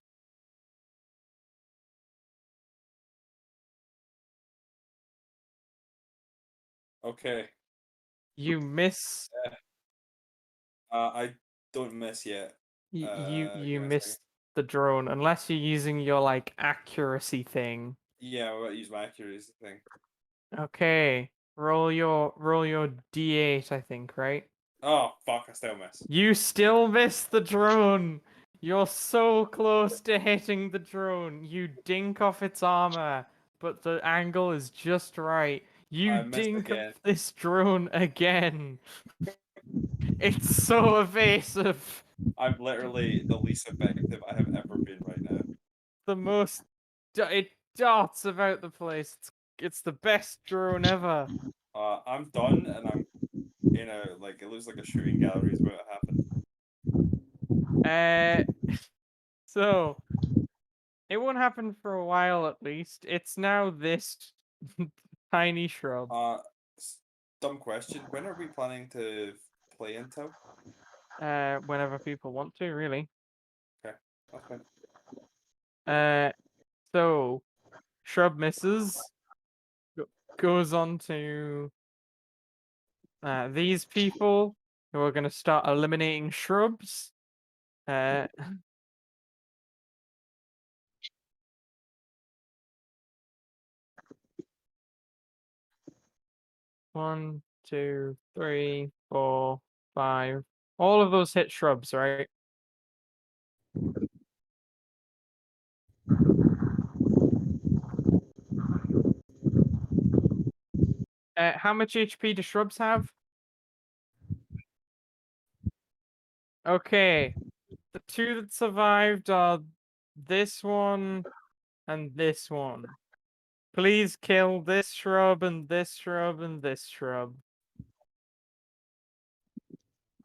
Okay. You miss. I don't miss yet. You Give me a second. missed the drone unless you're using your like accuracy thing. Yeah, I'll use my accuracy thing. Okay, roll your d8. I think, right? Oh fuck! I still miss. You still miss the drone. You're so close to hitting the drone. You dink off its armor, but the angle is just right. You I missed dink again. off this drone again. It's so evasive. I'm literally the least effective I have ever been right now. The most. It darts about the place. It's the best drone ever. I'm done, and I'm in a like it looks like a shooting gallery is about to happen. So it won't happen for a while at least. It's now this tiny shrub. Dumb question. When are we planning to play until? Whenever people want to, really. Okay, that's fine. So shrub misses. Goes on to these people who are going to start eliminating shrubs. One, two, three, 4, 5. All of those hit shrubs, right? How much HP do shrubs have? Okay. The 2 that survived are this one and this one. Please kill this shrub and this shrub and this shrub.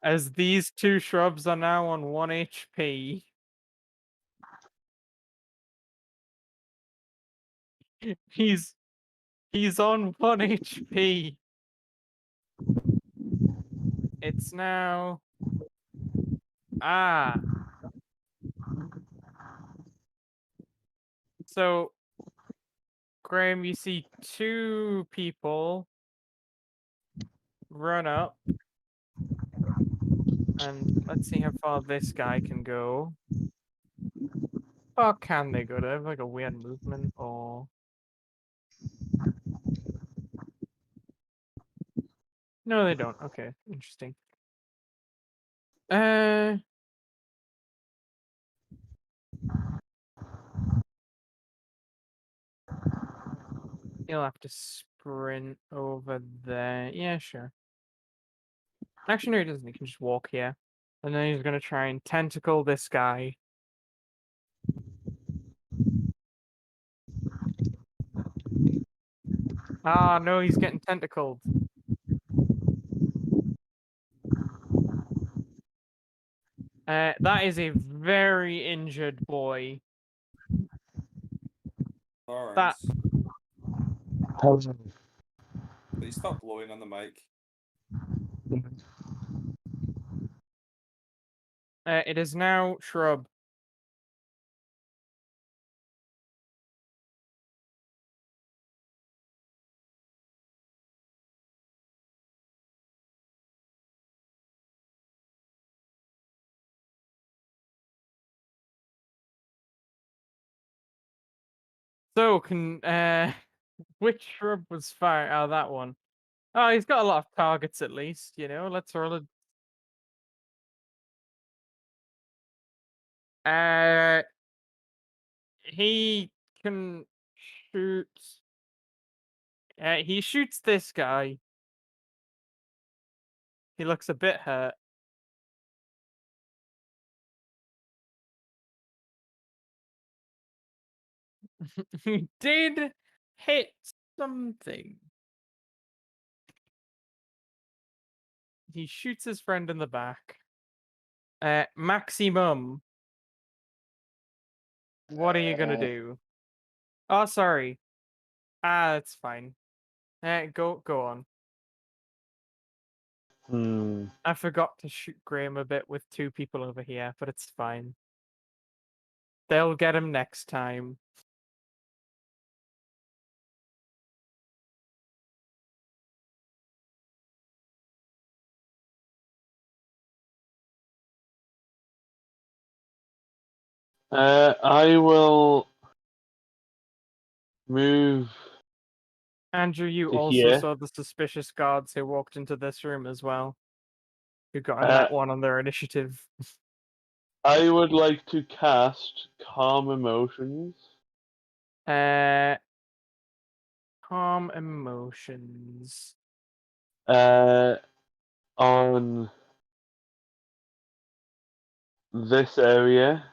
As these 2 shrubs are now on 1 HP. He's on 1 HP. It's now So Graham, you see 2 people run up. And let's see how far this guy can go. Or can they go? Do they have like a weird movement or no, they don't. Okay, interesting. You'll have to sprint over there. Yeah, sure. Actually, no, he doesn't. He can just walk here. And then he's gonna try and tentacle this guy. Ah, no, he's getting tentacled. That is a very injured boy. Lawrence, Hello. please stop blowing on the mic. It is now shrub. So can which shrub was fired? Oh, that one. Oh, he's got a lot of targets at least, you know. Let's roll it. He can shoot. He shoots this guy. He looks a bit hurt. He did hit something. He shoots his friend in the back. Maximum. What are you gonna do? Oh, sorry. It's fine. Go on. I forgot to shoot Graham a bit with 2 people over here, but it's fine. They'll get him next time. I will move Andrew, you to also here. saw the suspicious guards who walked into this room as well. Who got a Uh, net 1 on their initiative. I would like to cast Calm Emotions. Calm emotions. On this area.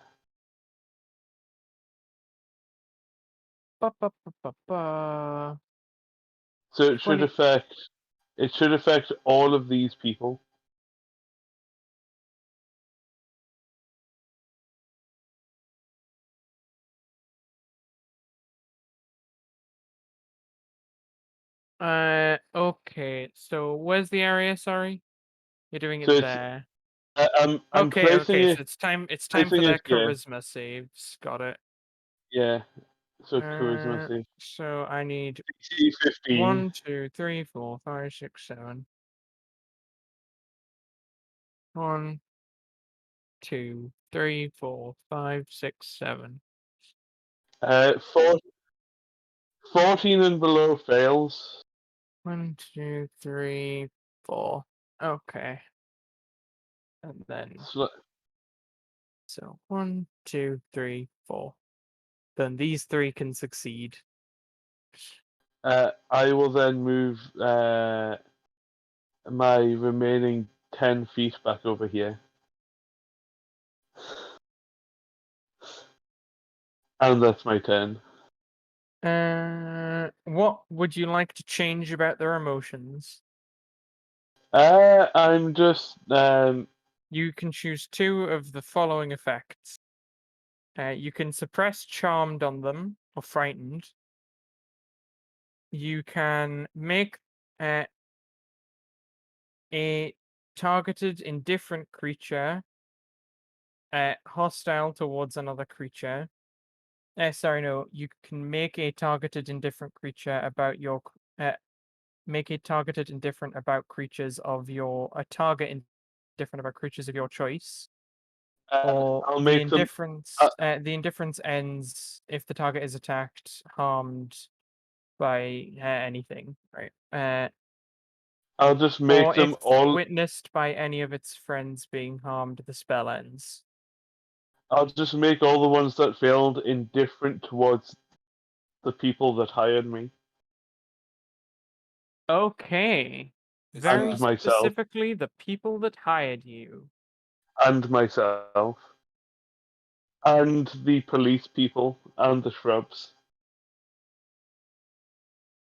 Ba, ba, ba, ba, ba. So it should 20 affect all of these people. Okay. So where's the area? Sorry, you're doing So it it's there. I'm Okay. placing So it it's time. It's time for placing their it here. charisma saves. Got it. Yeah. So charisma save. So I need DC 15. 1, 2, 3, 4, 5, 6, 7. 1, 2, 3, 4, 5, 6, 7. 14 and below fails. 1, 2, 3, 4. Okay. And then so 1, 2, 3, 4. Then these 3 can succeed. I will then move my remaining 10 feet back over here. And that's my turn. What would you like to change about their emotions? I'm just You can choose 2 of the following effects. You can suppress charmed on them or frightened. You can make a targeted indifferent creature hostile towards another creature. Sorry, no. You can make a targeted indifferent creature about your make a targeted indifferent about creatures of your a target indifferent about creatures of your choice. Or I'll the make them. indifference ends if the target is attacked, harmed by anything, right? I'll just make Or them if all. witnessed by any of its friends being harmed, the spell ends. I'll just make all the ones that failed indifferent towards the people that hired me Okay. Is Very and myself specifically, the people that hired you. and myself and the police people and the shrubs.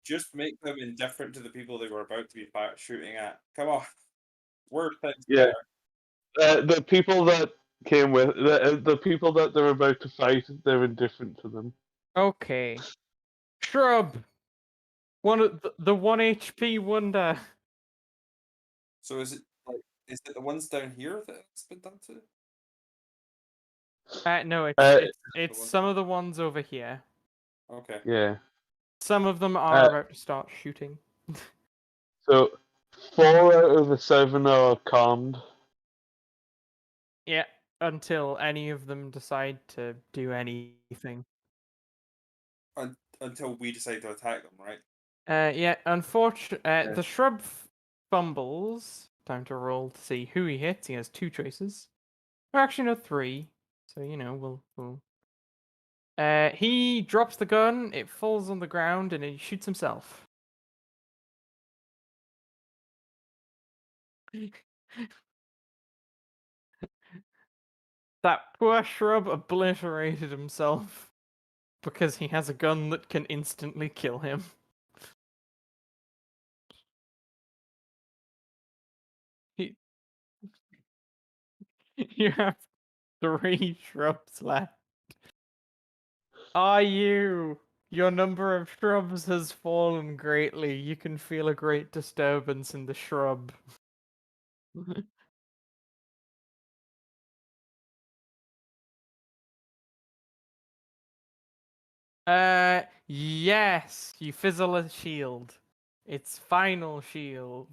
just make them indifferent to the people they were about to be shooting at. Come on, word things Yeah, better. the people that came with the people that they're about to fight, they're indifferent to them. Okay. Shrub. One of the 1 HP wonder. So is it the ones down here that it's been done to? No, Uh, it's ones- some of the ones over here. Okay. Yeah. Some of them are about to start shooting. So 4 out of the 7 are calmed. Yeah, until any of them decide to do anything. Until we decide to attack them, right? Yeah, unfortunately, Yeah. the shrub fumbles. Time to roll to see who he hits. He has 2 choices. Or actually, no, 3. So, we'll... he drops the gun, it falls on the ground, and he shoots himself. That poor shrub obliterated himself because he has a gun that can instantly kill him. He... You have 3 shrubs left. Are you? Your number of shrubs has fallen greatly. You can feel a great disturbance in the shrub. Yes, you fizzle a shield. Its final shield.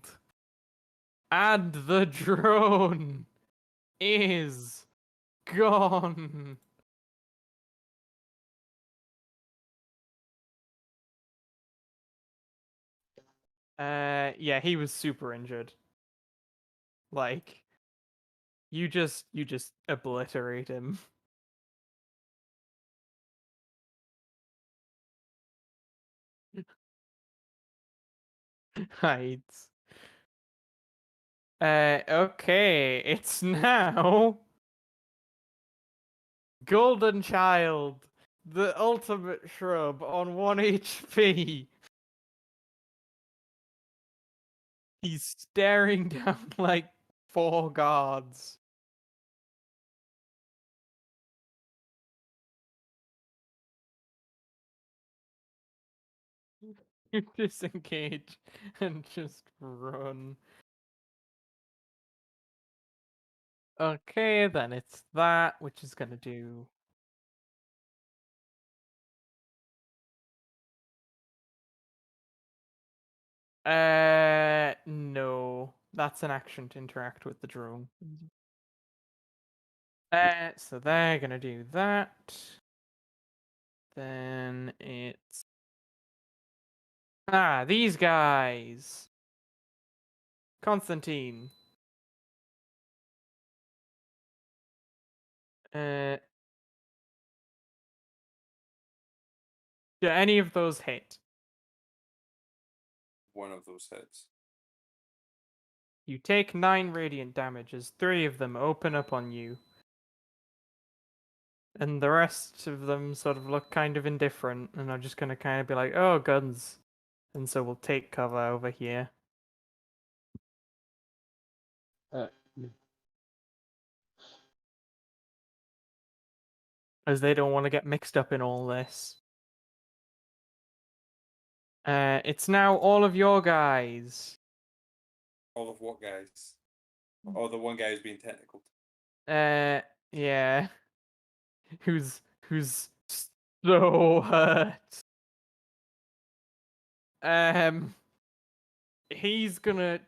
And the drone is gone. Yeah, he was super injured. Like, you just obliterate him. Hides. Okay, it's now Golden Child, the ultimate shrub on 1 HP. He's staring down like 4 guards. You disengage and just run. Okay, then it's that, which is gonna do. No. That's an action to interact with the drone. So they're gonna do that. Then it's these guys. Constantine. Do any of those hit? One of those hits. You take 9 radiant damage as 3 of them open up on you. And the rest of them sort of look kind of indifferent and are just gonna kind of be like, oh, guns. And so we'll take cover over here. Uh, As they don't want to get mixed up in all this. It's now all of your guys. All of what guys? Oh, the one guy who's being technical. Yeah. Who's so hurt. He's gonna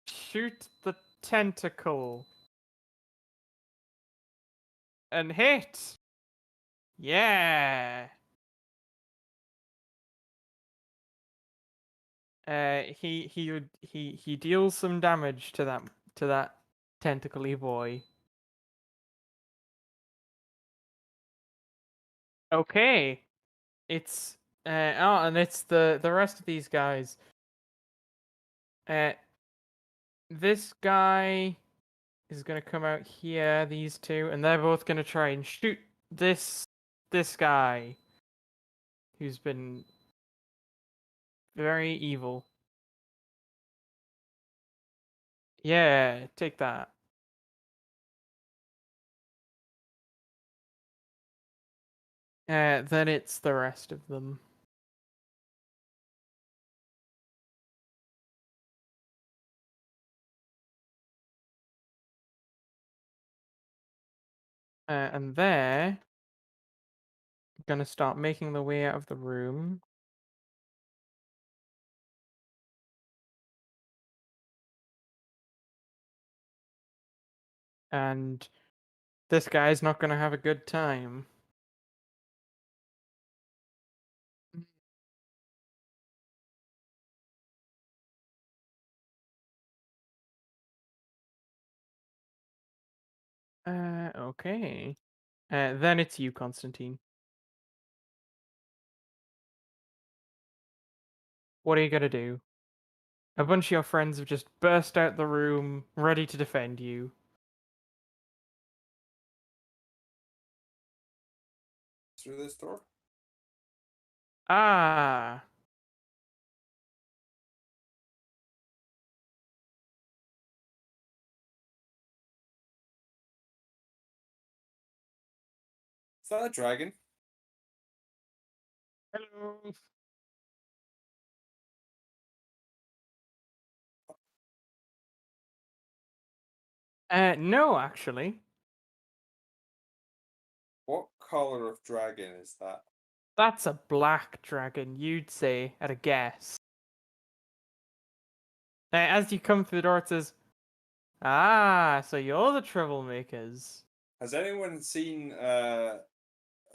shoot the tentacle and hit. Yeah. He deals some damage to that tentacly boy. Okay. It's and it's the rest of these guys. This guy is gonna come out here, these two, and they're both gonna try and shoot this guy who's been very evil. Yeah, take that. Then it's the rest of them. And they're gonna start making their way out of the room. And this guy's not gonna have a good time. Okay. Then it's you, Constantine. What are you gonna do? A bunch of your friends have just burst out the room, ready to defend you. Through this door? Ah, Is that a dragon? hello. No, actually. What color of dragon is that? That's a black dragon, you'd say, at a guess. As you come through the door, it says, ah, so you're the troublemakers. Has anyone seen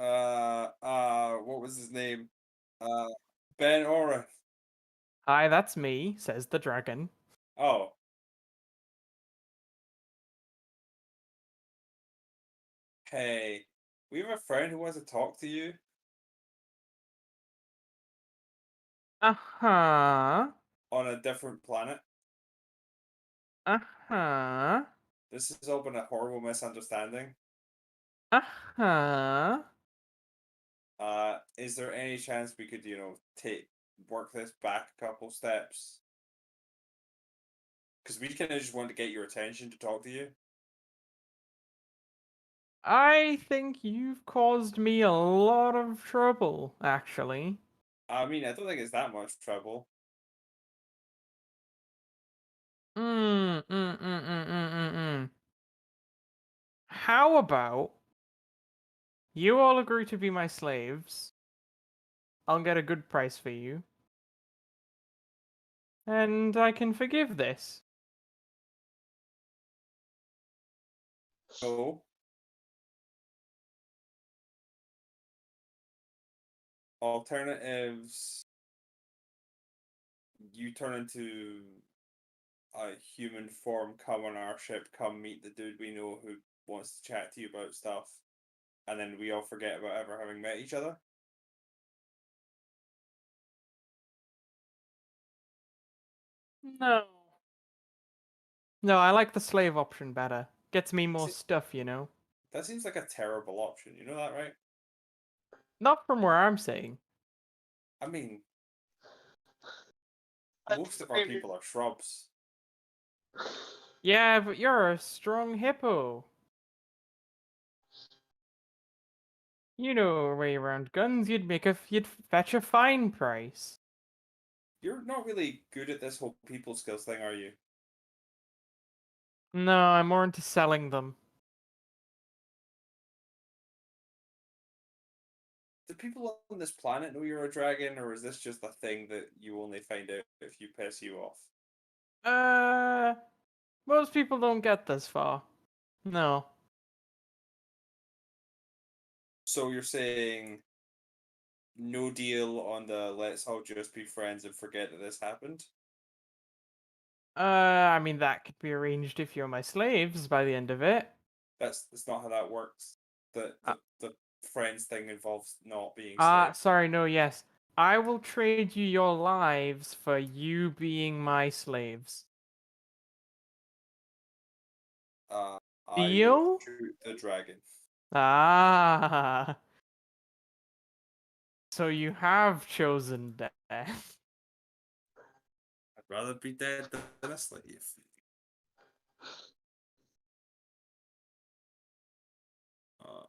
what was his name? Ben Oren. Hi, that's me, says the dragon. Oh. Hey, we have a friend who wants to talk to you Uh-huh. on a different planet. Uh-huh. This has all been a horrible misunderstanding. Uh-huh. Is there any chance we could, work this back a couple steps? Because we kind of just want to get your attention to talk to you. I think you've caused me a lot of trouble, actually. I mean, I don't think it's that much trouble. Mm. How about you all agree to be my slaves? I'll get a good price for you. And I can forgive this. So, alternatives, you turn into a human form, come on our ship, come meet the dude we know who wants to chat to you about stuff, and then we all forget about ever having met each other. No. No, I like the slave option better. Gets me more See, stuff, you know? that seems like a terrible option. You know that, right? Not from where I'm saying. I mean, I most of our think people are shrubs. Yeah, but you're a strong hippo. You know a way around guns. You'd fetch a fine price. You're not really good at this whole people skills thing, are you? No, I'm more into selling them. Do people on this planet know you're a dragon, or is this just a thing that you only find out if you piss you off? Uh, most people don't get this far. No. So you're saying no deal on the let's all just be friends and forget that this happened? I mean that could be arranged if you're my slaves by the end of it. That's not how that works. The Uh, the, the friends thing involves not being slaves. sorry, no, yes. I will trade you your lives for you being my slaves. Uh, I will Deal? shoot the dragon. Ah. So you have chosen death. I'd rather be dead than a slave. Uh,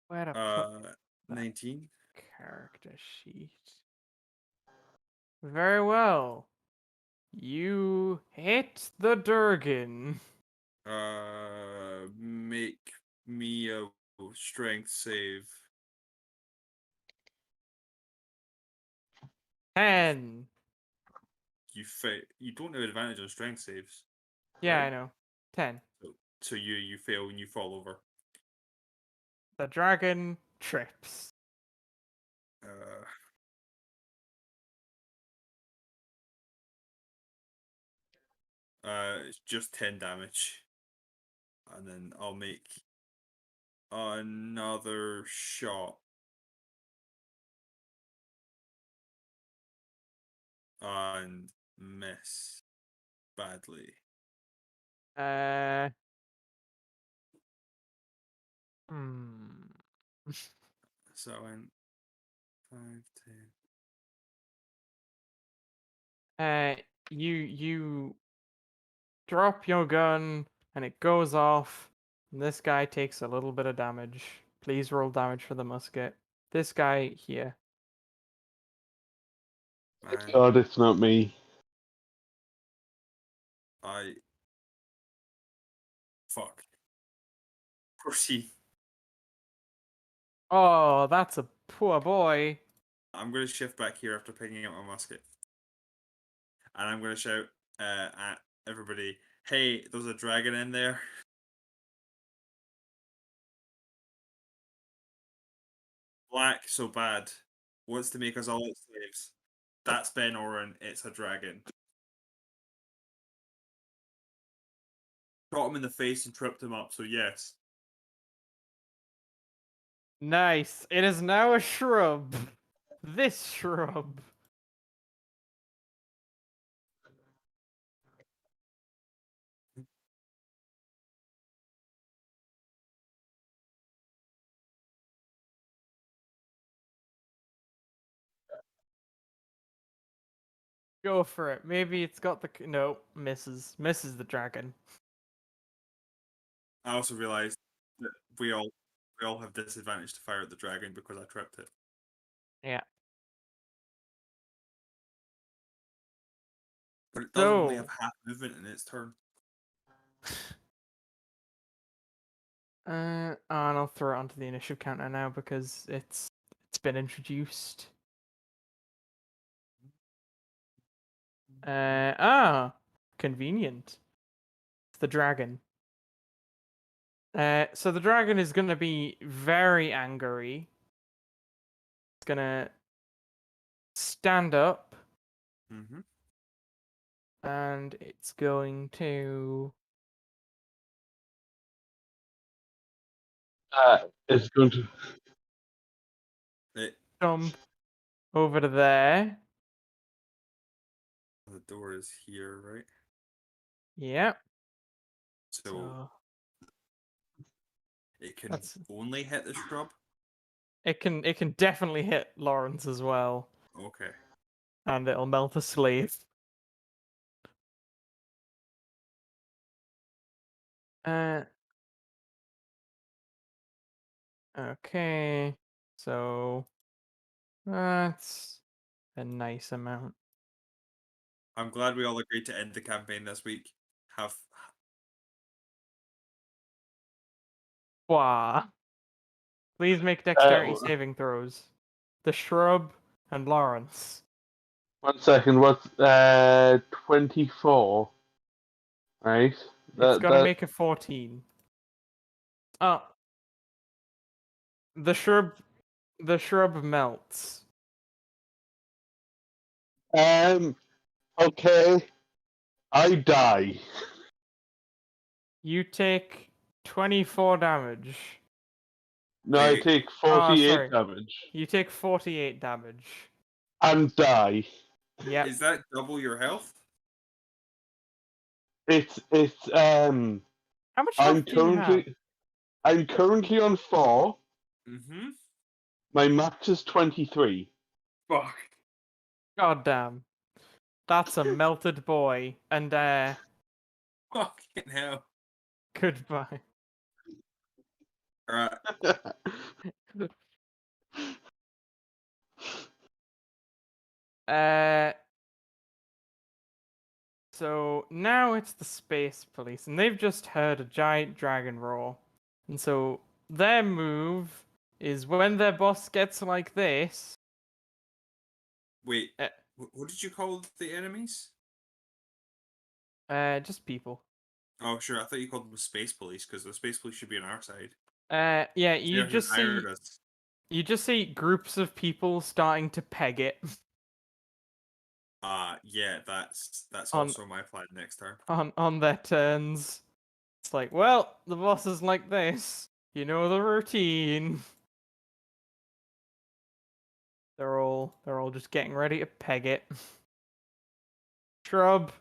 Where to put that 19. character sheet? Very well. You hit the Durgan. Make me a strength save. 10. You don't have advantage on strength saves, Yeah, right? I know. 10. So you fail and you fall over. The dragon trips. Uh, it's just 10 damage, and then I'll make another shot And miss badly. Hmm. So I went 5, 10. You drop your gun and it goes off. And this guy takes a little bit of damage. Please roll damage for the musket. This guy here. Man, God, it's not me. Fuck. 14. Oh, that's a poor boy. I'm going to shift back here after picking up my musket. And I'm going to shout at everybody, hey, there's a dragon in there. Black so bad. Wants to make us all its slaves. That's Ben Oren. It's a dragon. Shot him in the face and tripped him up, so yes. Nice. It is now a shrub. This shrub. Go for it. Maybe it's got the no, misses. Misses the dragon. I also realized that we all have disadvantage to fire at the dragon because I tripped it. Yeah. But it does only So have half movement in its turn. and I'll throw it onto the initiative counter now because it's been introduced. Convenient. It's the dragon. So the dragon is gonna be very angry. It's gonna stand up Mm-hmm. and it's going to It's going to. jump over to there. The door is here, right? Yep. So So it can that's only hit the shrub? it can definitely hit Lawrence as well. Okay. And it'll melt a slave. Okay. So that's a nice amount. I'm glad we all agreed to end the campaign this week. Have Wah. Please make dexterity saving throws. The shrub and Lawrence. 1 second. What's 24? Right. It's got to make a 14. Oh, the shrub melts. Okay. I die. You take 24 damage. No, I Wait. take Oh, 48 sorry. damage You take 48 damage. and die. Yep. Is that double your health? It's How much health do you have? I'm currently on 4. Mm-hmm. My max is 23. Fuck. God damn. That's a melted boy. And Fucking hell. goodbye. Alright. So now it's the space police, and they've just heard a giant dragon roar. And so their move is when their boss gets like this. Wait. What did you call the enemies? Just people. Oh, sure. I thought you called them space police because the space police should be on our side. Yeah, They're who hired us. you just see groups of people starting to peg it Yeah, that's On- also my plan next turn. on their turns. It's like, well, the boss is like this. You know the routine. They're all just getting ready to peg it. shrub.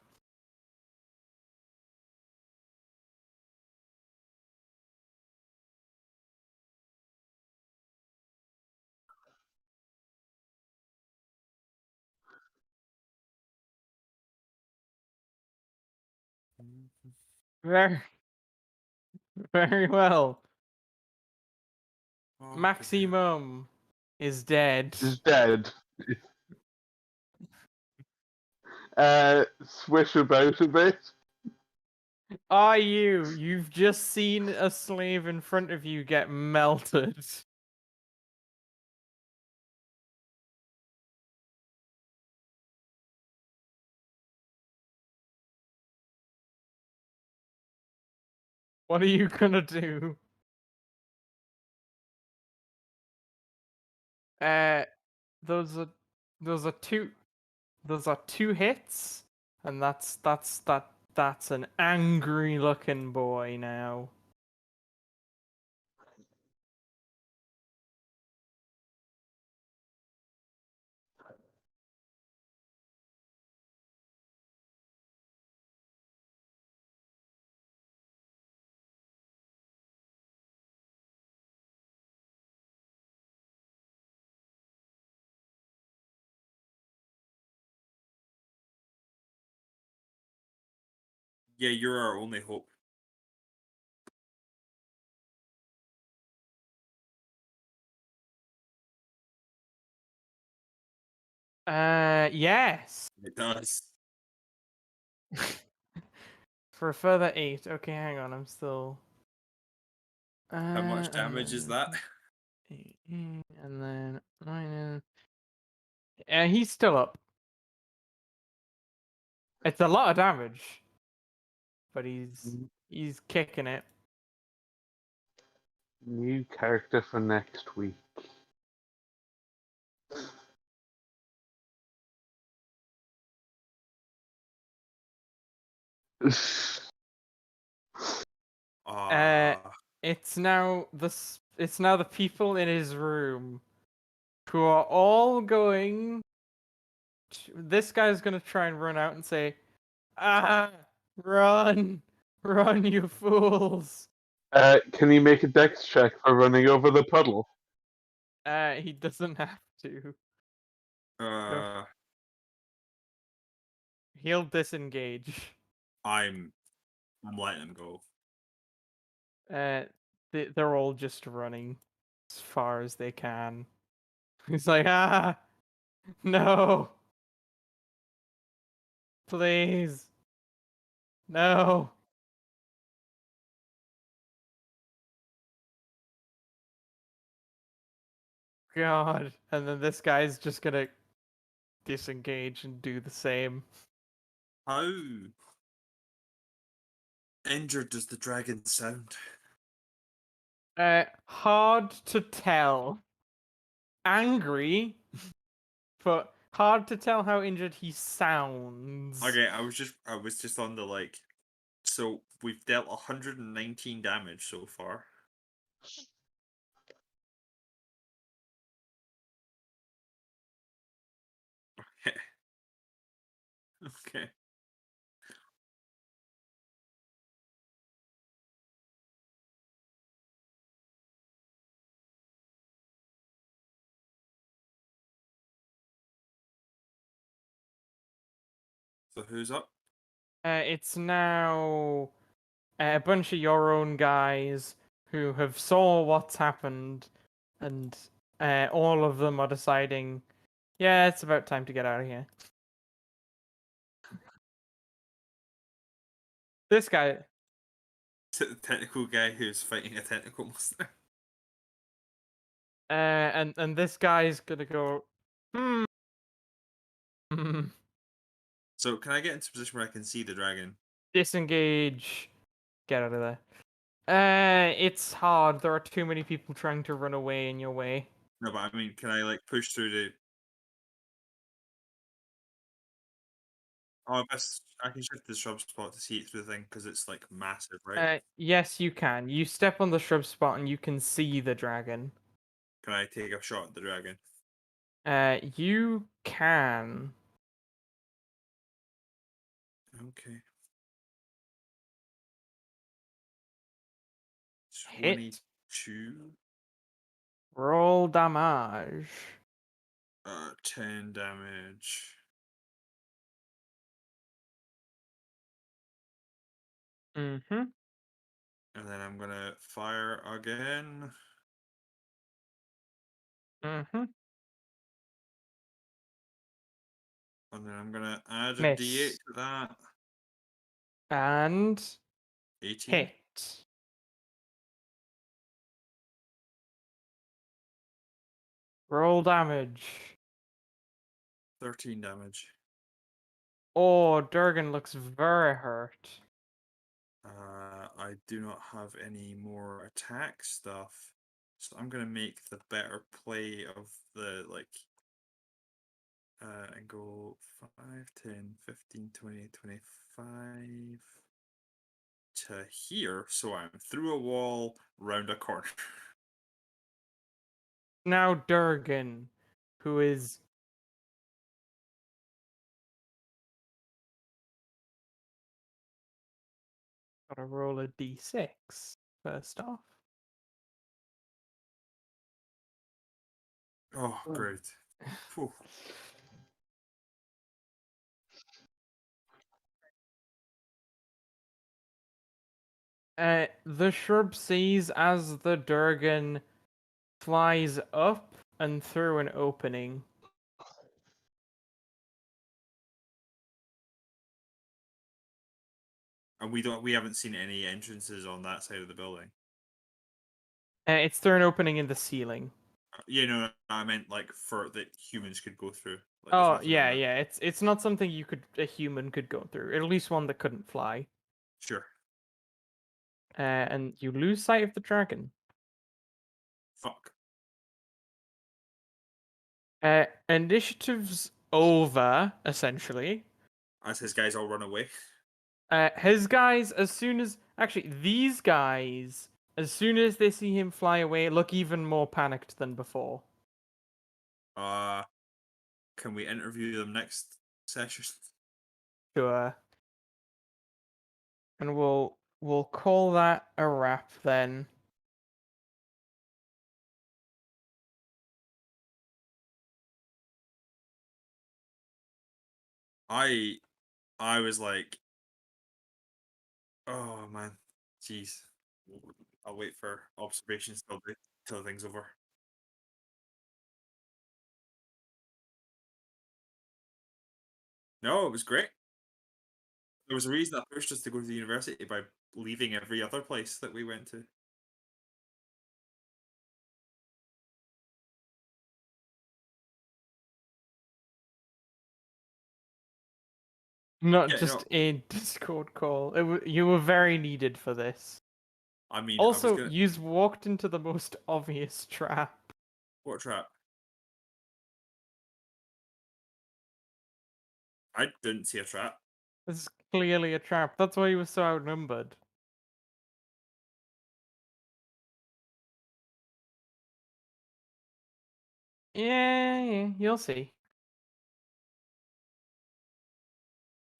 Very, very well. Oh, Maximum is dead. Is dead. Swish about a bit. Are you? You've just seen a slave in front of you get melted. What are you gonna do? Uh, those are those are two those are two hits, and that's an angry looking boy now. yeah, you're our only hope. Yes. It does. For a further 8. Okay, hang on, I'm still. How much damage is that? 18, and then minus. And he's still up. It's a lot of damage, but he's kicking it. New character for next week. It's now the people in his room who are all going. This guy's gonna try and run out and say, "Ah, run, run, you fools!" Can you make a dex check for running over the puddle? He doesn't have to. Uh, He'll disengage. I'm letting him go. They're all just running as far as they can. He's like, "Ah, no, please, no." God. And then this guy's just gonna disengage and do the same. How injured does the dragon sound? Hard to tell. Angry, but hard to tell how injured he sounds. Okay, I was just on the like. So we've dealt 119 damage so far. Okay. Okay. So who's up? It's now a bunch of your own guys who have saw what's happened, and all of them are deciding, yeah, it's about time to get out of here. This guy, The tentacle guy who's fighting a tentacle monster. and this guy's gonna go, hmm. So can I get into a position where I can see the dragon? Disengage. Get out of there. It's hard. There are too many people trying to run away in your way. No, but I mean, can I like push through the? Oh, I can shift the shrub spot to see it through the thing because it's like massive, right? Yes, you can. You step on the shrub spot and you can see the dragon. Can I take a shot at the dragon? You can. Okay. Hit. 22. Roll damage. 10 damage. Mm-hmm. And then I'm gonna fire again. Mm-hmm. And then I'm gonna add a Miss. D8 to that. And 18. hit. Roll damage. 13 damage. Oh, Durgan looks very hurt. I do not have any more attack stuff. So I'm gonna make the better play of the and go 5, 10, 15, 20, 25 to here. So I'm through a wall, round a corner. Now Durgan, who is gotta roll a d6 first off. Oh, great. Phew. The shrub sees as the Durgan flies up and through an opening. And we haven't seen any entrances on that side of the building. It's through an opening in the ceiling. You know, I meant like for that humans could go through. Like, there's Oh nothing in yeah, there. yeah. It's not something a human could go through. At least one that couldn't fly. Sure. And you lose sight of the dragon. Fuck. Initiative's over essentially. As his guys all run away. His guys, these guys, as soon as they see him fly away, look even more panicked than before. Can we interview them next session? Sure. And we'll call that a wrap then. I was like, oh man, jeez. I'll wait for observations till the thing's over. No, it was great. There was a reason that pushed us to go to the university by leaving every other place that we went to. Not Yeah, just no, a Discord call. You were very needed for this. I mean, I was Also, gonna. you've walked into the most obvious trap. What trap? I didn't see a trap. This is clearly a trap. That's why he was so outnumbered. Yeah, you'll see.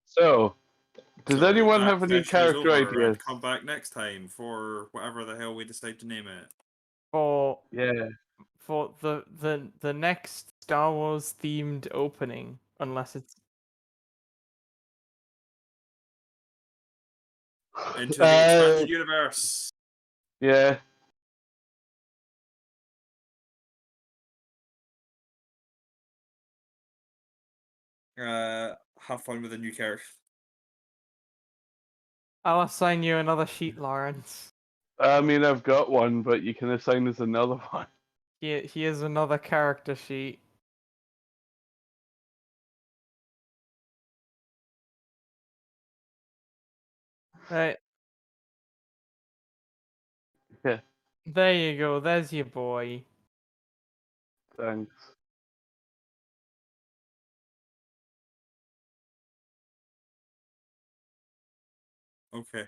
So, does So anyone that have any session is character over, ideas? and come back next time for whatever the hell we decide to name it. For Yeah. for the next Star Wars themed opening, unless it's Into the expanded Uh, universe. yeah. Have fun with the new character. I'll assign you another sheet, Lawrence. I mean, I've got one, but you can assign us another one. Here's another character sheet. Right, Yeah, there you go. There's your boy. thanks. Okay.